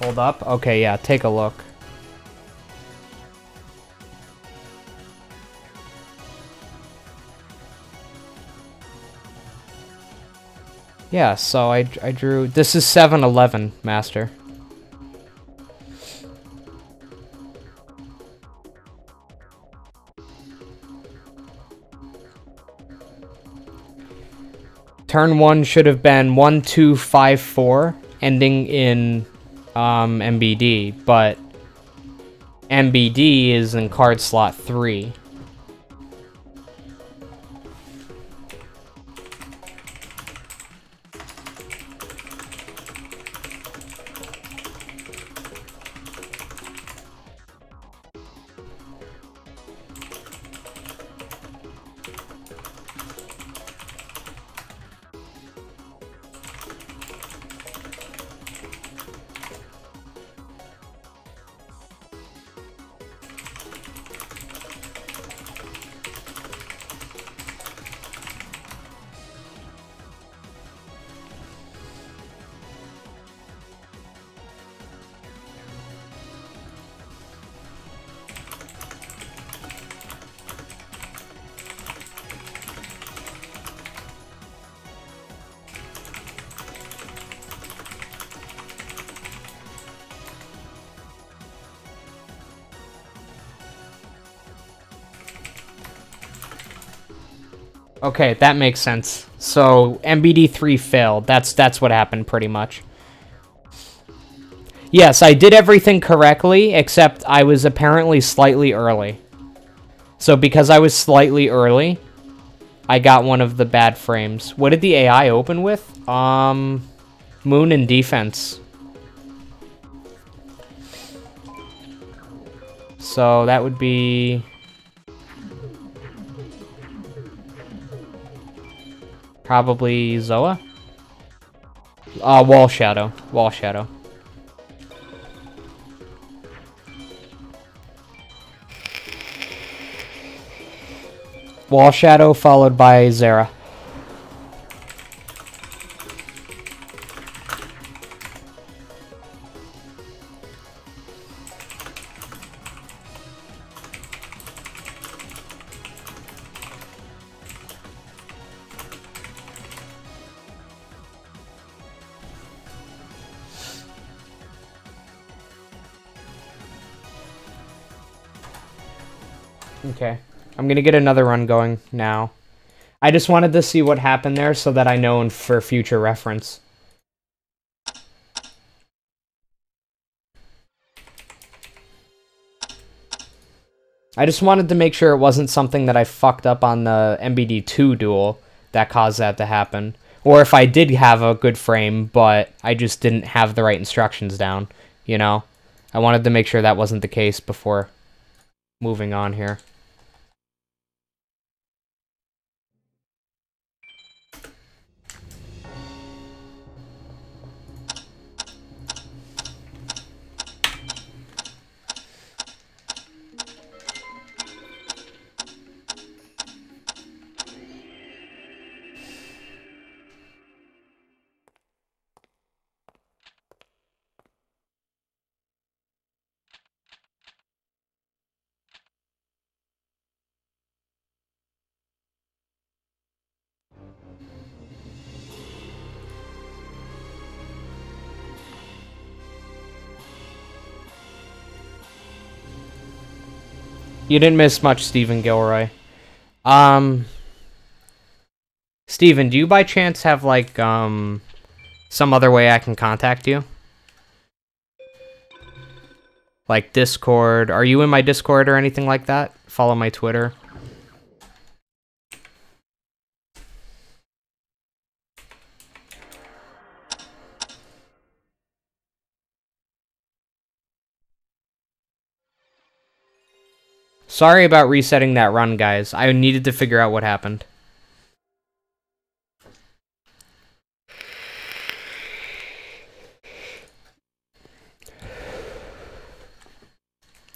Hold up. Okay, yeah, take a look. Yeah, so I drew... This is 7-11, Master. Turn 1 should have been 1, 2, 5, 4, ending in MBD, but MBD is in card slot 3. Okay, that makes sense. So MBD3 failed. That's what happened pretty much. Yes, I did everything correctly, except I was apparently slightly early. So because I was slightly early, I got one of the bad frames. What did the AI open with? Moon and defense. So that would be... probably Zoa? Wall Shadow. Wall Shadow. Wall Shadow followed by Zera. Okay. I'm gonna get another run going now. I just wanted to see what happened there so that I know for future reference. I just wanted to make sure it wasn't something that I fucked up on the MBD2 duel that caused that to happen. Or if I did have a good frame, but I just didn't have the right instructions down, you know? I wanted to make sure that wasn't the case before moving on here. You didn't miss much, Stephen Gilroy. Stephen, do you by chance have, like, some other way I can contact you? Like Discord? Are you in my Discord or anything like that? Follow my Twitter. Sorry about resetting that run, guys. I needed to figure out what happened.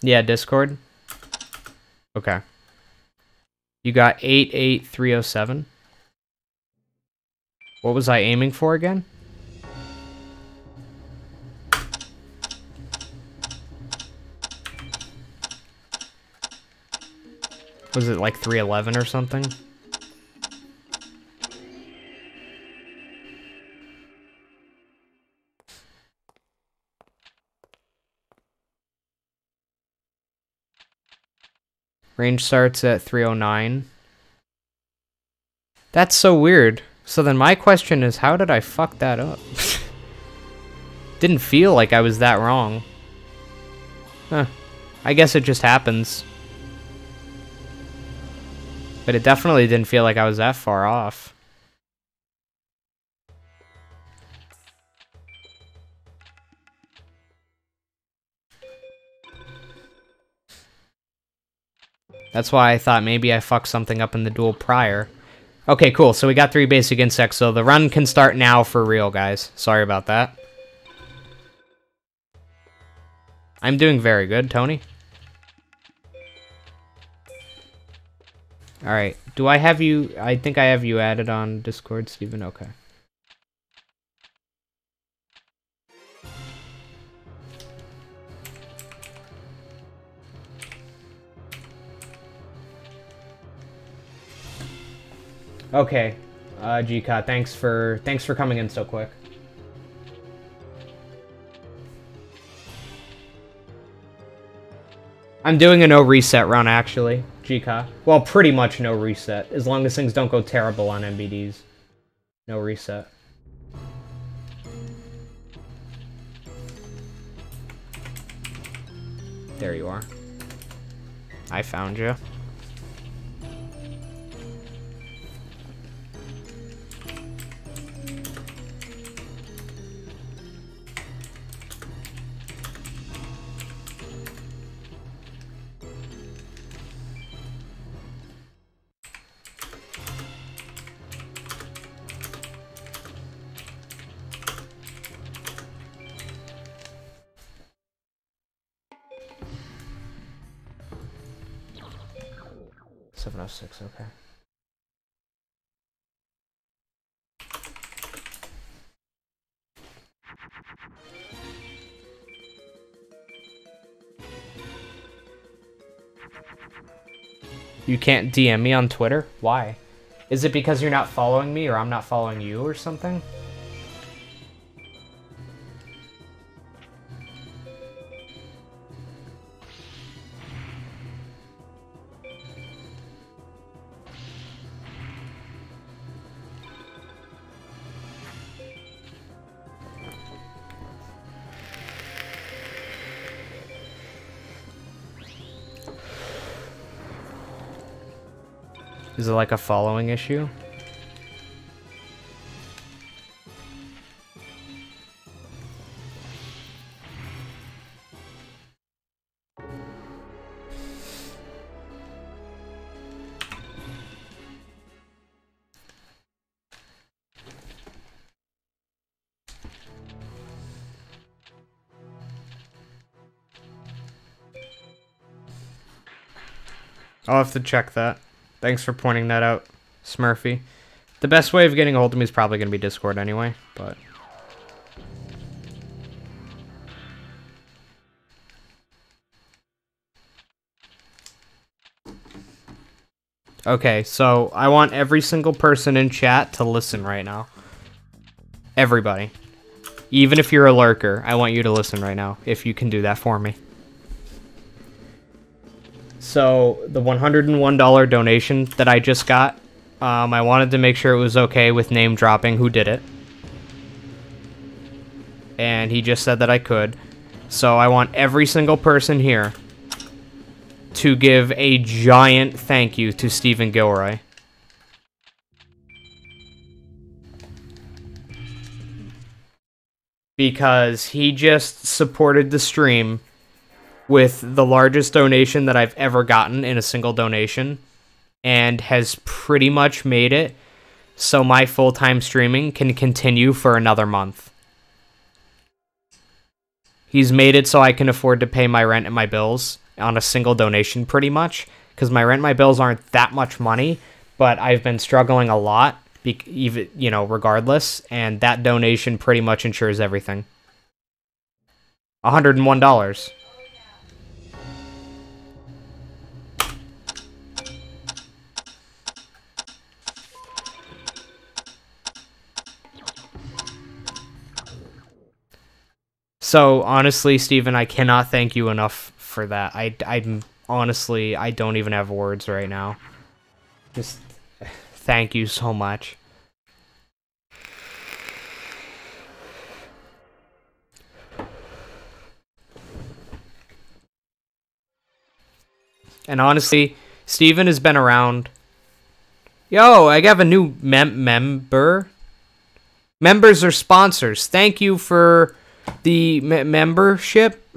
Yeah, Discord. Okay. You got 88307. What was I aiming for again? Was it like 311 or something? Range starts at 309. That's so weird. So then my question is, how did I fuck that up? Didn't feel like I was that wrong. Huh. I guess it just happens. But it definitely didn't feel like I was that far off. That's why I thought maybe I fucked something up in the duel prior. Okay, cool. So we got 3 basic insects, so the run can start now for real, guys. Sorry about that. I'm doing very good, Tony. Alright, do I have you... I think I have you added on Discord, Steven? Okay. Okay, GCOT, thanks for coming in so quick. I'm doing a no reset run, actually, GCOT. Well, pretty much no reset, as long as things don't go terrible on MBDs. No reset. There you are. I found you. Okay. You can't DM me on Twitter? Why? Is it because you're not following me or I'm not following you or something? Is it like a following issue? I'll have to check that. Thanks for pointing that out, Smurfy. The best way of getting a hold of me is probably going to be Discord anyway, but... Okay, so I want every single person in chat to listen right now. Everybody. Even if you're a lurker, I want you to listen right now, if you can do that for me. So, the $101 donation that I just got, I wanted to make sure it was okay with name dropping who did it. And he just said that I could. So I want every single person here to give a giant thank you to Stephen Gilroy. Because he just supported the stream with the largest donation that I've ever gotten in a single donation, and has pretty much made it so my full-time streaming can continue for another month. He's made it so I can afford to pay my rent and my bills on a single donation pretty much, because my rent and my bills aren't that much money, but I've been struggling a lot, even, you know, regardless, and that donation pretty much ensures everything. $101. So, honestly, Steven, I cannot thank you enough for that. I'm honestly, I don't even have words right now. Just thank you so much. And honestly, Steven has been around. Yo, I have a new member. Members are sponsors. Thank you for the membership.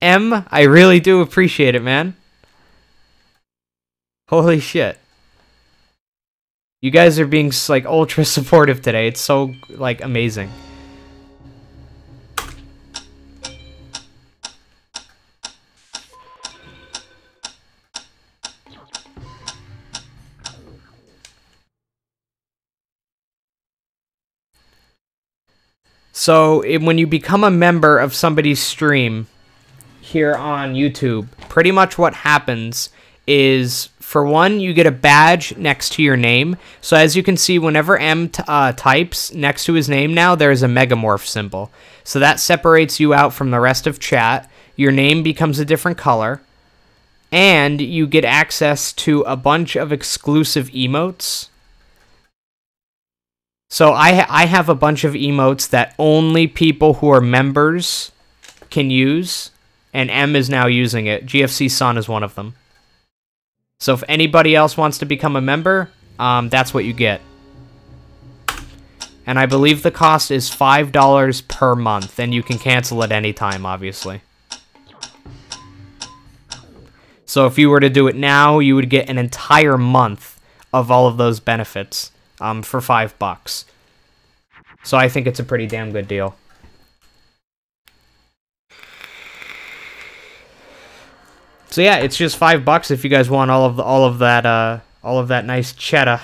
I really do appreciate it, man. Holy shit. You guys are being, like, ultra supportive today. It's so, like, amazing. So, when you become a member of somebody's stream here on YouTube, pretty much what happens is, for one, you get a badge next to your name. So as you can see, whenever types next to his name now, there's a megamorph symbol. So that separates you out from the rest of chat. Your name becomes a different color. And you get access to a bunch of exclusive emotes. So I have a bunch of emotes that only people who are members can use. And M is now using it. GFC Son is one of them. So if anybody else wants to become a member, that's what you get. And I believe the cost is $5 per month, and you can cancel at any time, obviously. So if you were to do it now, you would get an entire month of all of those benefits for $5. So I think it's a pretty damn good deal. So yeah, it's just $5 if you guys want all of that nice cheddar.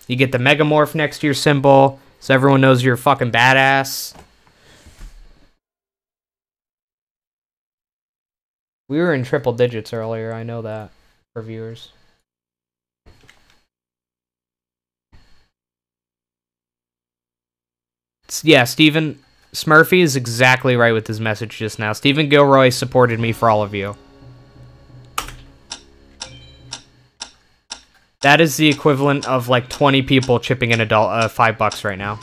You get the megamorph next to your symbol, so everyone knows you're a fucking badass. We were in triple digits earlier, I know that, for viewers. Yeah, Steven Smurfy is exactly right with his message just now. Stephen Gilroy supported me for all of you. That is the equivalent of like 20 people chipping in $5 right now.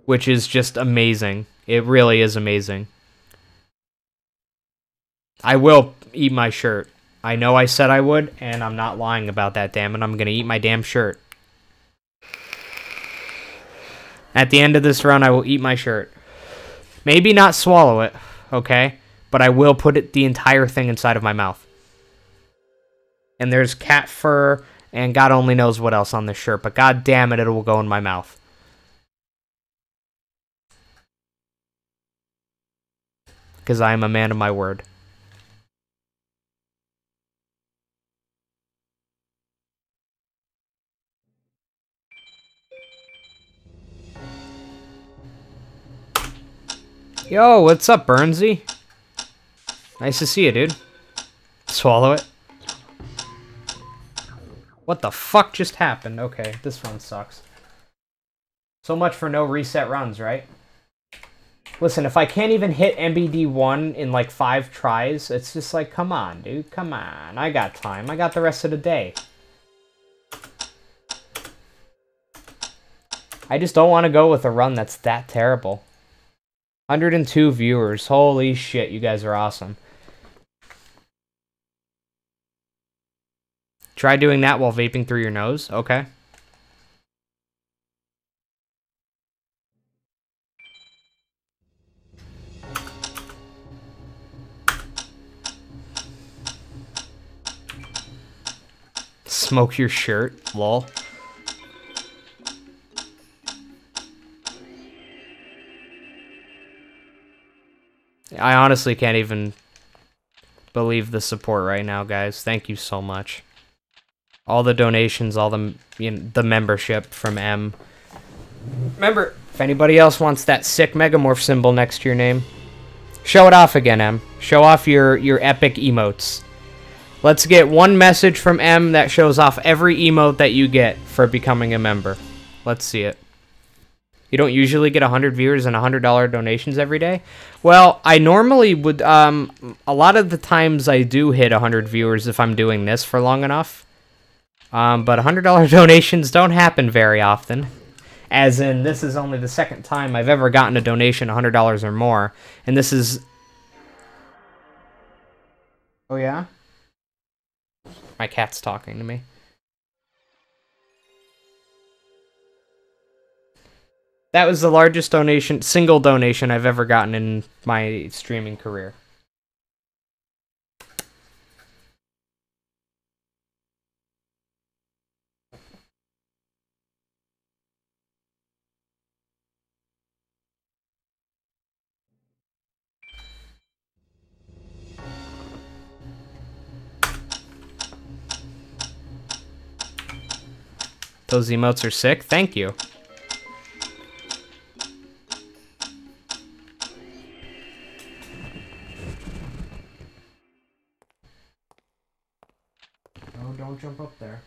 Which is just amazing. It really is amazing. I will eat my shirt. I know I said I would, and I'm not lying about that, damn it. I'm gonna eat my damn shirt. At the end of this run, I will eat my shirt. Maybe not swallow it, okay? But I will put the entire thing inside of my mouth. And there's cat fur, and God only knows what else on this shirt, but god damn it, it will go in my mouth. Because I am a man of my word. Yo, what's up, Burnsy? Nice to see you, dude. Swallow it. What the fuck just happened? Okay, this run sucks. So much for no reset runs, right? Listen, if I can't even hit MBD1 in like 5 tries, it's just like, come on, dude, come on. I got time. I got the rest of the day. I just don't want to go with a run that's that terrible. 102 viewers. Holy shit, you guys are awesome. Try doing that while vaping through your nose. Okay. smoke your shirt, lol. I honestly can't even believe the support right now, guys. Thank you so much. All the donations, all the, you know, the membership from M. Remember, if anybody else wants that sick Megamorph symbol next to your name, show it off again, M. Show off your epic emotes. Let's get one message from M that shows off every emote that you get for becoming a member. Let's see it. You don't usually get 100 viewers and $100 donations every day? Well, I normally would, a lot of the times I do hit 100 viewers if I'm doing this for long enough. But $100 donations don't happen very often. As in, this is only the second time I've ever gotten a donation $100 or more. And this is... Oh, yeah? My cat's talking to me. That was the largest donation, single donation I've ever gotten in my streaming career. Those emotes are sick. Thank you. Oh, don't jump up there.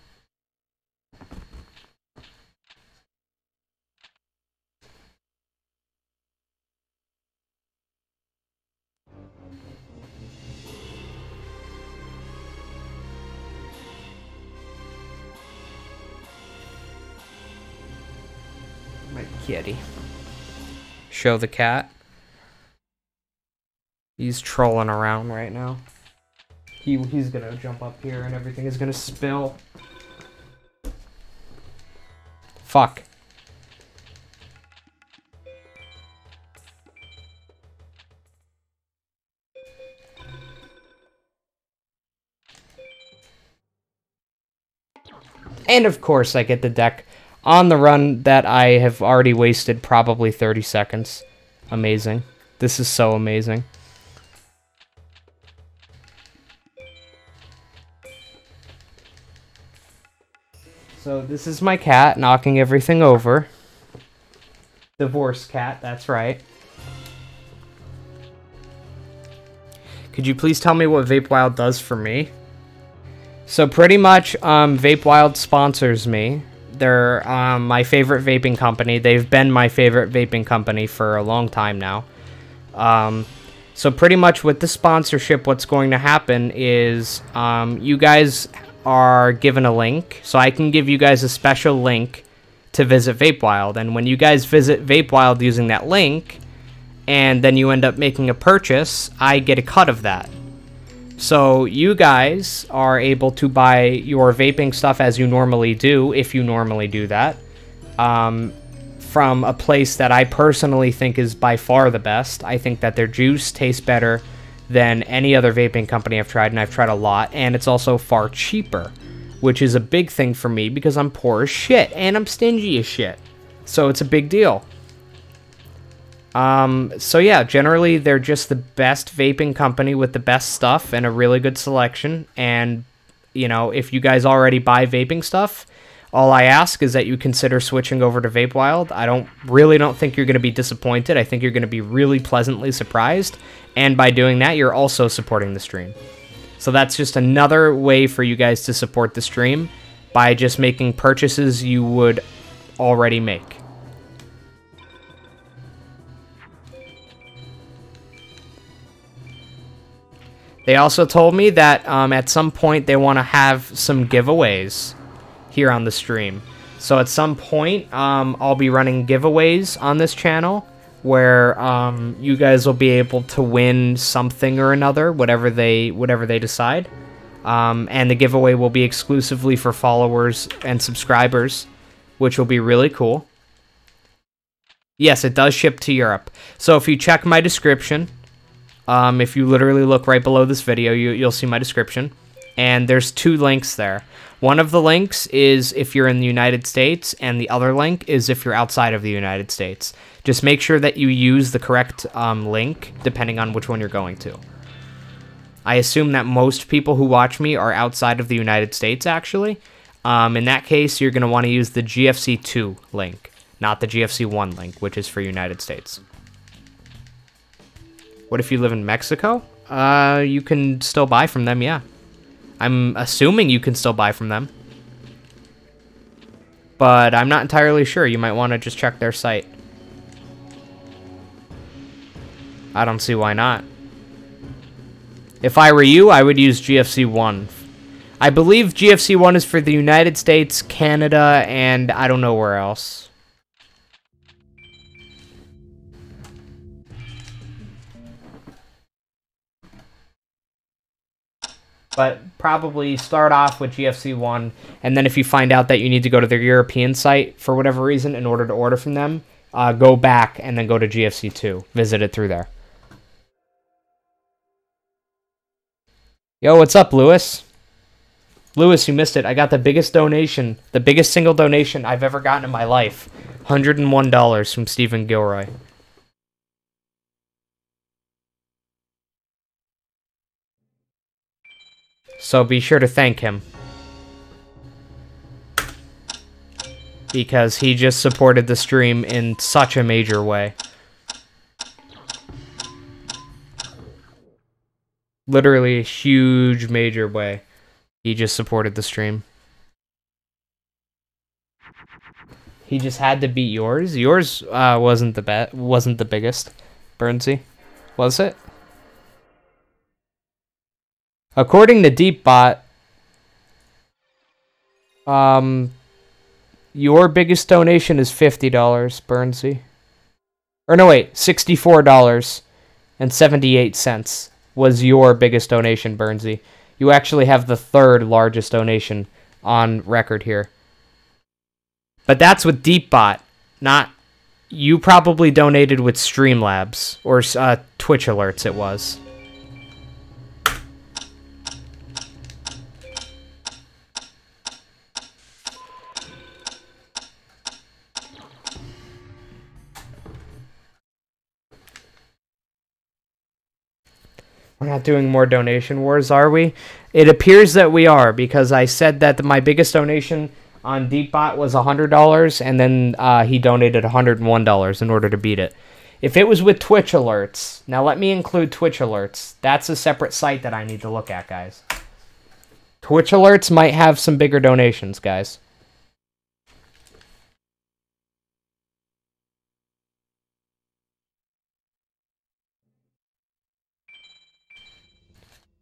My kitty. Show the cat. He's trolling around right now. He's gonna jump up here and everything is gonna spill. Fuck. And of course I get the deck on the run that I have already wasted probably 30 seconds. Amazing. This is so amazing. So this is my cat knocking everything over. Divorce cat, that's right. Could you please tell me what Vape Wild does for me? So pretty much, Vape Wild sponsors me. They're my favorite vaping company. They've been my favorite vaping company for a long time now. So pretty much with the sponsorship, what's going to happen is you guys are given a link. So I can give you guys a special link to visit Vape Wild. And when you guys visit Vape Wild using that link, and then you end up making a purchase, I get a cut of that. So you guys are able to buy your vaping stuff as you normally do, if you normally do that, from a place that I personally think is by far the best. I think that their juice tastes better than any other vaping company I've tried, and I've tried a lot, and it's also far cheaper, which is a big thing for me because I'm poor as shit, and I'm stingy as shit. So it's a big deal. So yeah, generally they're just the best vaping company with the best stuff and a really good selection. And, you know, if you guys already buy vaping stuff, all I ask is that you consider switching over to Vape Wild. I really don't think you're going to be disappointed. I think you're going to be really pleasantly surprised. And by doing that, you're also supporting the stream. So that's just another way for you guys to support the stream by just making purchases you would already make. They also told me that at some point they want to have some giveaways here on the stream. So at some point, I'll be running giveaways on this channel where you guys will be able to win something or another, whatever they decide. And the giveaway will be exclusively for followers and subscribers, which will be really cool. Yes, it does ship to Europe. So if you check my description, if you literally look right below this video, you'll see my description. and there's 2 links there. One of the links is if you're in the United States, and the other link is if you're outside of the United States. Just make sure that you use the correct link, depending on which one you're going to. I assume that most people who watch me are outside of the United States, actually. In that case, you're going to want to use the GFC2 link, not the GFC1 link, which is for United States. What if you live in Mexico? You can still buy from them, yeah. I'm assuming you can still buy from them. But I'm not entirely sure. You might want to just check their site. I don't see why not. If I were you, I would use GFC1. I believe GFC1 is for the United States, Canada, and I don't know where else. But probably start off with GFC1, and then if you find out that you need to go to their European site for whatever reason in order to order from them, go back and then go to GFC2. Visit it through there. Yo, what's up, Lewis? Lewis, you missed it. I got the biggest donation, the biggest single donation I've ever gotten in my life. $101 from Stephen Gilroy. So be sure to thank him. Because he just supported the stream in such a major way. Literally a huge, major way. He just supported the stream. He just had to beat yours. Yours wasn't the biggest, Burnsy. Was it? According to DeepBot, your biggest donation is $50, Burnsy. Or no, wait, $64.78 was your biggest donation, Burnsy. You actually have the 3rd largest donation on record here. But that's with DeepBot, not... You probably donated with Streamlabs, or Twitch Alerts it was. We're not doing more donation wars, are we? It appears that we are, because I said that my biggest donation on DeepBot was $100, and then he donated $101 in order to beat it. If it was with Twitch Alerts, now let me include Twitch Alerts. That's a separate site that I need to look at, guys. Twitch Alerts might have some bigger donations, guys.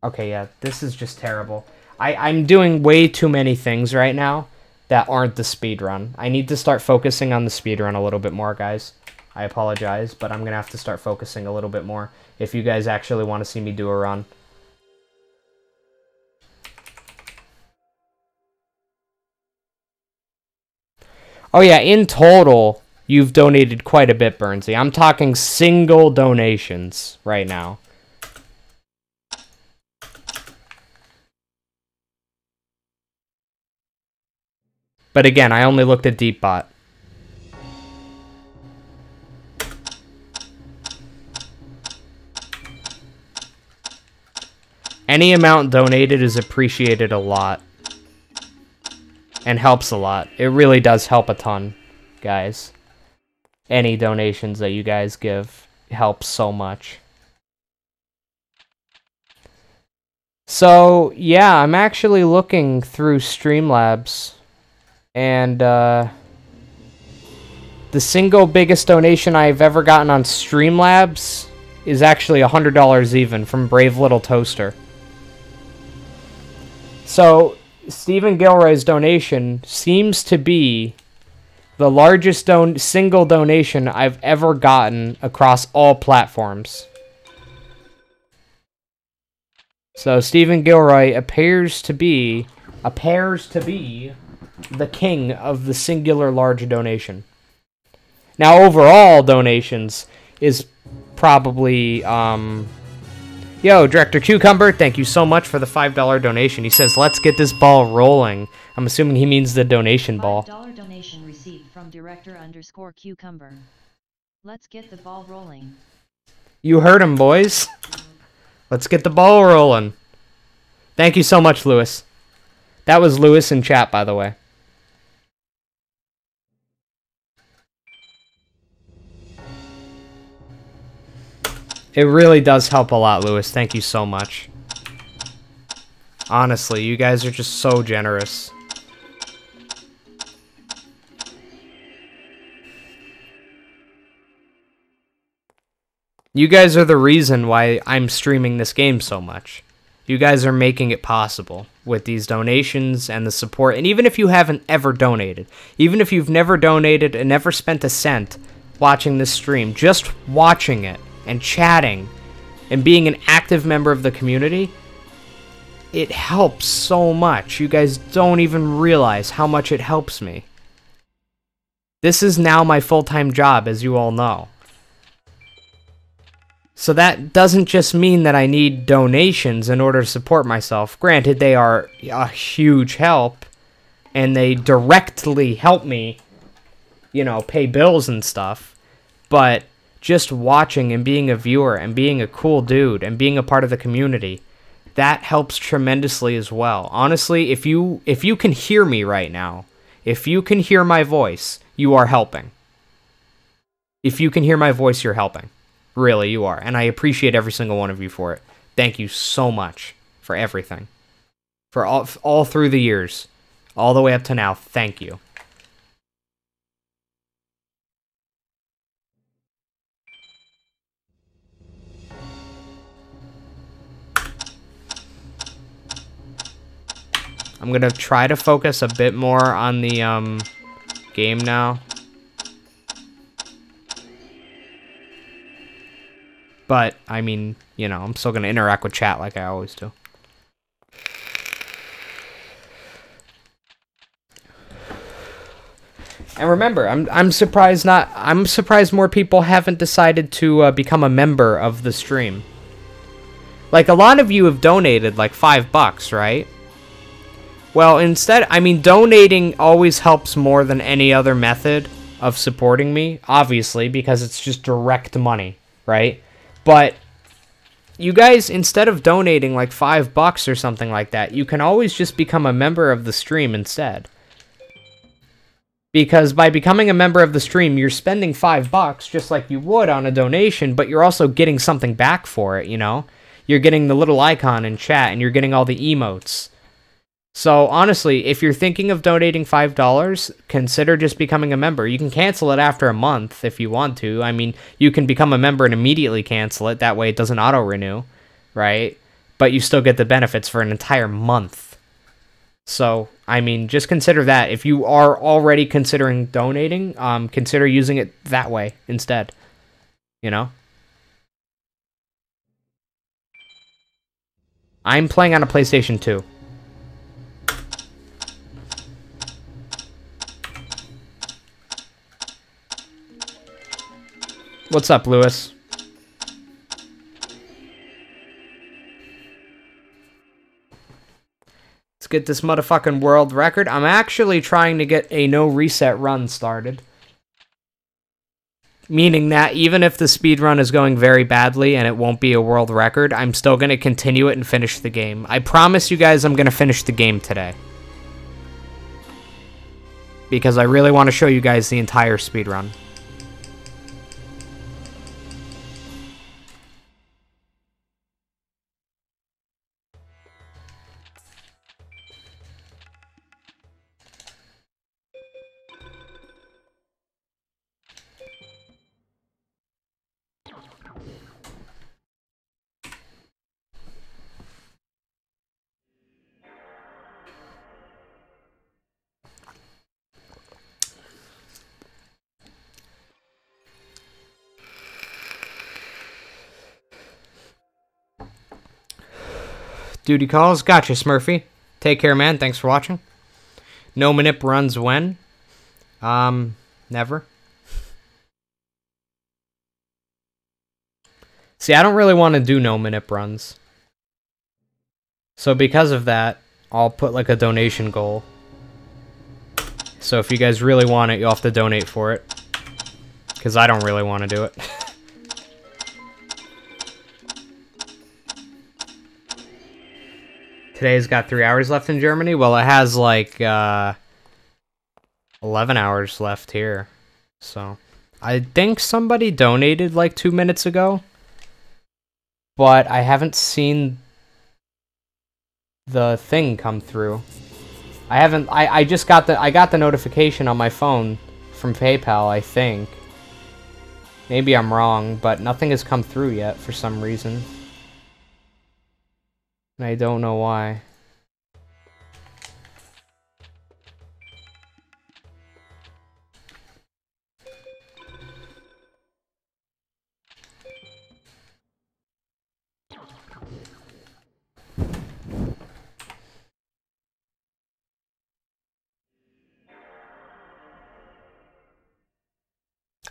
Okay, yeah, this is just terrible. I'm doing way too many things right now that aren't the speedrun. I need to start focusing on the speedrun a little bit more, guys. I apologize, but I'm going to have to start focusing a little bit more if you guys actually want to see me do a run. Oh yeah, in total, you've donated quite a bit, Burnsy. I'm talking single donations right now. But again, I only looked at DeepBot. Any amount donated is appreciated a lot. And helps a lot. It really does help a ton, guys. Any donations that you guys give helps so much. So, yeah, I'm actually looking through Streamlabs. And, the single biggest donation I've ever gotten on Streamlabs is actually $100 even from Brave Little Toaster. So, Stephen Gilroy's donation seems to be the largest single donation I've ever gotten across all platforms. So, Stephen Gilroy appears to be the king of the singular large donation. Now, overall donations is probably, Yo, Director Cucumber, thank you so much for the $5 donation. He says, let's get this ball rolling. I'm assuming he means the donation ball. $5 donation received from Director_Cucumber. Let's get the ball rolling. You heard him, boys. Let's get the ball rolling. Thank you so much, Lewis. That was Lewis in chat, by the way. It really does help a lot, Lewis. Thank you so much. Honestly, you guys are just so generous. You guys are the reason why I'm streaming this game so much. You guys are making it possible with these donations and the support. And even if you haven't ever donated, even if you've never donated and never spent a cent watching this stream, just watching it and chatting and being an active member of the community, it helps so much. You guys don't even realize how much it helps me. This is now my full-time job, as you all know. So that doesn't just mean that I need donations in order to support myself. Granted, they are a huge help, and they directly help me, you know, pay bills and stuff. But just watching and being a viewer and being a cool dude and being a part of the community, that helps tremendously as well. Honestly, if you can hear me right now, if you can hear my voice, you are helping. If you can hear my voice, you're helping. Really, you are. And I appreciate every single one of you for it. Thank you so much for everything. For all through the years. All the way up to now. Thank you. I'm going to try to focus a bit more on the game now. But, I mean, you know, I'm still going to interact with chat like I always do. And remember, I'm surprised more people haven't decided to become a member of the stream. Like, a lot of you have donated like $5, right? Well, instead, I mean, donating always helps more than any other method of supporting me, obviously, because it's just direct money, right? But you guys, instead of donating like $5 or something like that, you can always just become a member of the stream instead. Because by becoming a member of the stream, you're spending $5 just like you would on a donation, but you're also getting something back for it, you know? You're getting the little icon in chat, and you're getting all the emotes. So, honestly, if you're thinking of donating $5, consider just becoming a member. You can cancel it after a month if you want to. I mean, you can become a member and immediately cancel it. That way it doesn't auto-renew, right? But you still get the benefits for an entire month. So, I mean, just consider that. If you are already considering donating, consider using it that way instead. You know? I'm playing on a PlayStation 2. What's up, Lewis? Let's get this motherfucking world record. I'm actually trying to get a no reset run started. Meaning that even if the speedrun is going very badly and it won't be a world record, I'm still going to continue it and finish the game. I promise you guys I'm going to finish the game today. Because I really want to show you guys the entire speedrun. Duty calls. Gotcha, Smurfy. Take care, man. Thanks for watching. No manip runs when? Never. See, I don't really want to do no-minute runs. So because of that, I'll put like a donation goal. So if you guys really want it, you'll have to donate for it. Because I don't really want to do it. Today's got 3 hours left in Germany. Well, it has like 11 hours left here. So I think somebody donated like 2 minutes ago. But I haven't seen the thing come through. I just got the notification on my phone from PayPal, I think. Maybe I'm wrong, but nothing has come through yet for some reason. And I don't know why.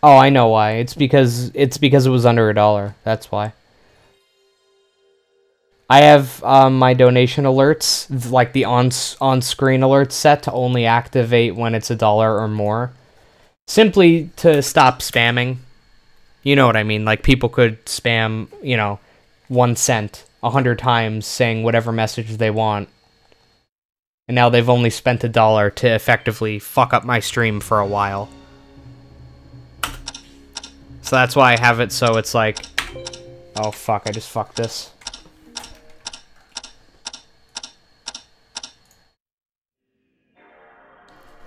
Oh, I know why. It's because it was under $1. That's why. I have my donation alerts, like the on-screen alerts set to only activate when it's $1 or more. Simply to stop spamming. You know what I mean? Like people could spam, 1 cent 100 times saying whatever message they want. And now they've only spent $1 to effectively fuck up my stream for a while. So that's why I have it so it's like... Oh fuck, I just fucked this.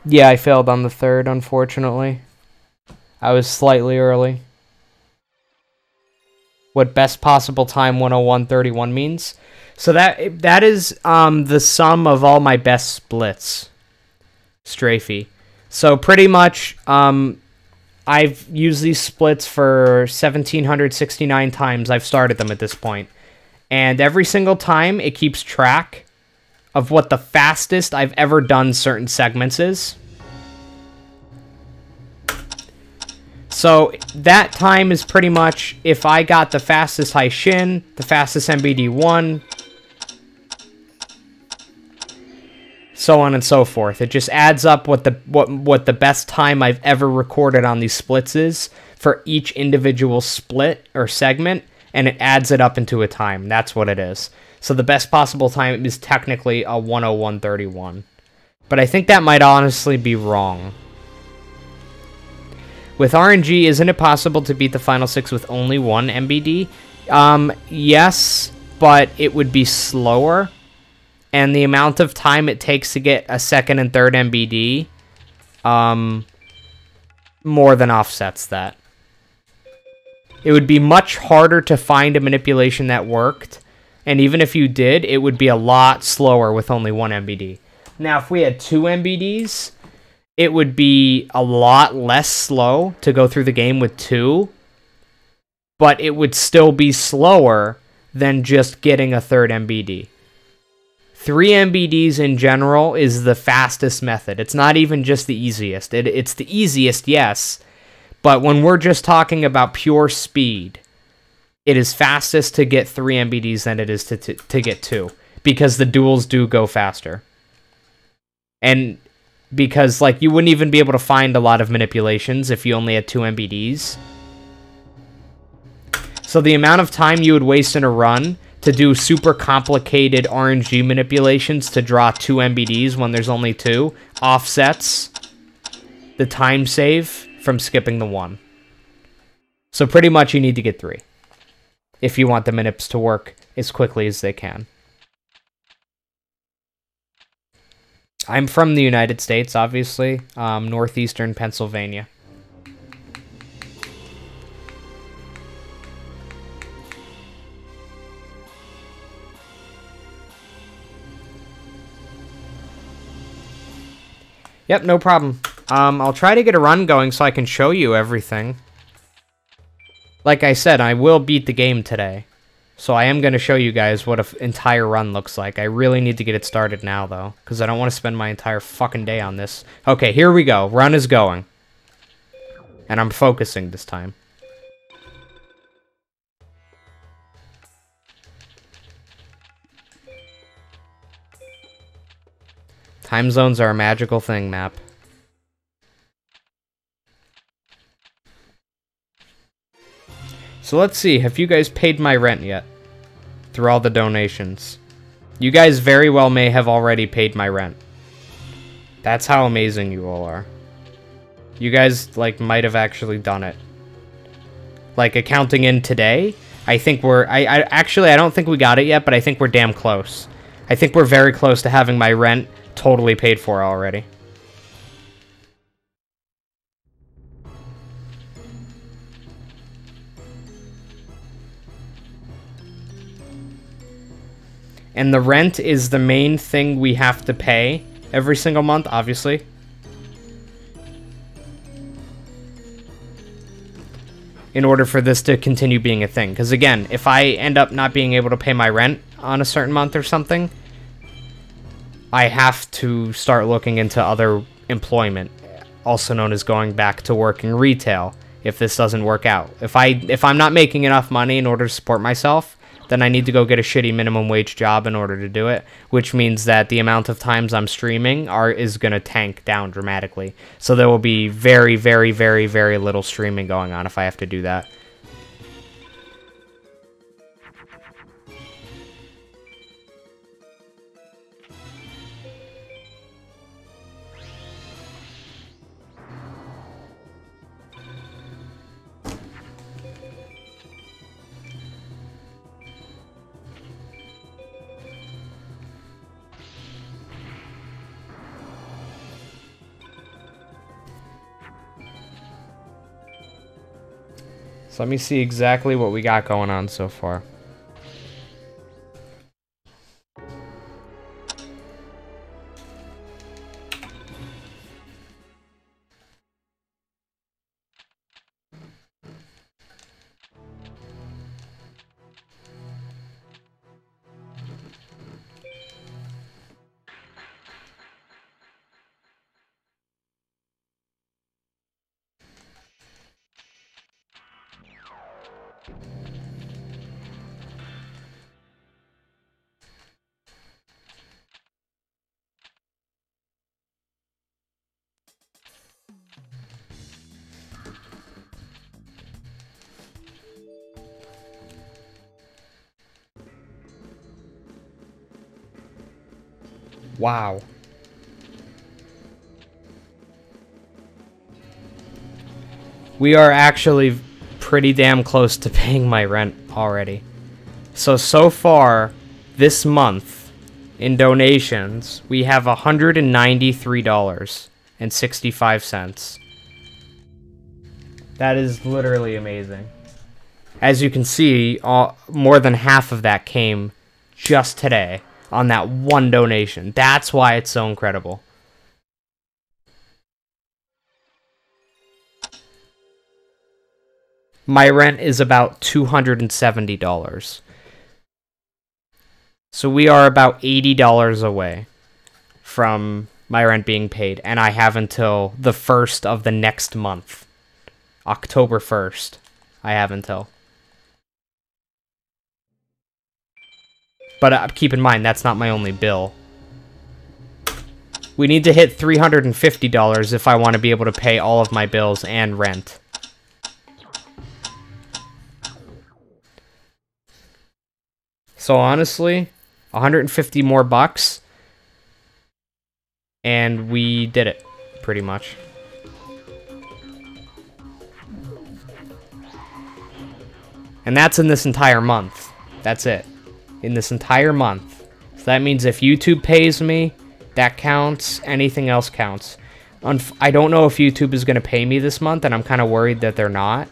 Yeah, I failed on the 3rd, unfortunately. I was slightly early. What best possible time 101.31 means? So that is the sum of all my best splits. Strafey. So pretty much... I've used these splits for 1,769 times. I've started them at this point. And every single time, it keeps track of what the fastest I've ever done certain segments is. So that time is pretty much if I got the fastest high shin, the fastest MBD1, so on and so forth. It just adds up what the best time I've ever recorded on these splits is for each individual split or segment, and it adds it up into a time. That's what it is. So the best possible time is technically a 101.31. But I think that might honestly be wrong. With RNG, isn't it possible to beat the final 6 with only 1 MBD? Yes, but it would be slower. And the amount of time it takes to get a 2nd and 3rd MBD more than offsets that. It would be much harder to find a manipulation that worked, and even if you did, it would be a lot slower with only 1 MBD. Now, if we had 2 MBDs, it would be a lot less slow to go through the game with 2, but it would still be slower than just getting a 3rd MBD. 3 MBDs in general is the fastest method. It's not even just the easiest. It's the easiest, yes, but when we're just talking about pure speed, it is fastest to get 3 MBDs than it is to get 2, because the duels do go faster. And because, like, you wouldn't even be able to find a lot of manipulations if you only had 2 MBDs. So the amount of time you would waste in a run to do super complicated RNG manipulations to draw 2 MBDs when there's only 2 offsets the time save from skipping the 1. So pretty much you need to get 3 if you want the manips to work as quickly as they can. I'm from the United States, obviously, northeastern Pennsylvania. Yep, no problem. I'll try to get a run going so I can show you everything. Like I said, I will beat the game today. So I am going to show you guys what an entire run looks like. I really need to get it started now, though, because I don't want to spend my entire fucking day on this. Okay, here we go. Run is going. And I'm focusing this time. Time zones are a magical thing, map. So let's see, have you guys paid my rent yet? Through all the donations. You guys very well may have already paid my rent. That's how amazing you all are. You guys, like, might have actually done it. Like, accounting in today, I think we're... Actually, I don't think we got it yet, but I think we're damn close. I think we're very close to having my rent totally paid for already. And the rent is the main thing we have to pay every single month, obviously. In order for this to continue being a thing. Because again, if I end up not being able to pay my rent on a certain month or something, I have to start looking into other employment, also known as going back to working retail, if this doesn't work out. If I'm not making enough money in order to support myself, then I need to go get a shitty minimum wage job in order to do it, which means that the amount of times I'm streaming is going to tank down dramatically. So there will be very, very, very, very little streaming going on if I have to do that. So let me see exactly what we got going on so far. Wow. We are actually pretty damn close to paying my rent already. So far, this month, in donations, we have $193.65. That is literally amazing. As you can see, more than half of that came just today on that one donation. That's why it's so incredible. My rent is about $270. So we are about $80 away from my rent being paid, and I have until the 1st of the next month. October 1st. I have until. But keep in mind, that's not my only bill. We need to hit $350 if I want to be able to pay all of my bills and rent. So honestly, 150 more bucks, and we did it, pretty much. And that's in this entire month. That's it. In this entire month. So that means if YouTube pays me, that counts. Anything else counts. I don't know if YouTube is going to pay me this month, and I'm kind of worried that they're not.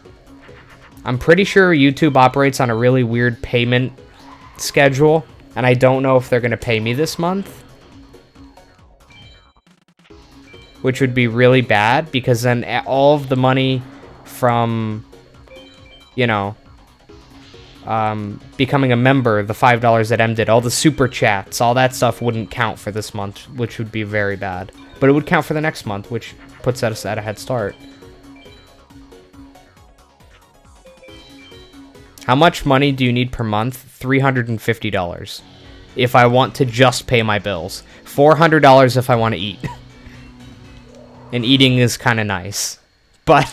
I'm pretty sure YouTube operates on a really weird payment schedule, and I don't know if they're going to pay me this month. Which would be really bad, because then all of the money from, you know, becoming a member, the $5 that M did, all the super chats, all that stuff wouldn't count for this month, which would be very bad. But it would count for the next month, which puts us at a head start. How much money do you need per month? $350. if I want to just pay my bills. $400 if I want to eat. And eating is kind of nice. But,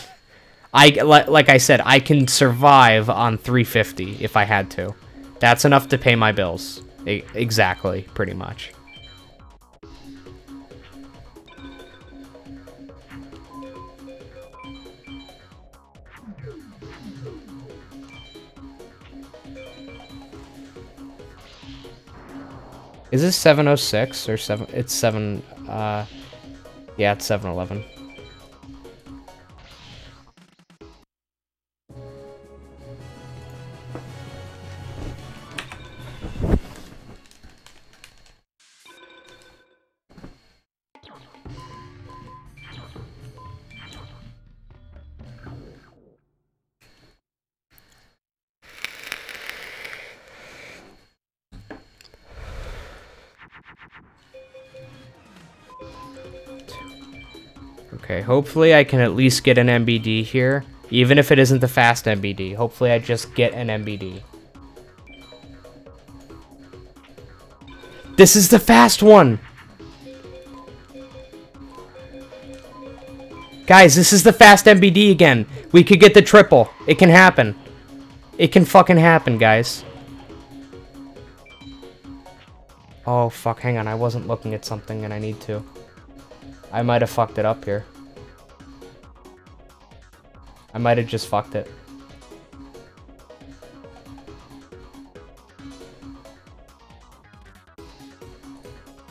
like I said, I can survive on $350 if I had to. That's enough to pay my bills. Exactly, pretty much. Is this 706 or 7? It's 7. Yeah, it's 7-Eleven. Okay, hopefully I can at least get an MBD here. Even if it isn't the fast MBD. Hopefully I just get an MBD. This is the fast one! Guys, this is the fast MBD again. We could get the triple. It can happen. It can fucking happen, guys. Oh, fuck, hang on. I wasn't looking at something and I need to. I might have fucked it up here. I might have just fucked it.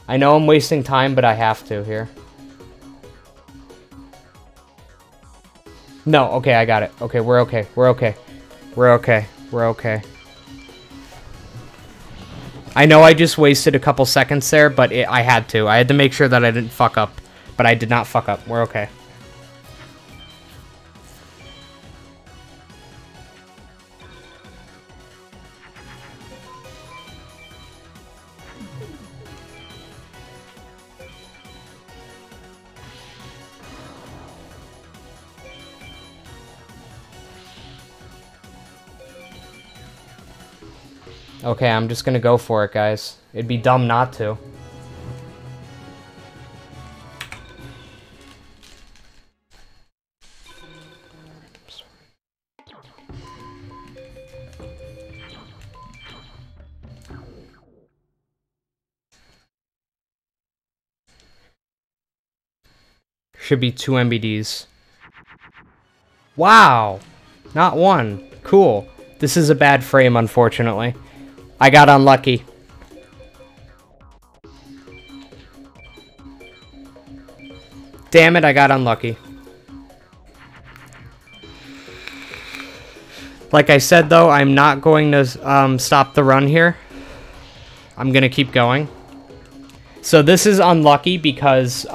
I know I'm wasting time, but I have to here. No, okay, I got it. Okay, we're okay. We're okay. We're okay. We're okay. I know I just wasted a couple seconds there, but I had to. I had to make sure that I didn't fuck up. But I did not fuck up. We're okay. Okay, I'm just gonna go for it, guys. It'd be dumb not to. Should be 2 MBDs. Wow! Not one. Cool. This is a bad frame, unfortunately. I got unlucky. Damn it, I got unlucky. Like I said, though, I'm not going to stop the run here. I'm going to keep going. So this is unlucky because,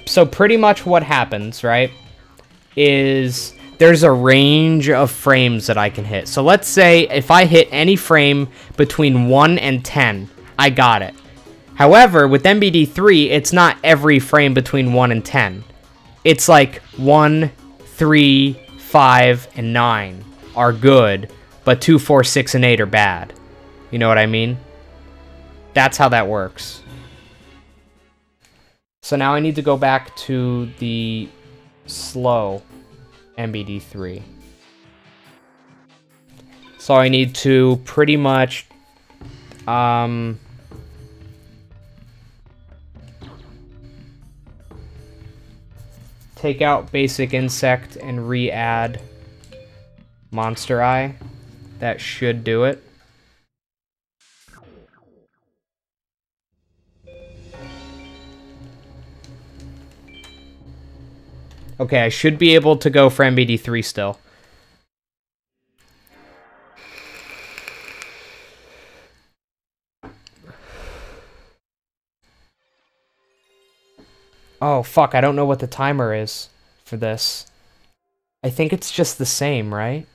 so pretty much what happens, right, is there's a range of frames that I can hit. So let's say if I hit any frame between 1 and 10, I got it. However, with MBD3, it's not every frame between 1 and 10. It's like 1, 3, 5, and 9 are good, but 2, 4, 6, and 8 are bad. You know what I mean? That's how that works. So now I need to go back to the slow MBD3. So I need to pretty much take out basic insect and re-add monster eye. That should do it. Okay, I should be able to go for MBD3 still. Oh, fuck, I don't know what the timer is for this. I think it's just the same, right?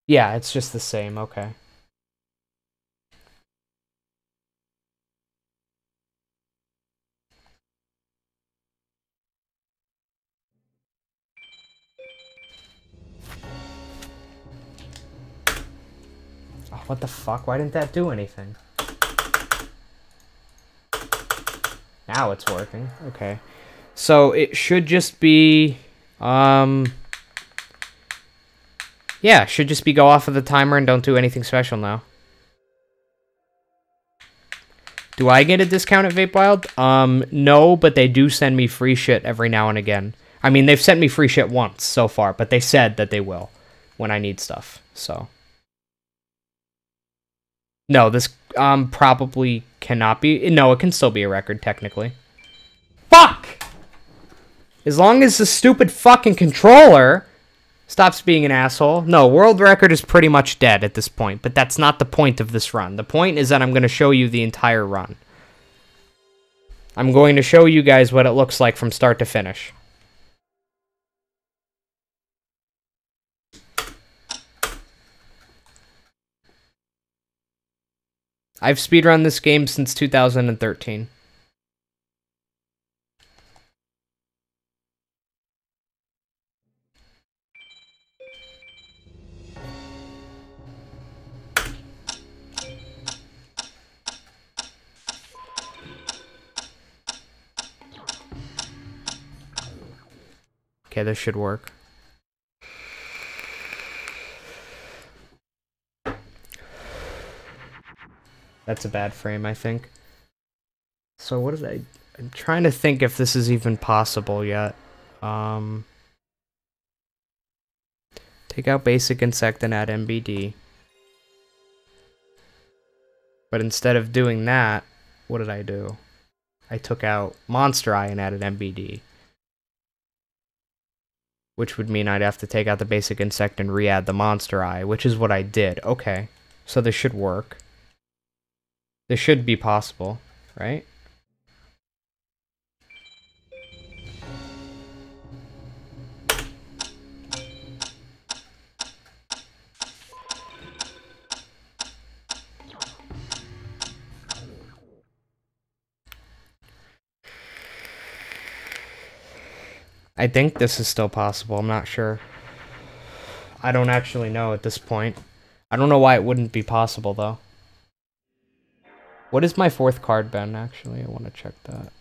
Yeah, it's just the same, okay. Oh, what the fuck? Why didn't that do anything? Now it's working. Okay. So it should just be, yeah, it should just be go off of the timer and don't do anything special now. Do I get a discount at Vape Wild? No, but they do send me free shit every now and again. I mean, they've sent me free shit once so far, but they said that they will when I need stuff, so. No, this, probably cannot be. No, it can still be a record, technically. Fuck! As long as the stupid fucking controller stops being an asshole. No, world record is pretty much dead at this point, but that's not the point of this run. The point is that I'm going to show you the entire run. I'm going to show you guys what it looks like from start to finish. I've speedrun this game since 2013. Okay, this should work. That's a bad frame, I think. So what is I... I'm trying to think if this is even possible yet. Take out basic insect and add MBD. But instead of doing that, what did I do? I took out Monster Eye and added MBD. Which would mean I'd have to take out the basic insect and re-add the Monster Eye, which is what I did. Okay, so this should work. This should be possible, right? I think this is still possible, I'm not sure. I don't actually know at this point. I don't know why it wouldn't be possible, though. What is my fourth card, Ben, actually? I want to check that.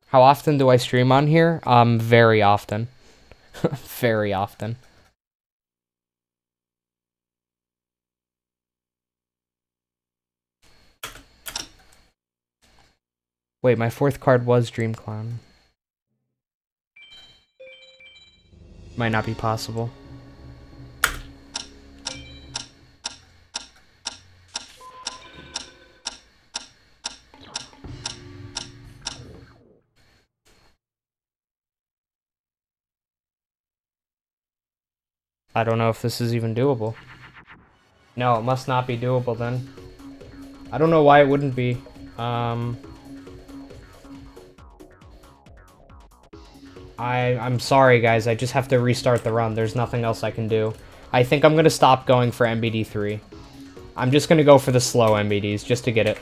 How often do I stream on here? Very often. Very often. Wait, my fourth card was Dream Clown. Might not be possible. I don't know if this is even doable. No, it must not be doable then. I don't know why it wouldn't be. I'm sorry, guys. I just have to restart the run. There's nothing else I can do. I think I'm going to stop going for MBD3. I'm just going to go for the slow MBDs just to get it.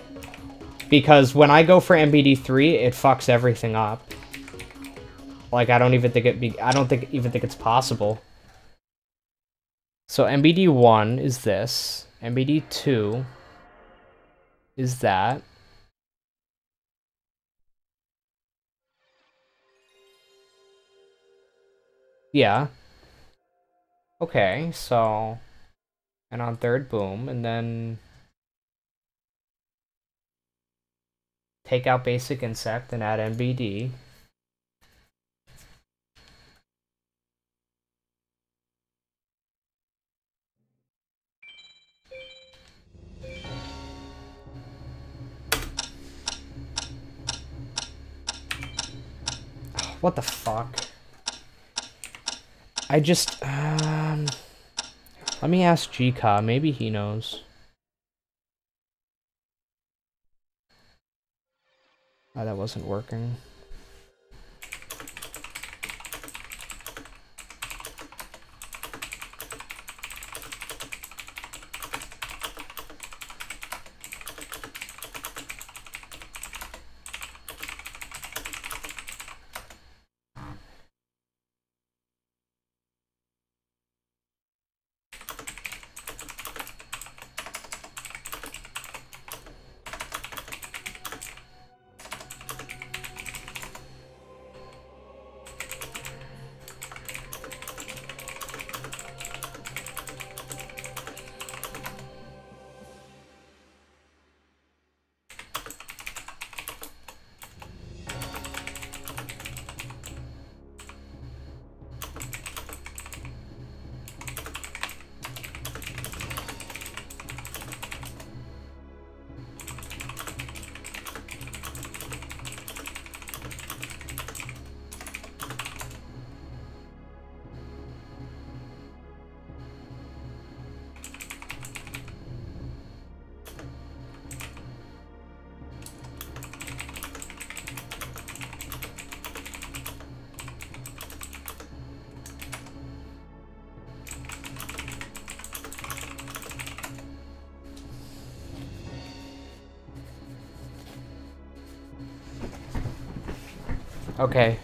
Because when I go for MBD3, it fucks everything up. Like, I don't even think it's possible. So MBD1 is this. MBD2 is that. Yeah. Okay, so... And on third, boom, and then... Take out basic insect and add MBD. What the fuck? I just, let me ask GK, maybe he knows. Oh, that wasn't working. Okay.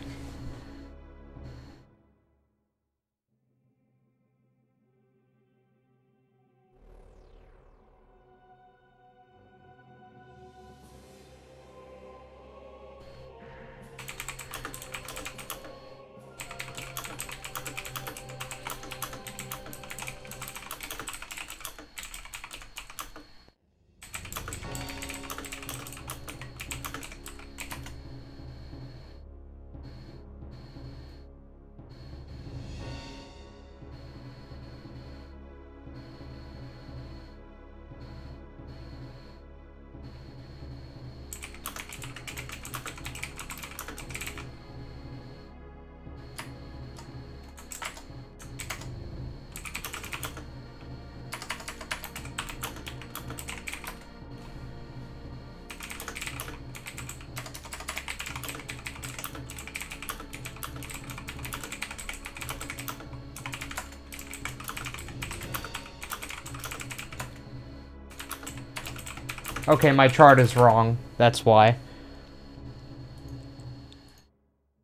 Okay, my chart is wrong. That's why.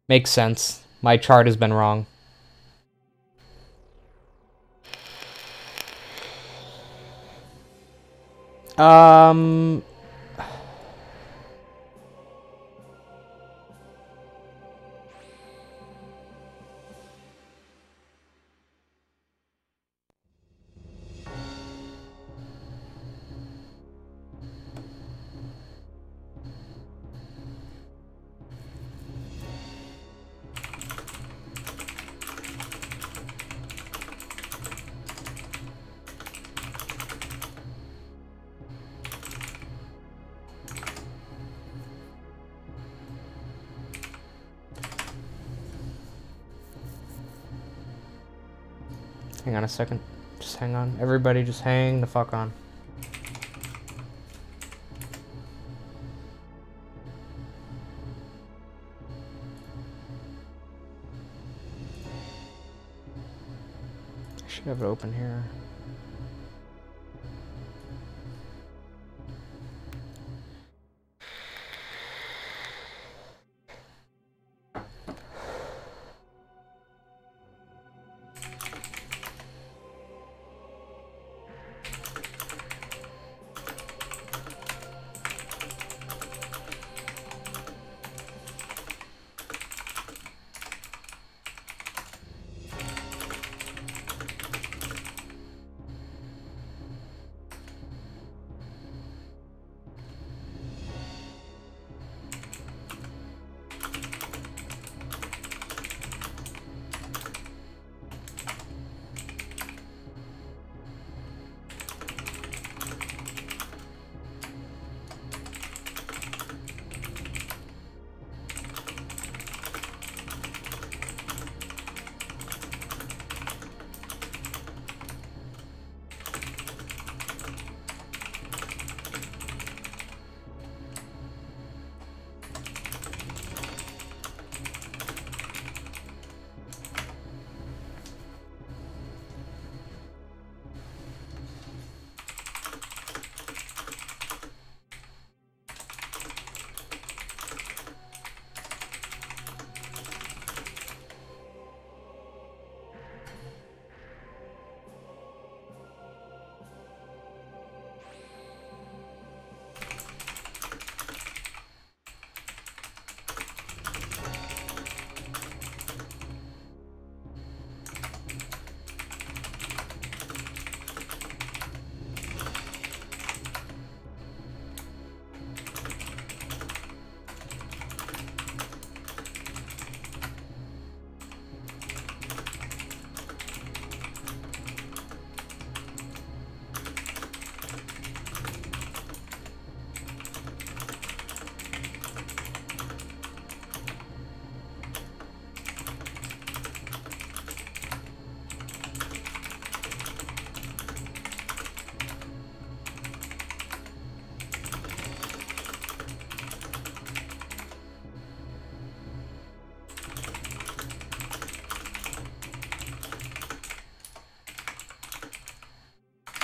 Makes sense. My chart has been wrong. Um... Hang on a second. Just hang on. Everybody just hang the fuck on. I should have it open here.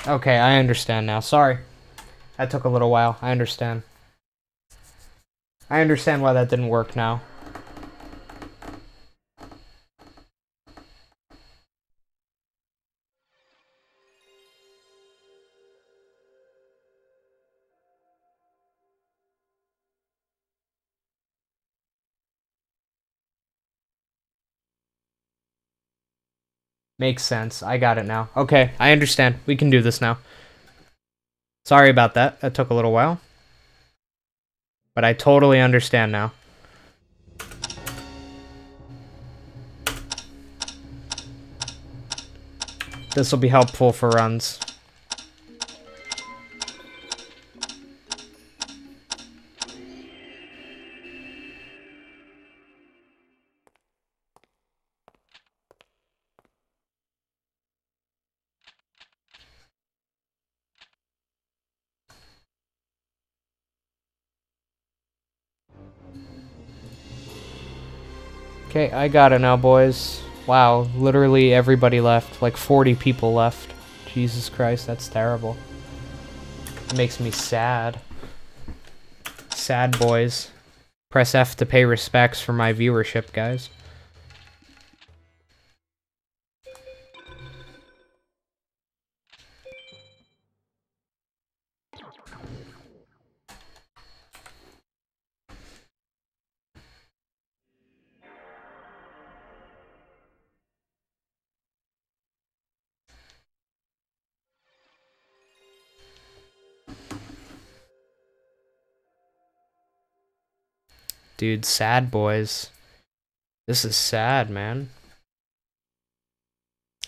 Okay, I understand now. Sorry. That took a little while. I understand. I understand why that didn't work now. Makes sense. I got it now. Okay, I understand. We can do this now. Sorry about that. That took a little while. But I totally understand now. This will be helpful for runs. Okay, I got it now, boys. Wow, literally everybody left. Like 40 people left. Jesus Christ, that's terrible. It makes me sad. Sad, boys. Press F to pay respects for my viewership, guys. Dude, sad, boys. This is sad, man.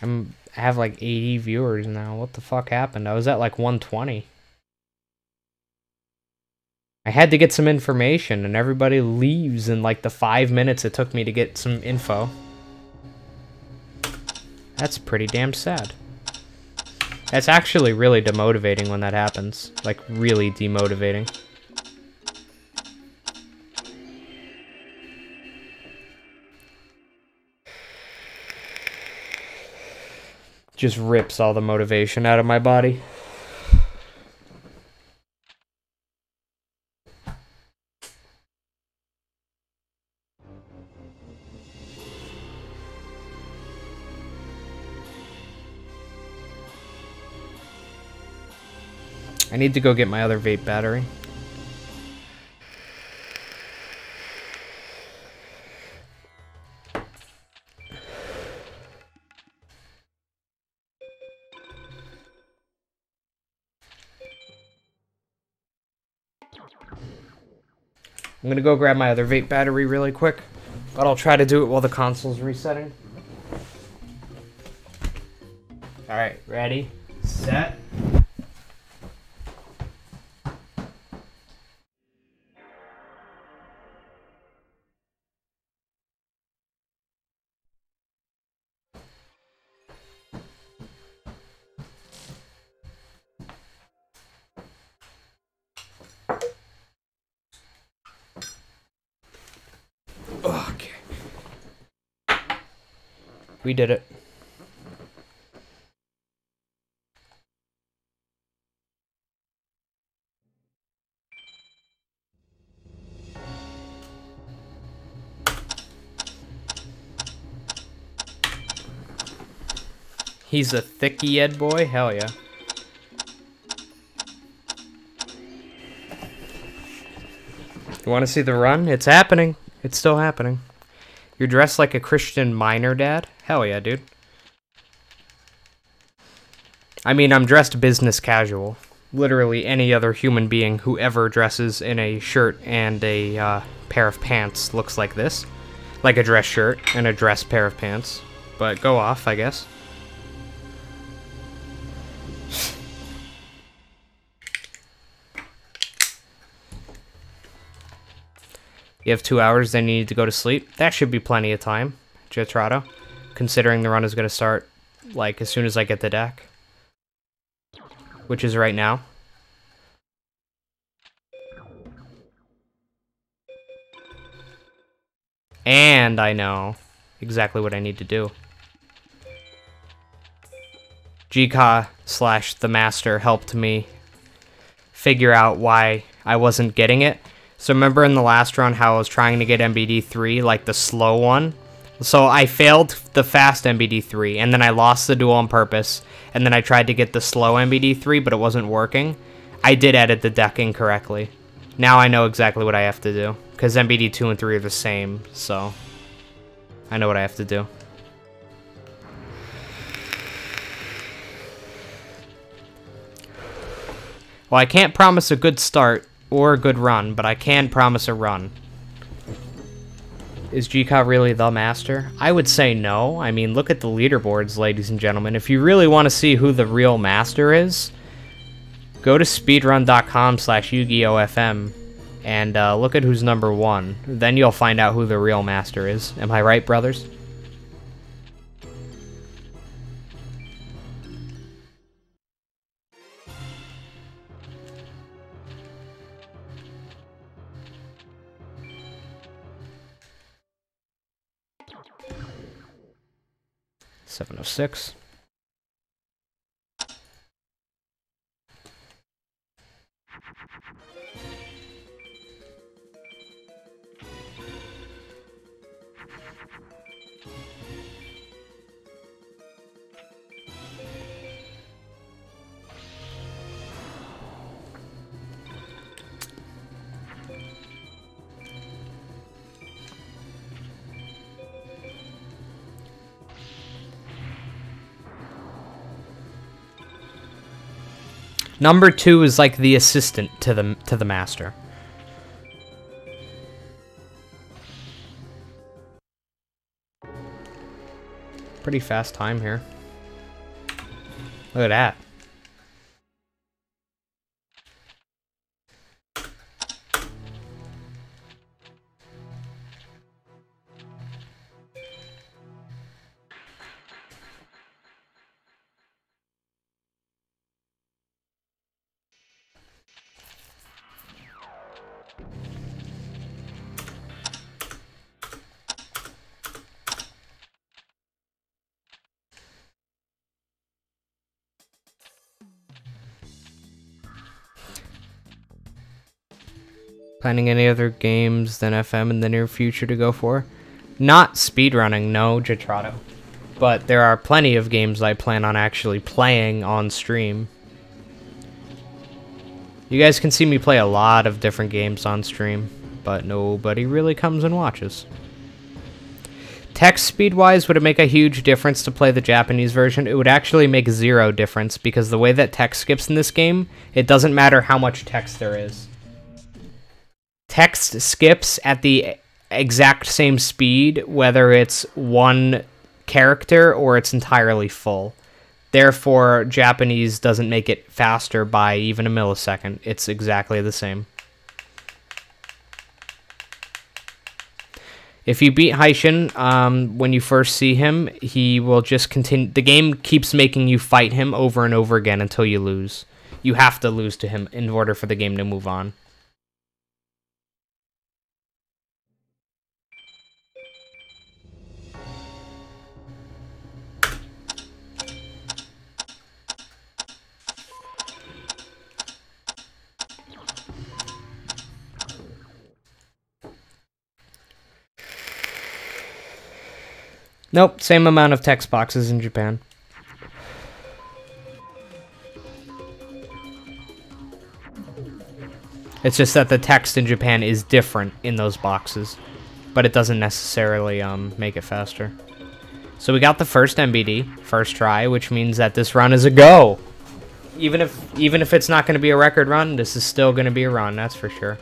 I have like 80 viewers now. What the fuck happened? I was at like 120. I had to get some information, and everybody leaves in like the 5 minutes it took me to get some info. That's pretty damn sad. That's actually really demotivating when that happens. Like, really demotivating. Just rips all the motivation out of my body. I need to go get my other vape battery. I'm gonna go grab my other vape battery really quick, but I'll try to do it while the console's resetting. Alright, ready, set. Okay. We did it. He's a thicky Ed boy? Hell yeah. You want to see the run? It's happening. It's still happening. You're dressed like a Christian minor, Dad? Hell yeah, dude. I mean, I'm dressed business casual. Literally any other human being who ever dresses in a shirt and a pair of pants looks like this. Like a dress shirt and a dress pair of pants. But go off, I guess. You have 2 hours, then you need to go to sleep. That should be plenty of time, Jetrado. Considering the run is going to start, like, as soon as I get the deck. Which is right now. And I know exactly what I need to do. GK/the Master helped me figure out why I wasn't getting it. So remember in the last run how I was trying to get MBD3, like the slow one? So I failed the fast MBD3, and then I lost the duel on purpose, and then I tried to get the slow MBD3, but it wasn't working. I did edit the deck incorrectly. Now I know exactly what I have to do, because MBD2 and 3 are the same, so I know what I have to do. Well, I can't promise a good start or a good run, but I can promise a run. Is GCOT really the master? I would say no. I mean, look at the leaderboards, ladies and gentlemen. If you really want to see who the real master is, go to speedrun.com/YugiOhFM and look at who's number 1. Then you'll find out who the real master is. Am I right, brothers? $706. Number 2 is like the assistant to the master. Pretty fast time here. Look at that. Planning any other games than FM in the near future to go for? Not speedrunning, no, Jatrato. But there are plenty of games I plan on actually playing on stream. You guys can see me play a lot of different games on stream, but nobody really comes and watches. Text speed-wise, would it make a huge difference to play the Japanese version? It would actually make 0 difference, because the way that text skips in this game, it doesn't matter how much text there is. Text skips at the exact same speed, whether it's one character or it's entirely full. Therefore, Japanese doesn't make it faster by even a millisecond. It's exactly the same. If you beat Heishin, when you first see him, he will just continue. The game keeps making you fight him over and over again until you lose. You have to lose to him in order for the game to move on. Nope, same amount of text boxes in Japan. It's just that the text in Japan is different in those boxes, but it doesn't necessarily make it faster. So we got the first MBD, first try, which means that this run is a go. Even if it's not going to be a record run, this is still going to be a run, that's for sure.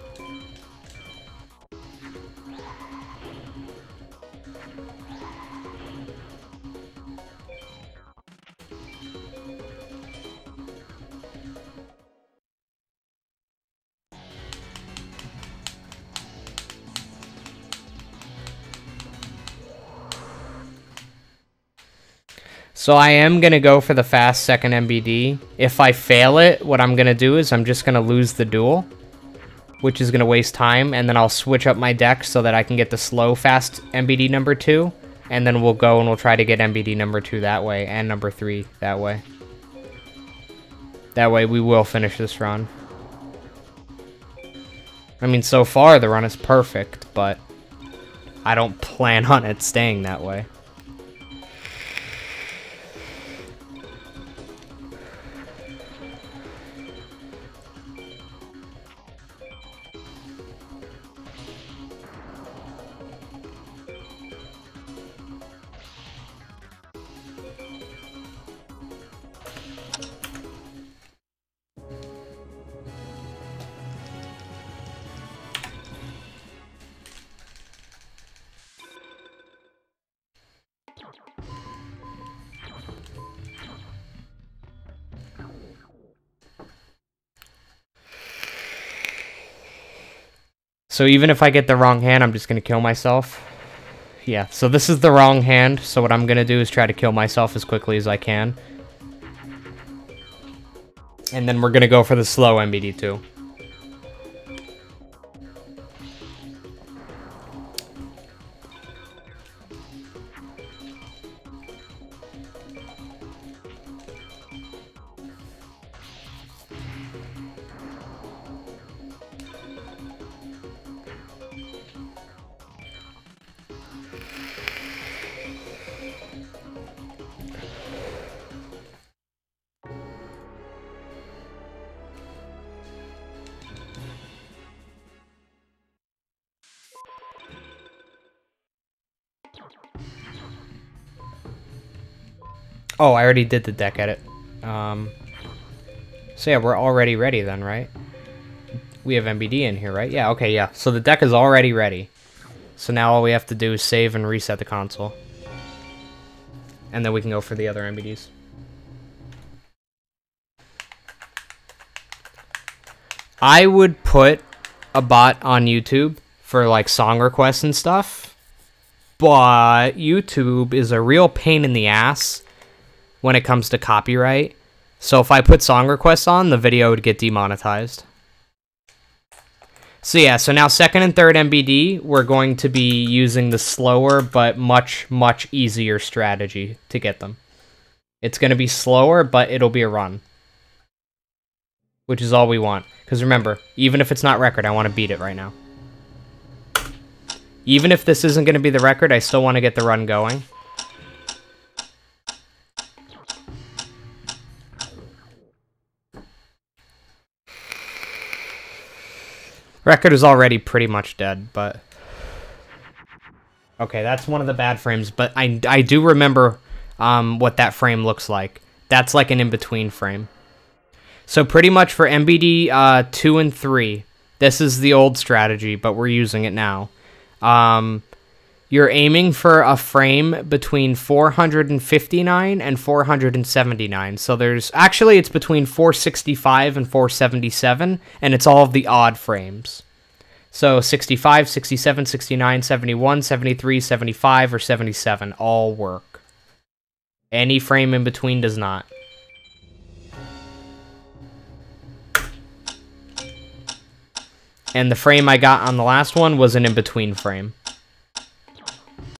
So I am going to go for the fast second MBD. If I fail it, what I'm going to do is I'm just going to lose the duel, which is going to waste time, and then I'll switch up my deck so that I can get the slow fast MBD number 2, and then we'll go and we'll try to get MBD number 2 that way, and number 3 that way. That way we will finish this run. I mean, so far the run is perfect, but I don't plan on it staying that way. So even if I get the wrong hand, I'm just going to kill myself. Yeah, so this is the wrong hand, so what I'm going to do is try to kill myself as quickly as I can. And then we're going to go for the slow MBD2. Oh, I already did the deck edit. So yeah, we're already ready then, right? We have MBD in here, right? Yeah, okay, yeah. So the deck is already ready. So now all we have to do is save and reset the console. And then we can go for the other MBDs. I would put a bot on YouTube for like song requests and stuff. But YouTube is a real pain in the ass when it comes to copyright. So if I put song requests on, the video would get demonetized. So yeah, so now second and third MBD, we're going to be using the slower but much, much easier strategy to get them. It's going to be slower, but it'll be a run. Which is all we want. Because remember, even if it's not record, I want to beat it right now. Even if this isn't going to be the record, I still want to get the run going. Record is already pretty much dead, but... Okay, that's one of the bad frames, but I do remember what that frame looks like. That's like an in-between frame. So pretty much for MBD 2 and 3, this is the old strategy, but we're using it now. You're aiming for a frame between 459 and 479. So there's... Actually, it's between 465 and 477, and it's all of the odd frames. So 65, 67, 69, 71, 73, 75, or 77 all work. Any frame in between does not. And the frame I got on the last one was an in-between frame.